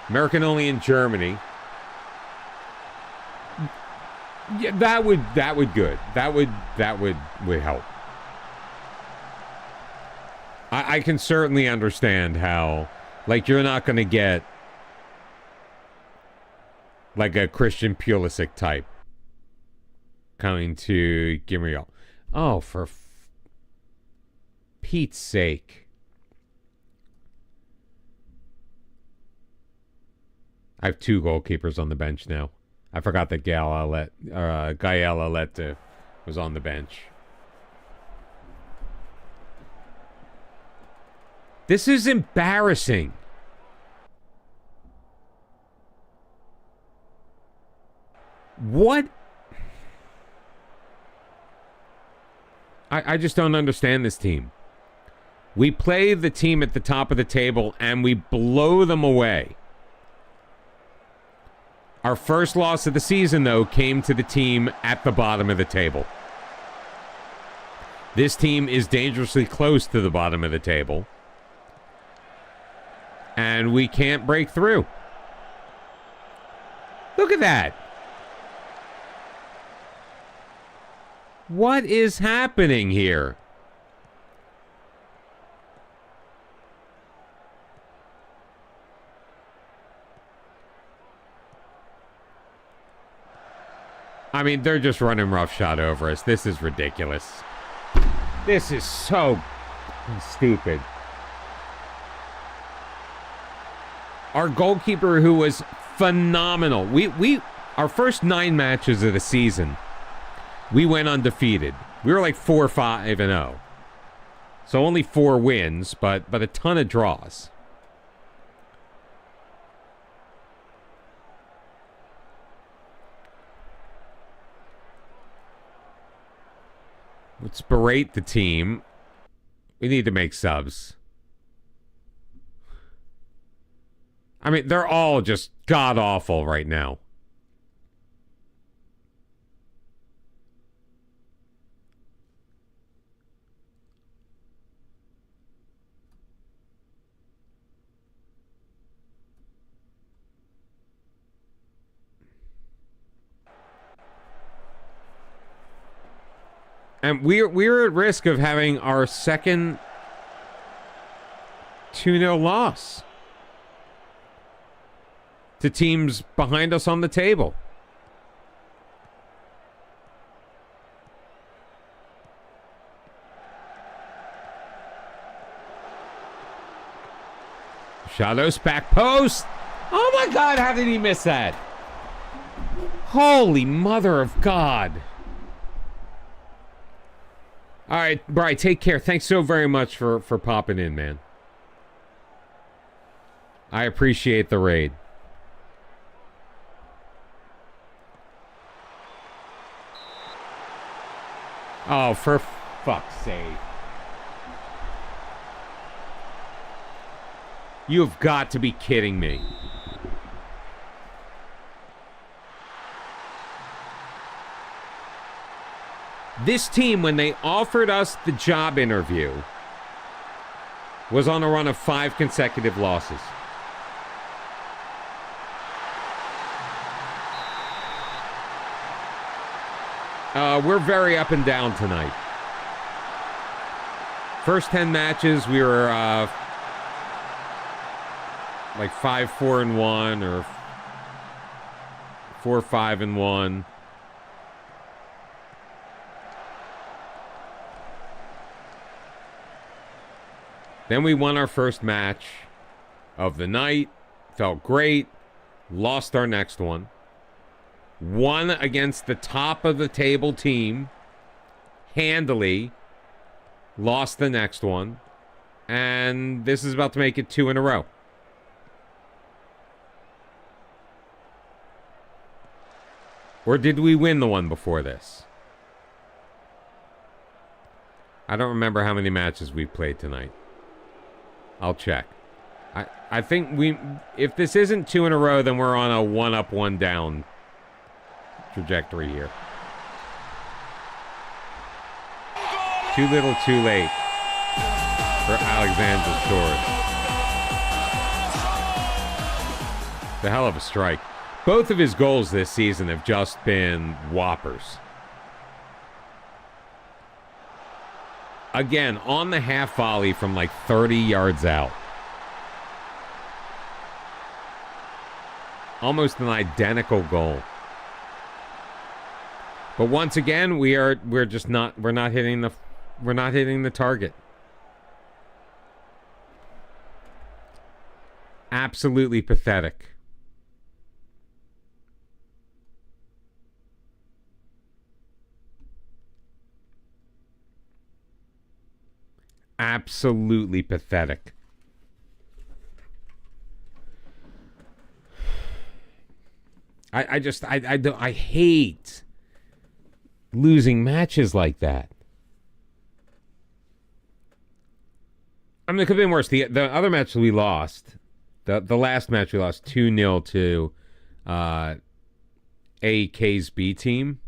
American only in Germany. Yeah, that would good. That would help. I can certainly understand how, like, you're not going to get like a Christian Pulisic type coming to Gimriel. Oh, for Pete's sake. I have 2 goalkeepers on the bench now. I forgot that Gael Alette was on the bench. This is embarrassing. What? I just don't understand this team. We play the team at the top of the table and we blow them away. Our first loss of the season, though, came to the team at the bottom of the table. This team is dangerously close to the bottom of the table. And we can't break through. Look at that. What is happening here? I mean, they're just running roughshod over us. This is ridiculous. This is so stupid. Our goalkeeper, who was phenomenal. Our first 9 matches of the season, we went undefeated. We were like 4-5-0. So only 4 wins, but a ton of draws. Let's berate the team. We need to make subs. I mean, they're all just god-awful right now. And we're at risk of having our second 2-0 loss to teams behind us on the table. Shadows back post. Oh my God, how did he miss that? Holy mother of God. All right, Bri, take care. Thanks so very much for popping in, man. I appreciate the raid. Oh, for fuck's sake. You've got to be kidding me. This team, when they offered us the job interview, was on a run of 5 consecutive losses. We're very up and down tonight. First 10 matches, we were like 5-4-1 or 4-5-1. Then we won our first match of the night. Felt great. Lost our next one. Won against the top of the table team. Handily. Lost the next one. And this is about to make it 2 in a row. Or did we win the one before this? I don't remember how many matches we played tonight. I'll check. I think if this isn't 2 in a row, then we're on a 1 up, 1 down trajectory here. Too little, too late for Alexander Shores. The hell of a strike. Both of his goals this season have just been whoppers. Again, on the half volley from like 30 yards out. Almost an identical goal. But once again, we're not hitting the target. Absolutely pathetic. Absolutely pathetic. I hate losing matches like that. I mean, it could have been worse. The other match we lost, the last match we lost 2-0 to AK's B team.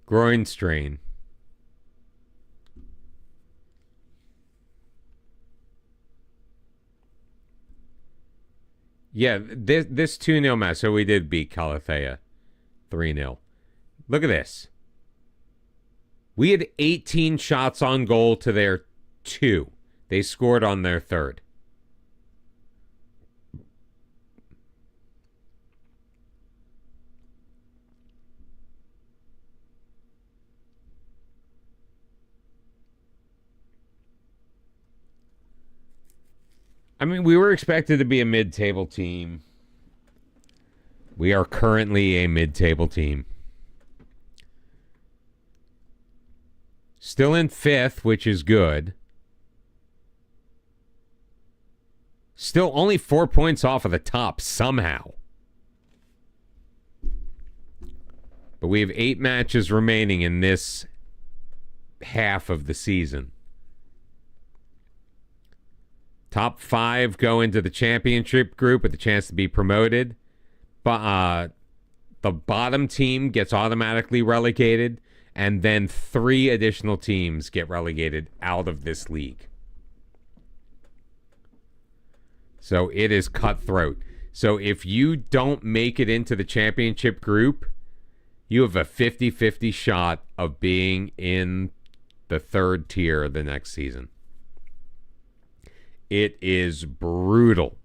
Groin strain. Yeah, this 2-0 match, so we did beat Calathea 3-0. Look at this. We had 18 shots on goal to their 2. They scored on their 3rd. I mean, we were expected to be a mid-table team. We are currently a mid-table team. Still in 5th, which is good. Still only 4 points off of the top somehow. But we have 8 matches remaining in this half of the season. Top 5 go into the championship group with a chance to be promoted. But the bottom team gets automatically relegated, and then 3 additional teams get relegated out of this league. So it is cutthroat. So if you don't make it into the championship group, you have a 50-50 shot of being in the 3rd tier the next season. It is brutal.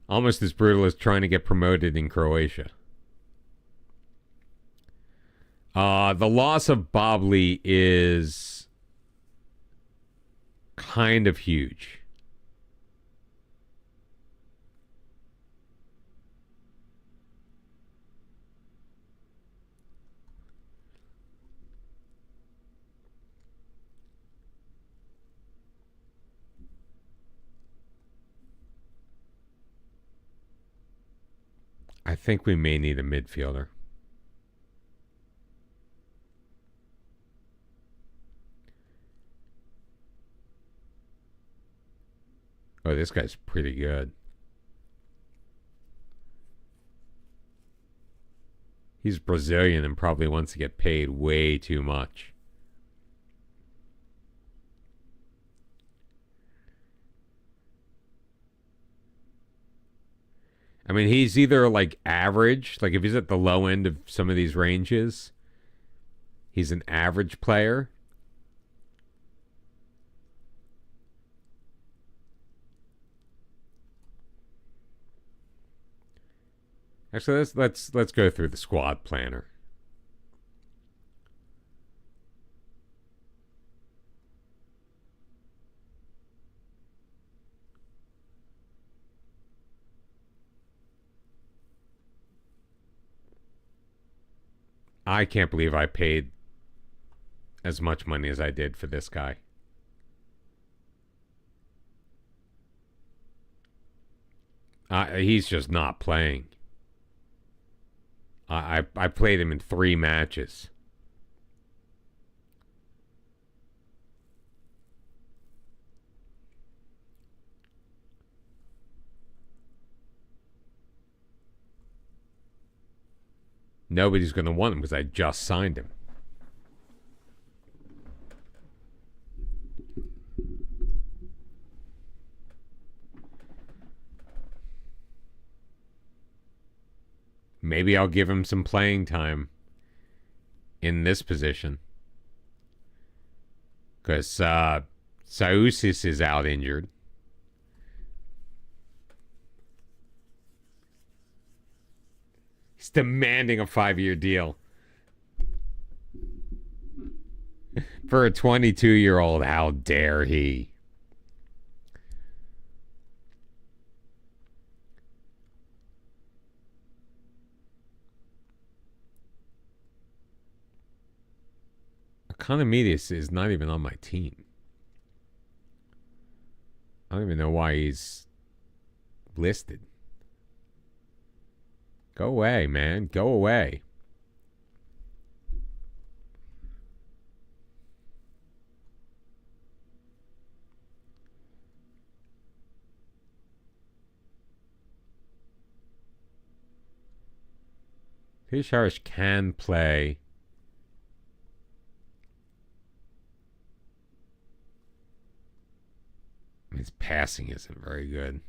Almost as brutal as trying to get promoted in Croatia. The loss of Bobley is kind of huge. I think we may need a midfielder. Oh, this guy's pretty good. He's Brazilian and probably wants to get paid way too much. I mean, he's either like average, like if he's at the low end of some of these ranges, he's an average player. Actually, let's go through the squad planner. I can't believe I paid as much money as I did for this guy. He's just not playing. I played him in 3 matches. Nobody's going to want him because I just signed him. Maybe I'll give him some playing time in this position. Because Saousis is out injured. He's demanding a 5-year deal. For a 22-year-old, how dare he? Economides is not even on my team. I don't even know why he's listed. Go away, man. Go away. Pisharish can play. His passing isn't very good.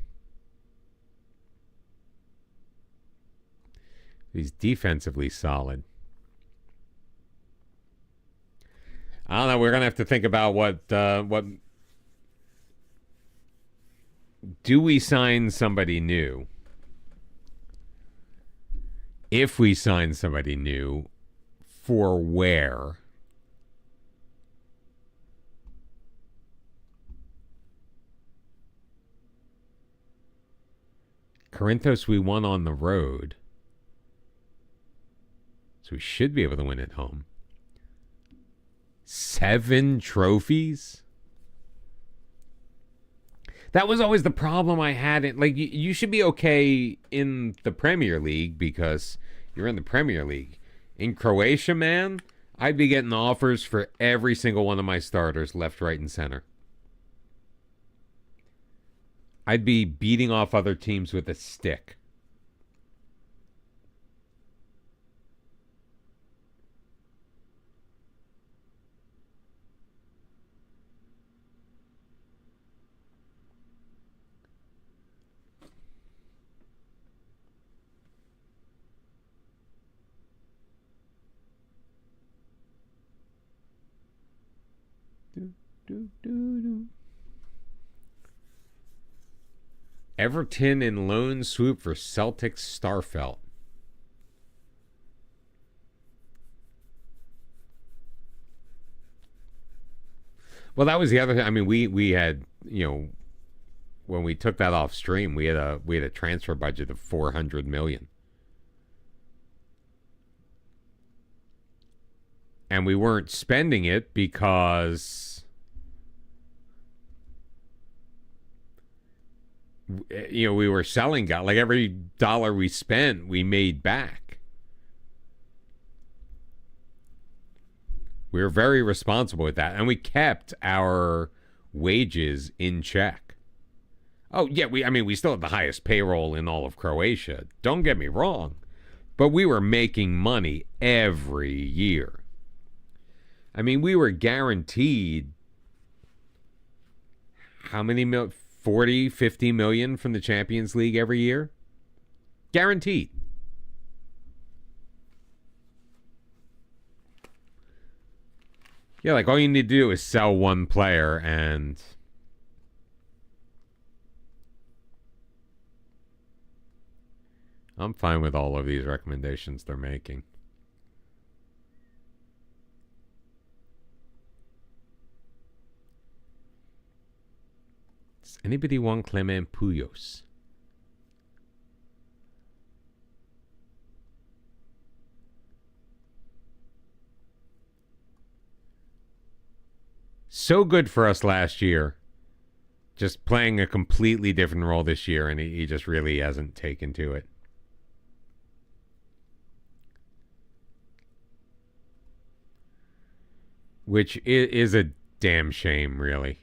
He's defensively solid. I don't know. We're gonna have to think about what do we sign somebody new? If we sign somebody new, for where? Corinthos we won on the road. So we should be able to win at home. 7 trophies? That was always the problem I had. Like, you should be okay in the Premier League because you're in the Premier League. In Croatia, man, I'd be getting offers for every single one of my starters, left, right, and center. I'd be beating off other teams with a stick. Everton in loan swoop for Celtic Starfelt. Well, that was the other thing. I mean, we had, when we took that off stream, we had a transfer budget of 400 million. And we weren't spending it because we were selling guys. Like every dollar we spent, we made back. We were very responsible with that, and we kept our wages in check. Oh yeah, we still have the highest payroll in all of Croatia. Don't get me wrong, but we were making money every year. I mean, we were guaranteed how many 40, 50 million from the Champions League every year? Guaranteed. Yeah, like all you need to do is sell one player and I'm fine with all of these recommendations they're making. Does anybody want Clement Puyos? So good for us last year. Just playing a completely different role this year, and he just really hasn't taken to it. Which is a damn shame, really.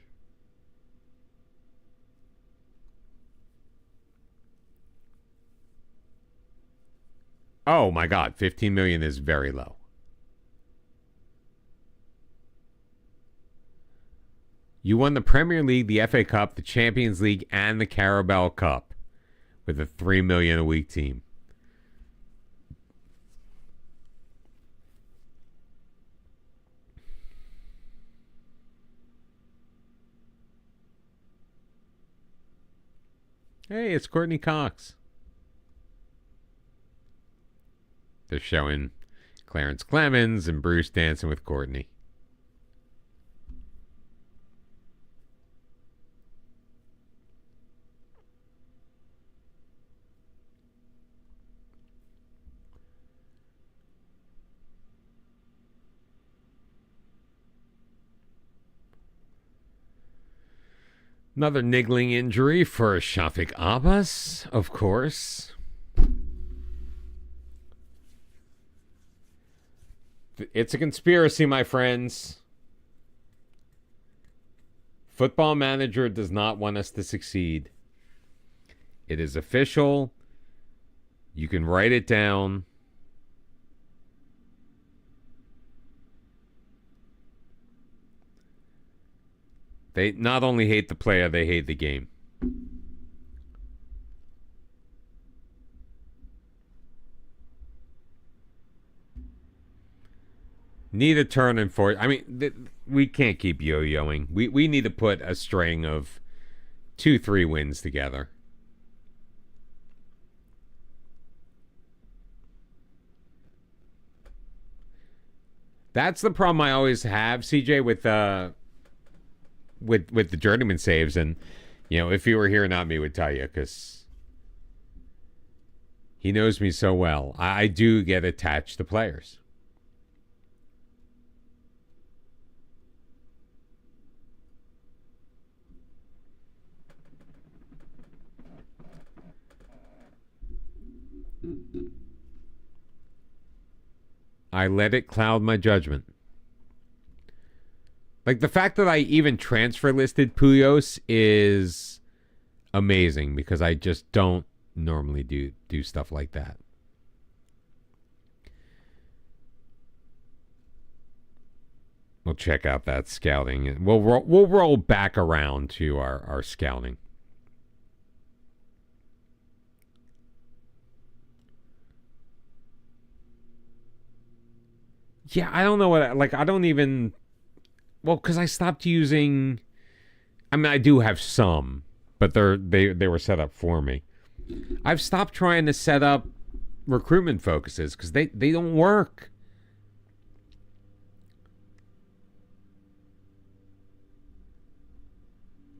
Oh my God, 15 million is very low. You won the Premier League, the FA Cup, the Champions League, and the Carabao Cup with a $3 million a week team. Hey, it's Courtney Cox. They're showing Clarence Clemens and Bruce dancing with Courtney. Another niggling injury for Shafik Abbas, of course. It's a conspiracy, my friends. Football Manager does not want us to succeed. It is official. You can write it down. They not only hate the player, they hate the game. Need a turn and for. I mean, we can't keep yo-yoing. We need to put a string of 2-3 wins together. That's the problem I always have, CJ, with the Journeyman saves. And, if he were here, not me would tell you, because he knows me so well. I do get attached to players. I let it cloud my judgment. Like, the fact that I even transfer listed Puyos is amazing because I just don't normally do stuff like that. We'll check out that scouting. We'll roll back around to our scouting. Yeah, I don't know what... I don't even... Well, because I stopped using... I mean, I do have some, but they were set up for me. I've stopped trying to set up recruitment focuses because they don't work.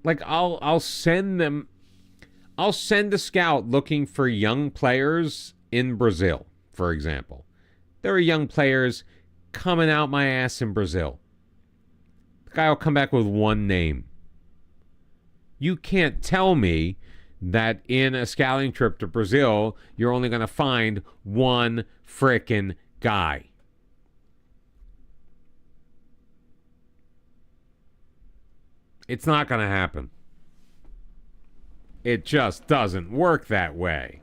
Like, I'll send them... I'll send a scout looking for young players in Brazil, for example. There are young players coming out my ass in Brazil. The guy will come back with one name. You can't tell me that in a scouting trip to Brazil, you're only going to find one frickin' guy. It's not going to happen. It just doesn't work that way.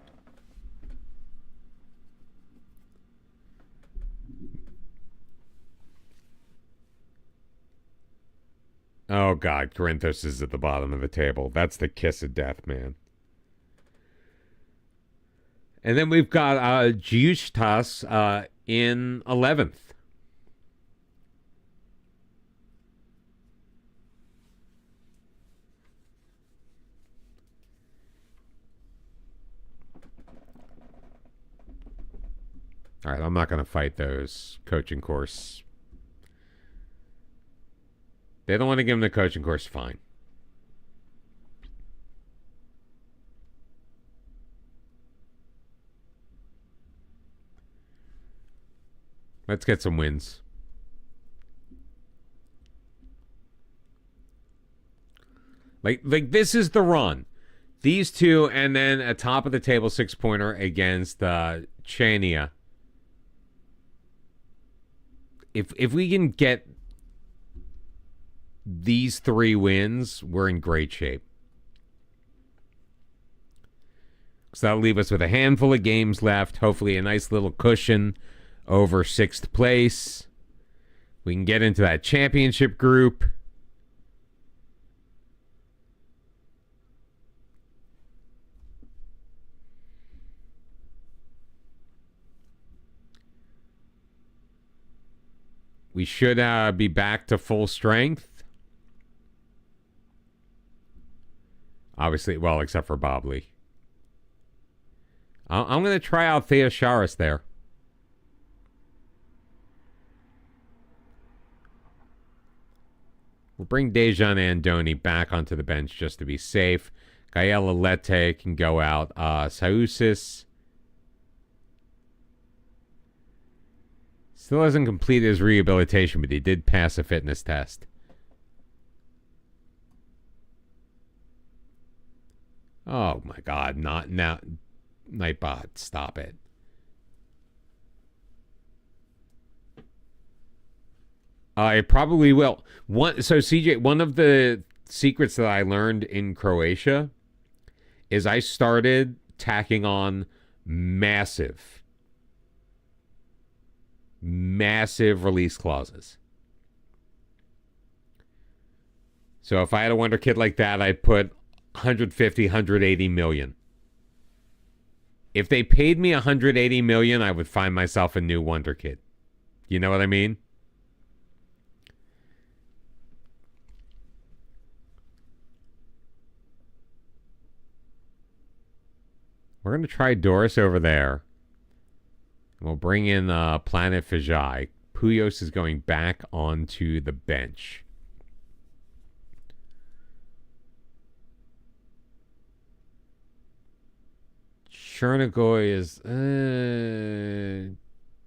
Oh, God, Corinthos is at the bottom of the table. That's the kiss of death, man. And then we've got Giustas in 11th. All right, I'm not going to fight those coaching course. They don't want to give him the coaching course, fine. Let's get some wins. Like this is the run. These two, and then a top of the table 6-pointer against Chania. If we can get these 3 wins, we're in great shape. So that'll leave us with a handful of games left. Hopefully a nice little cushion over 6th place. We can get into that championship group. We should be back to full strength. Obviously, well, except for Bobley. I'm going to try out Theosharis there. We'll bring Dejan Andoni back onto the bench just to be safe. Gael Alete can go out. Saousis still hasn't completed his rehabilitation, but he did pass a fitness test. Oh my God, not now. Nightbot, stop it. I probably will. So CJ, one of the secrets that I learned in Croatia is I started tacking on massive release clauses. So if I had a wonder kid like that, I'd put 150, 180 million. If they paid me 180 million, I would find myself a new wonder kid. You know what I mean? We're going to try Doris over there. We'll bring in Planet Fijai. Puyos is going back onto the bench. Chernigoy is...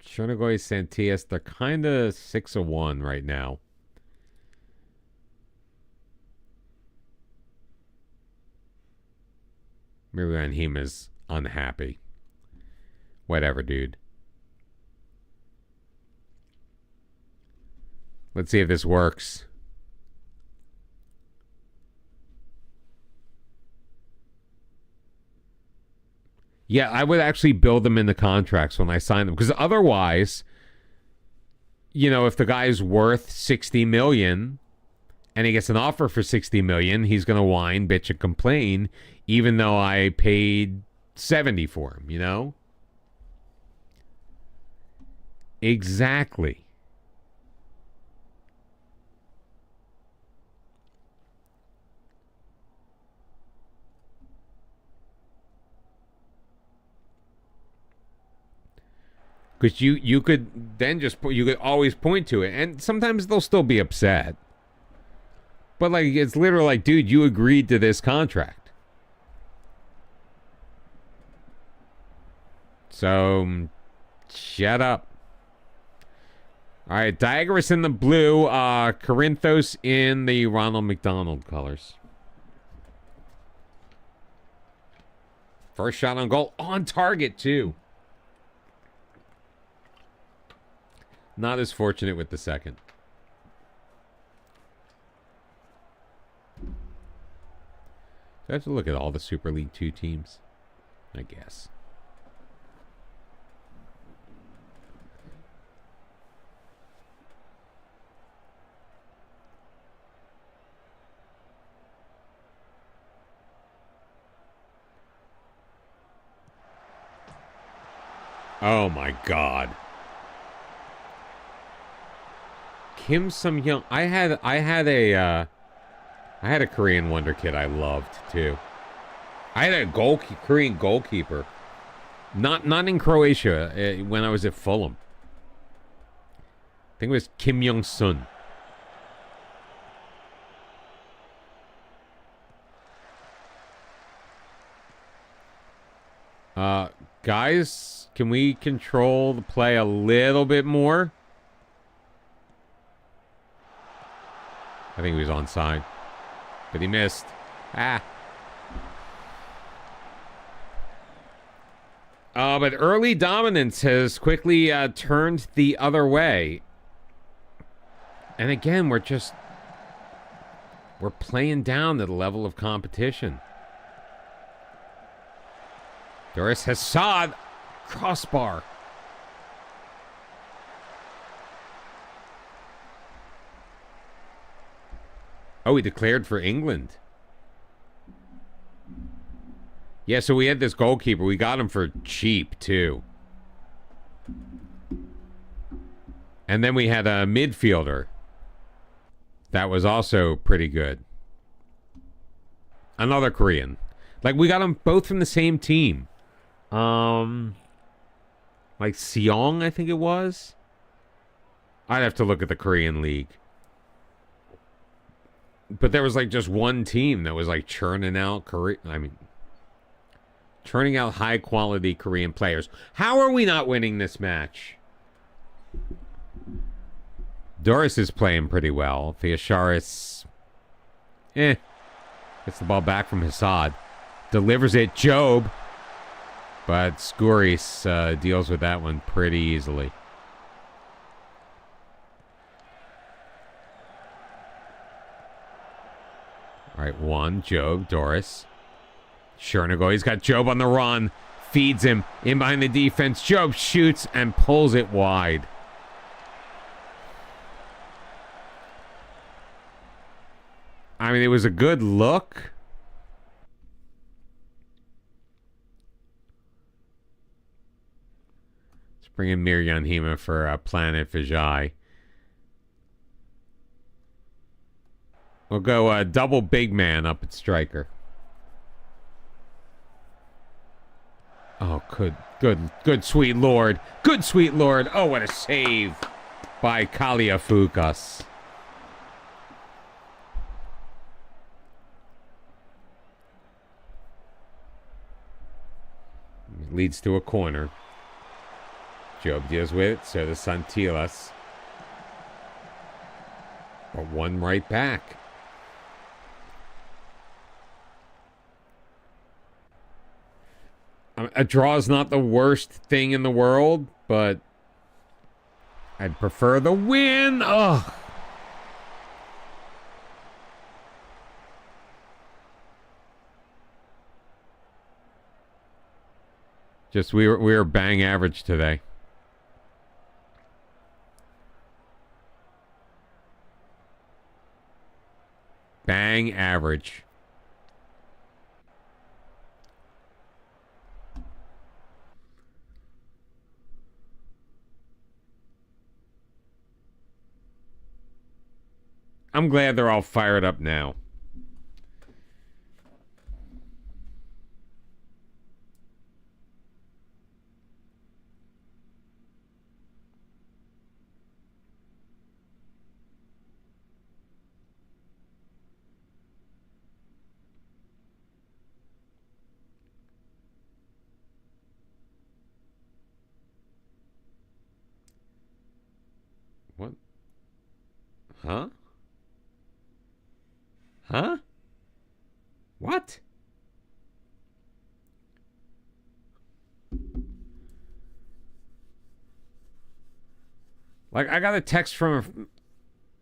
Chernigoy, Santias, they're kind of 6-1 right now. Miriam Hema is unhappy. Whatever, dude. Let's see if this works. Yeah, I would actually build them in the contracts when I sign them. Because otherwise, you know, if the guy's worth $60 million and he gets an offer for $60 million, he's going to whine, bitch, and complain, even though I paid $70 for him, you know? Exactly. Because you could then you could always point to it, and sometimes they'll still be upset. But like, it's literally like, dude, you agreed to this contract. So, shut up. All right, Diagoras in the blue, Corinthos in the Ronald McDonald colors. First shot on goal, on target too. Not as fortunate with the second. So I have to look at all the Super League 2 teams, I guess. Oh my God. Kim Sung-hyun. I had a Korean wonder kid I loved too. I had a Korean goalkeeper. Not in Croatia, when I was at Fulham. I think it was Kim Young-sun. Guys, can we control the play a little bit more? I think he was onside, but he missed. But early dominance has quickly turned the other way. And again, we're playing down to the level of competition. Doris Hassad, crossbar. Oh, he declared for England. Yeah, so we had this goalkeeper. We got him for cheap, too. And then we had a midfielder. That was also pretty good. Another Korean. Like, we got them both from the same team. Like Seong, I think it was. I'd have to look at the Korean league. But there was like just one team that was like churning out churning out high quality Korean players. How are we not winning this match? Doris is playing pretty well. Theosharis, gets the ball back from Hassad. Delivers it, Job. But Skouris deals with that one pretty easily. All right, one, Job, Doris. Chernigoy, he's got Job on the run. Feeds him in behind the defense. Job shoots and pulls it wide. I mean, it was a good look. Let's bring in Mirjan Hima for Planet Vijay. We'll go double big man up at striker. Oh, good, sweet Lord. Good, sweet Lord. Oh, what a save by Kaliafukas. It leads to a corner. Job deals with it, so does Santilas. But one right back. A draw is not the worst thing in the world, but I'd prefer the win. Ugh. Just we were bang average today. Bang average. I'm glad they're all fired up now. What? Huh? Huh? What? Like, I got a text from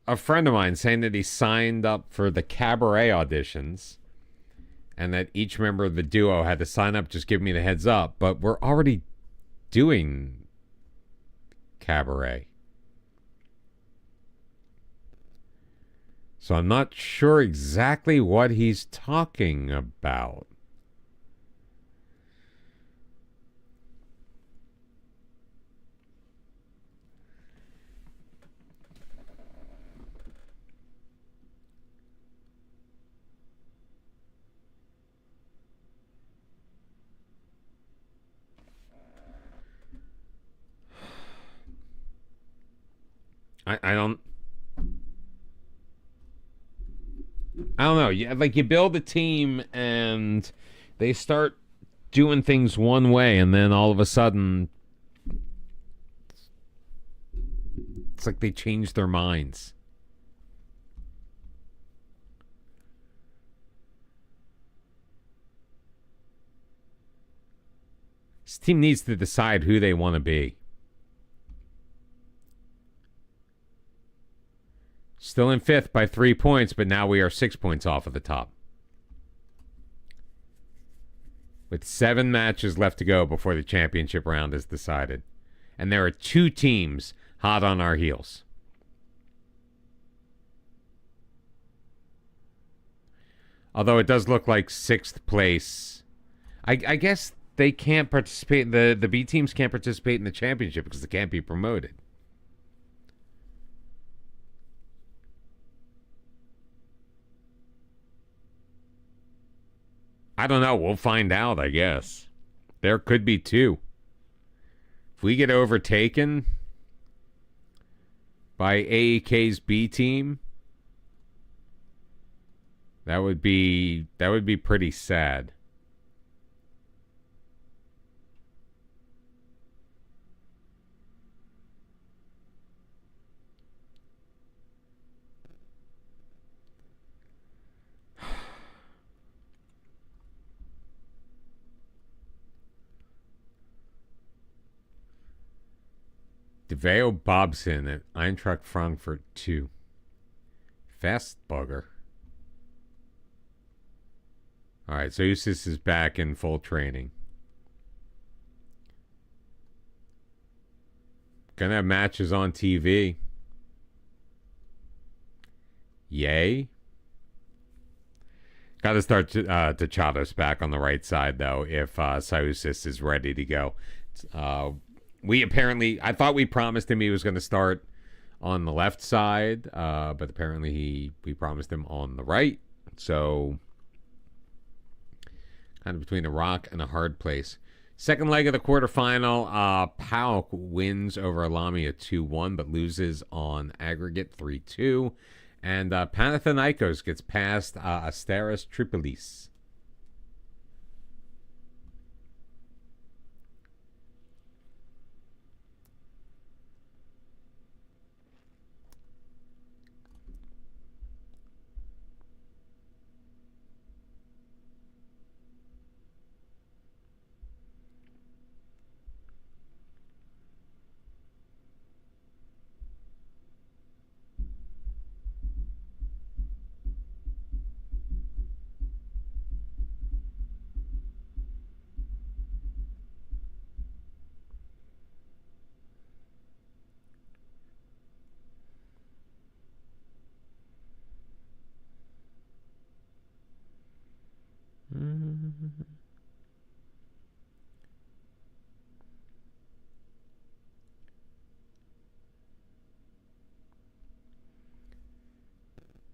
a friend of mine saying that he signed up for the cabaret auditions and that each member of the duo had to sign up, just give me the heads up. But we're already doing cabaret. So I'm not sure exactly what he's talking about. I don't know. You build a team and they start doing things one way, and then all of a sudden, it's like they change their minds. This team needs to decide who they want to be. Still in fifth by 3 points, but now we are 6 points off of the top. With 7 matches left to go before the championship round is decided. And there are 2 teams hot on our heels. Although it does look like 6th place. I guess they can't participate. The B teams can't participate in the championship because they can't be promoted. I don't know. We'll find out, I guess. There could be 2. If we get overtaken by AEK's B team, that would be pretty sad. DeVeo Bobson at Eintracht Frankfurt 2. Fast bugger. All right, so Usis is back in full training. Gonna have matches on TV. Yay. Got to start Tachados back on the right side, though, if Siusis is ready to go. I thought we promised him he was going to start on the left side, but apparently we promised him on the right. So, kind of between a rock and a hard place. Second leg of the quarterfinal, PAOK wins over Lamia 2-1, but loses on aggregate 3-2. And Panathinaikos gets past Asteras Tripolis.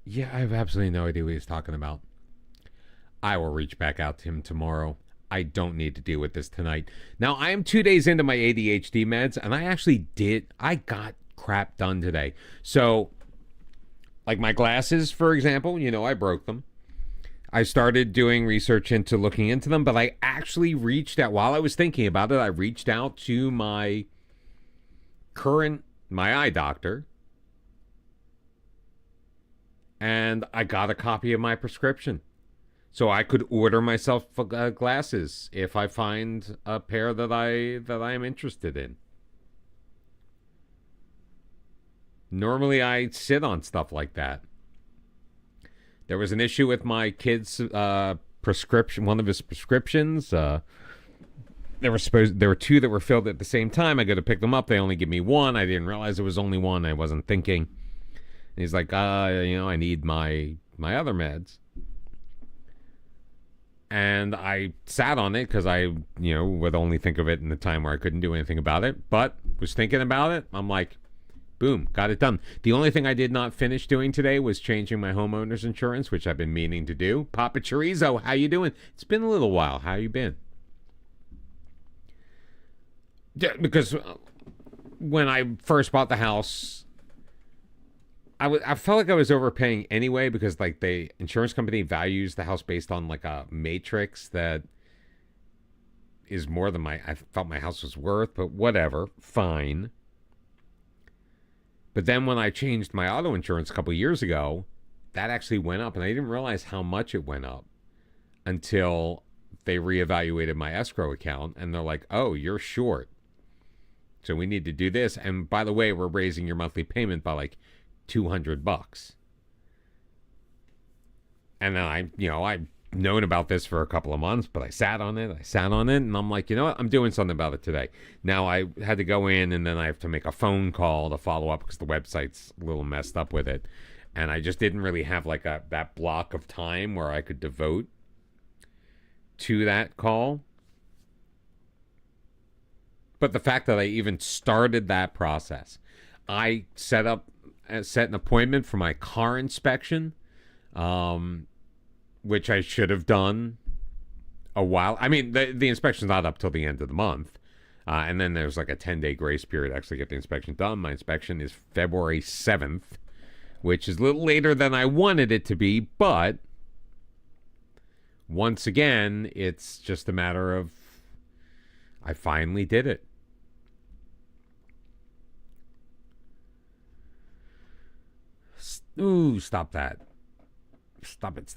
Yeah, I have absolutely no idea what he's talking about. I will reach back out to him tomorrow. I don't need to deal with this tonight. Now, I am 2 days into my ADHD meds, and I got crap done today. So, like my glasses, for example, I broke them. I started doing research into looking into them, but I actually reached out, while I was thinking about it, I reached out to my eye doctor, and I got a copy of my prescription. So I could order myself glasses if I find a pair that I am interested in. Normally I sit on stuff like that. There was an issue with my kid's prescription, one of his prescriptions. There were two that were filled at the same time. I go to pick them up. They only give me one. I didn't realize it was only one. I wasn't thinking. And he's like, I need my other meds. And I sat on it because I, would only think of it in the time where I couldn't do anything about it. But was thinking about it. I'm like, boom, got it done. The only thing I did not finish doing today was changing my homeowner's insurance, which I've been meaning to do. Papa Chorizo, how you doing? It's been a little while. How you been? Because when I first bought the house, I felt like I was overpaying anyway, because like the insurance company values the house based on like a matrix that is more than I felt my house was worth, but whatever, fine. But then when I changed my auto insurance a couple of years ago, that actually went up, and I didn't realize how much it went up until they reevaluated my escrow account, and they're like, "Oh, you're short. So we need to do this. And by the way, we're raising your monthly payment by like $200." And then I've known about this for a couple of months, but I sat on it, and I'm like, you know what? I'm doing something about it today. Now I had to go in, and then I have to make a phone call to follow up because the website's a little messed up with it. And I just didn't really have like that block of time where I could devote to that call. But the fact that I even started that process, I set an appointment for my car inspection, which I should have done a while. I mean, the inspection's not up till the end of the month. And then there's like a 10-day grace period to actually get the inspection done. My inspection is February 7th, which is a little later than I wanted it to be. But once again, it's just a matter of I finally did it. Ooh, stop that. Stop it.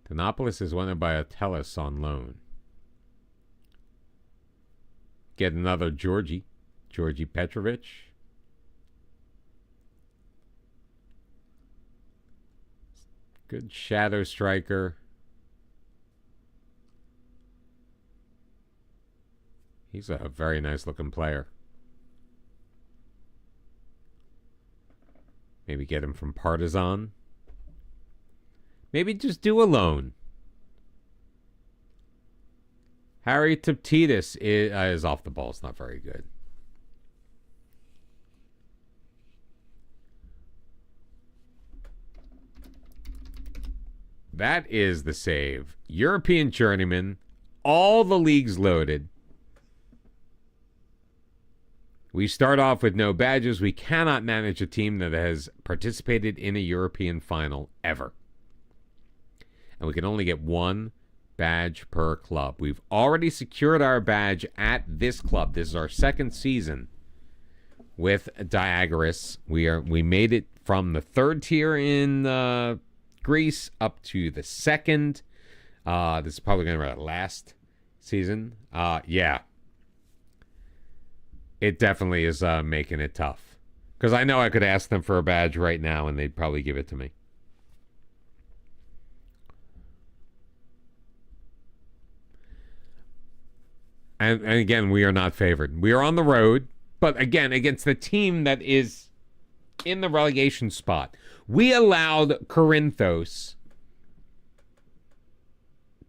Denopolis is wanted by a Tellus on loan. Get another Georgie Petrovich. Good shadow striker. He's a very nice looking player. Maybe get him from Partizan. Maybe just do a loan. Harry Tiptidis is off the ball. It's not very good. That is the save. European Journeyman. All the leagues loaded. We start off with no badges. We cannot manage a team that has participated in a European final ever. And we can only get one badge per club. We've already secured our badge at this club. This is our second season with DIAGORAS. We made it from the third tier in Greece up to the second. This is probably going to be our last season. Yeah. It definitely is making it tough. Because I know I could ask them for a badge right now and they'd probably give it to me. And again, we are not favored. We are on the road, but again, against the team that is in the relegation spot. We allowed Corinthos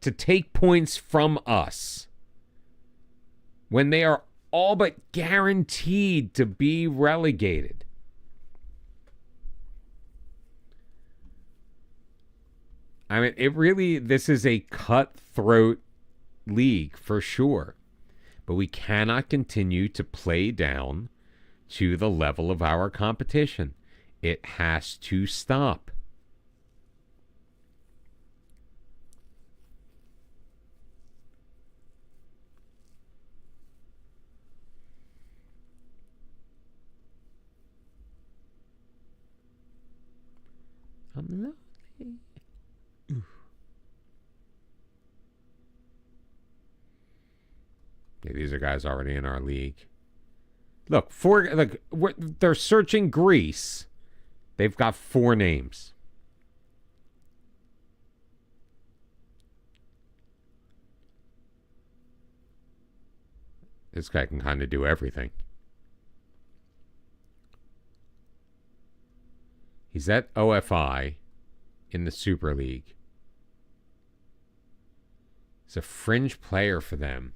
to take points from us when they are all but guaranteed to be relegated. I mean, this is a cutthroat league for sure. But we cannot continue to play down to the level of our competition. It has to stop. I'm lonely. Yeah, these are guys already in our league. Look, they're searching Greece. They've got 4 names. This guy can kind of do everything. He's at OFI in the Super League. He's a fringe player for them.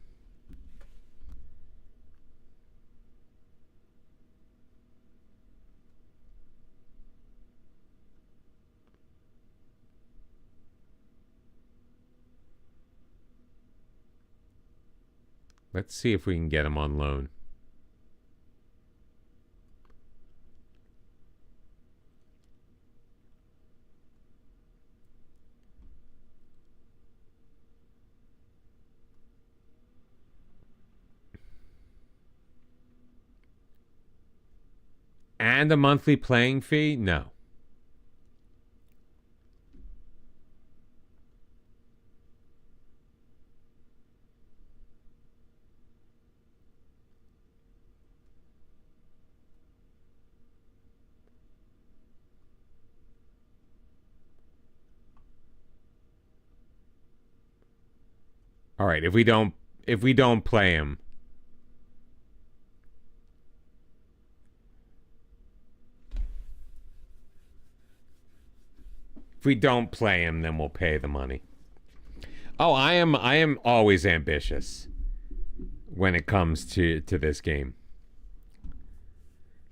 Let's see if we can get him on loan. And a monthly playing fee? No. All right, if we don't play him, then we'll pay the money. Oh, I am always ambitious when it comes to this game.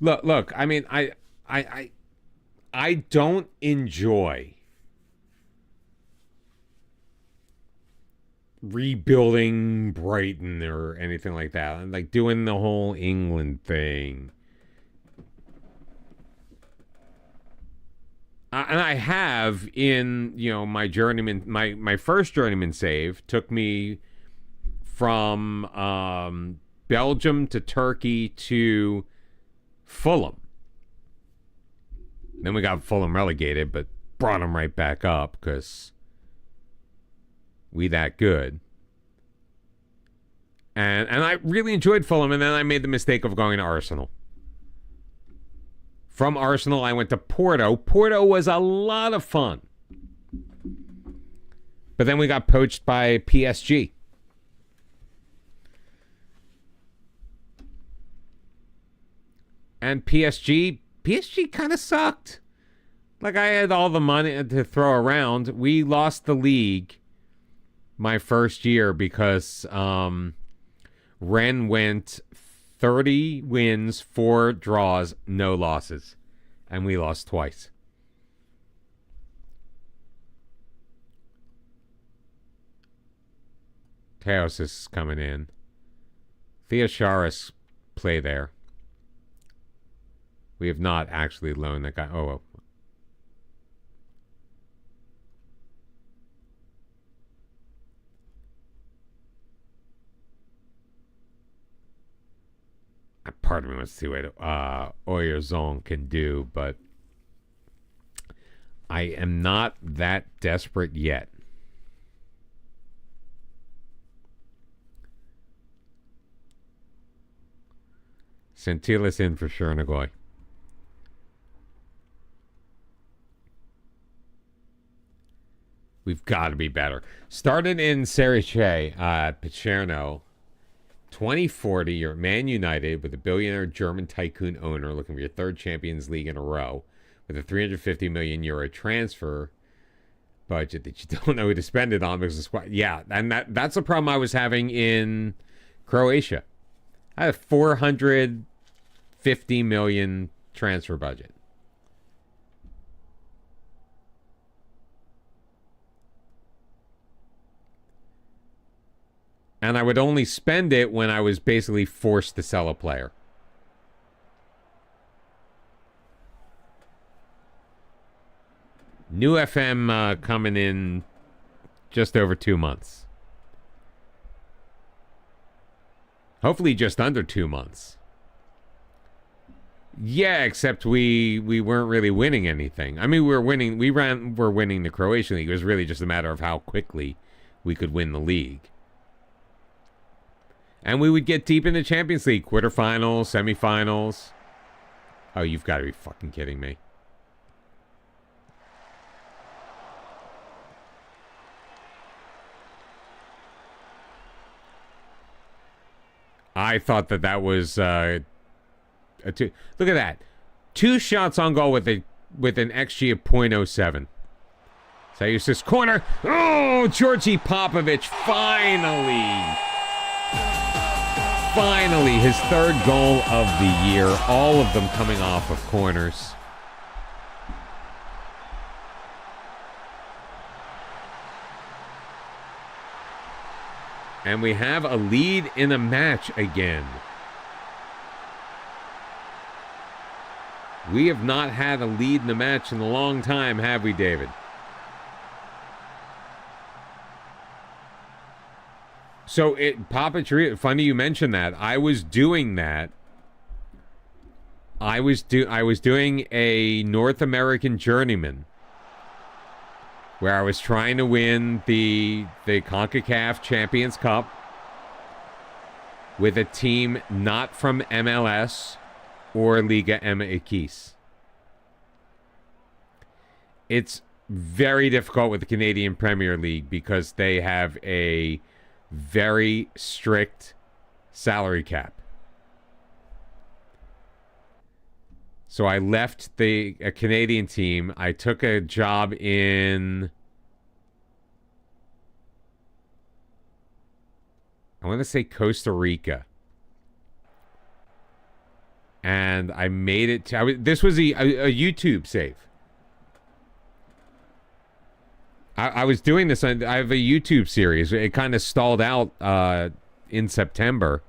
Look, I mean, I don't enjoy rebuilding Brighton or anything like that. Like doing the whole England thing. And I have in, my journeyman, my first journeyman save took me from Belgium to Turkey to Fulham. Then we got Fulham relegated, but brought them right back up because we that good. And I really enjoyed Fulham, and then I made the mistake of going to Arsenal. From Arsenal, I went to Porto. Porto was a lot of fun. But then we got poached by PSG. And PSG kind of sucked. Like, I had all the money to throw around. We lost the league my first year because Ren went 30 wins, 4 draws, no losses. And we lost twice. Teos is coming in. Theosharis play there. We have not actually loaned that guy. Oh, well. Part of me wants to see what Oyarzon can do, but I am not that desperate yet. Sentilis in for Chernigoy. We've got to be better. Started in Serie C at Pacerno. 2040, you're at Man United with a billionaire German tycoon owner looking for your 3rd Champions League in a row with a 350 million euro transfer budget that you don't know who to spend it on because the squad. Yeah, and that's the problem I was having in Croatia. I have $450 million transfer budget. And I would only spend it when I was basically forced to sell a player. New FM coming in just over 2 months. Hopefully just under 2 months. Yeah, except we weren't really winning anything. I mean, we were winning. We're winning the Croatian league. It was really just a matter of how quickly we could win the league. And we would get deep in the Champions League, quarterfinals, semifinals. Oh, you've got to be fucking kidding me. I thought that was a two. Look at that. 2 shots on goal with an XG of .07. Sayus's corner. Oh, Georgi Popovic finally. Finally, his 3rd goal of the year. All of them coming off of corners. And we have a lead in a match again. We have not had a lead in a match in a long time, have we, David? So, Popovic, funny you mentioned that. I was doing that. I was doing a North American Journeyman, where I was trying to win the CONCACAF Champions Cup with a team not from MLS or Liga MX. It's very difficult with the Canadian Premier League because they have a very strict salary cap. So I left a Canadian team. I took a job in, I want to say Costa Rica. And I made it to, this was a YouTube save. I was doing this, I have a YouTube series. It kind of stalled out in September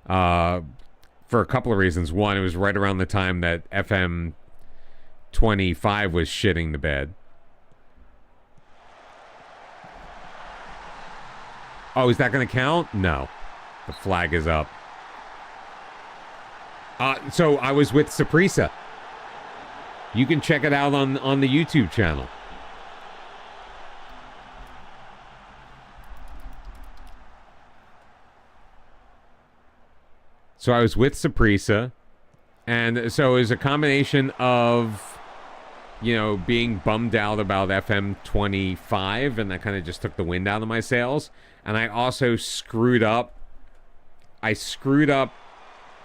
for a couple of reasons. One, it was right around the time that FM25 was shitting the bed. Oh, is that going to count? No. The flag is up. So I was with Saprissa. You can check it out on the YouTube channel. So I was with Saprissa, and so it was a combination of, being bummed out about FM25, and that kind of just took the wind out of my sails. And I also screwed up.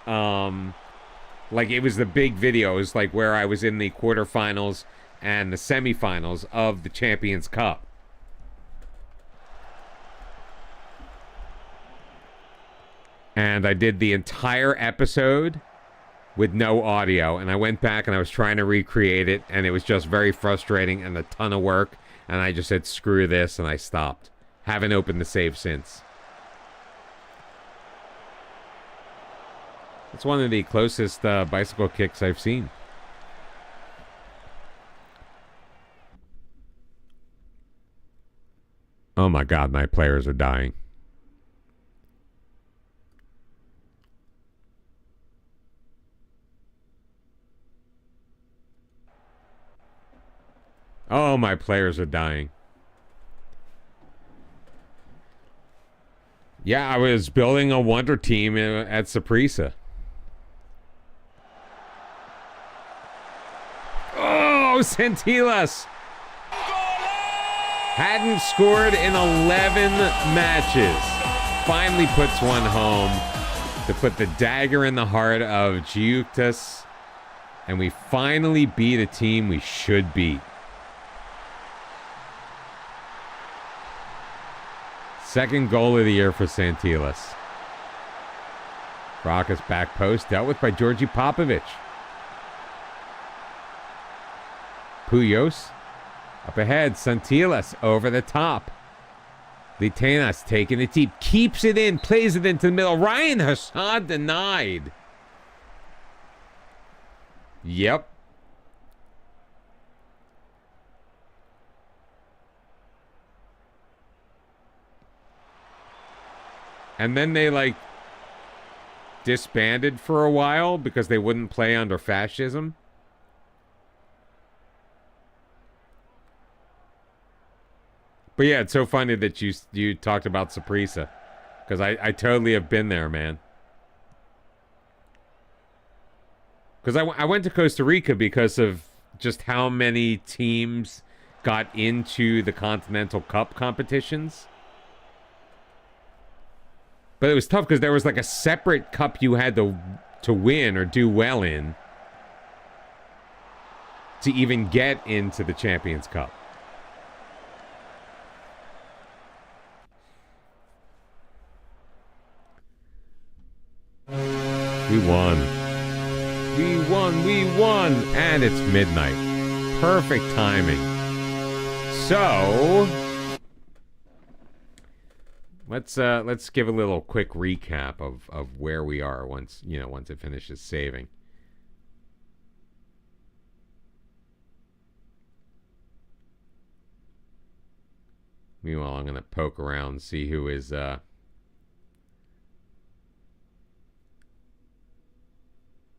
Like, it was the big video. It was like where I was in the quarterfinals and the semifinals of the Champions Cup. And I did the entire episode with no audio. And I went back and I was trying to recreate it. And it was just very frustrating and a ton of work. And I just said, screw this. And I stopped. Haven't opened the save since. It's one of the closest bicycle kicks I've seen. Oh my God, my players are dying. Oh, my players are dying. Yeah, I was building a wonder team at Saprissa. Oh, Santilas! Hadn't scored in 11 matches. Finally puts one home to put the dagger in the heart of Giuktas. And we finally beat a team we should beat. Second goal of the year for Santilas. Rocca's back post dealt with by Georgi Popovic. Puyos up ahead. Santilas over the top. Litenas taking it deep. Keeps it in. Plays it into the middle. Ryan Hassan denied. Yep. And then they, disbanded for a while because they wouldn't play under fascism. But yeah, it's so funny that you talked about Saprissa, because I totally have been there, man. Because I went to Costa Rica because of just how many teams got into the Continental Cup competitions. But it was tough because there was a separate cup you had to win or do well in to even get into the Champions Cup. We won. We won. And it's midnight. Perfect timing. So let's give a little quick recap of where we are once it finishes saving. Meanwhile, I'm going to poke around, see who is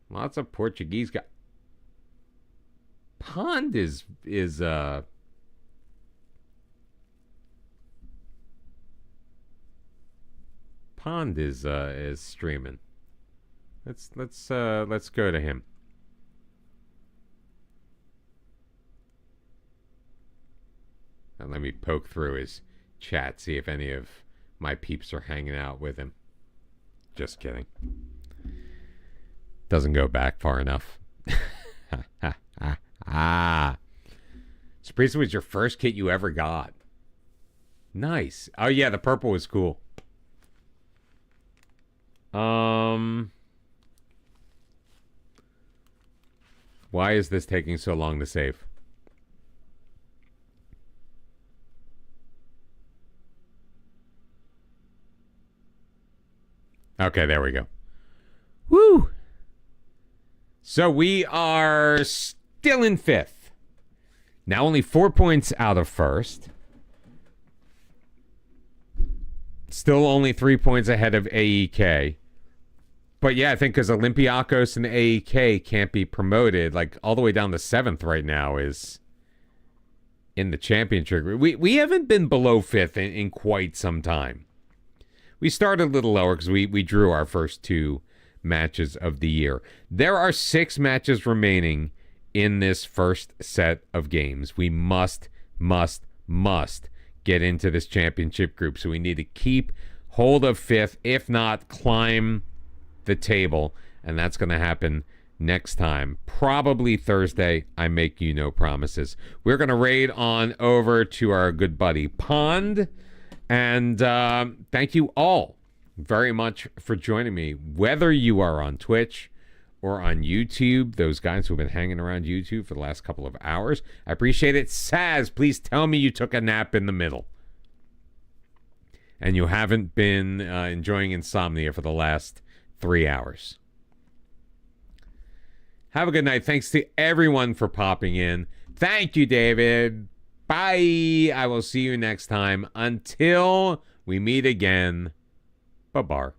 lots of Portuguese guys. Pond is streaming. Let's go to him. And let me poke through his chat, see if any of my peeps are hanging out with him. Just kidding. Doesn't go back far enough. Saprissa was your first kit you ever got. Nice. Oh yeah, the purple was cool. Why is this taking so long to save? Okay, there we go. Woo! So we are still in fifth. Now only 4 points out of first. Still only 3 points ahead of AEK. But yeah, I think because Olympiacos and AEK can't be promoted, all the way down to 7th right now is in the championship. We haven't been below 5th in quite some time. We started a little lower because we drew our first 2 matches of the year. There are 6 matches remaining in this first set of games. We must get into this championship group. So we need to keep hold of 5th, if not climb the table. And that's going to happen next time. Probably Thursday. I make you no promises. We're going to raid on over to our good buddy Pond. And thank you all very much for joining me, whether you are on Twitch or on YouTube. Those guys who have been hanging around YouTube for the last couple of hours, I appreciate it. Saz, please tell me you took a nap in the middle and you haven't been enjoying insomnia for the last 3 hours. Have a good night. Thanks to everyone for popping in. Thank you, David. Bye. I will see you next time. Until we meet again. Bye-bye.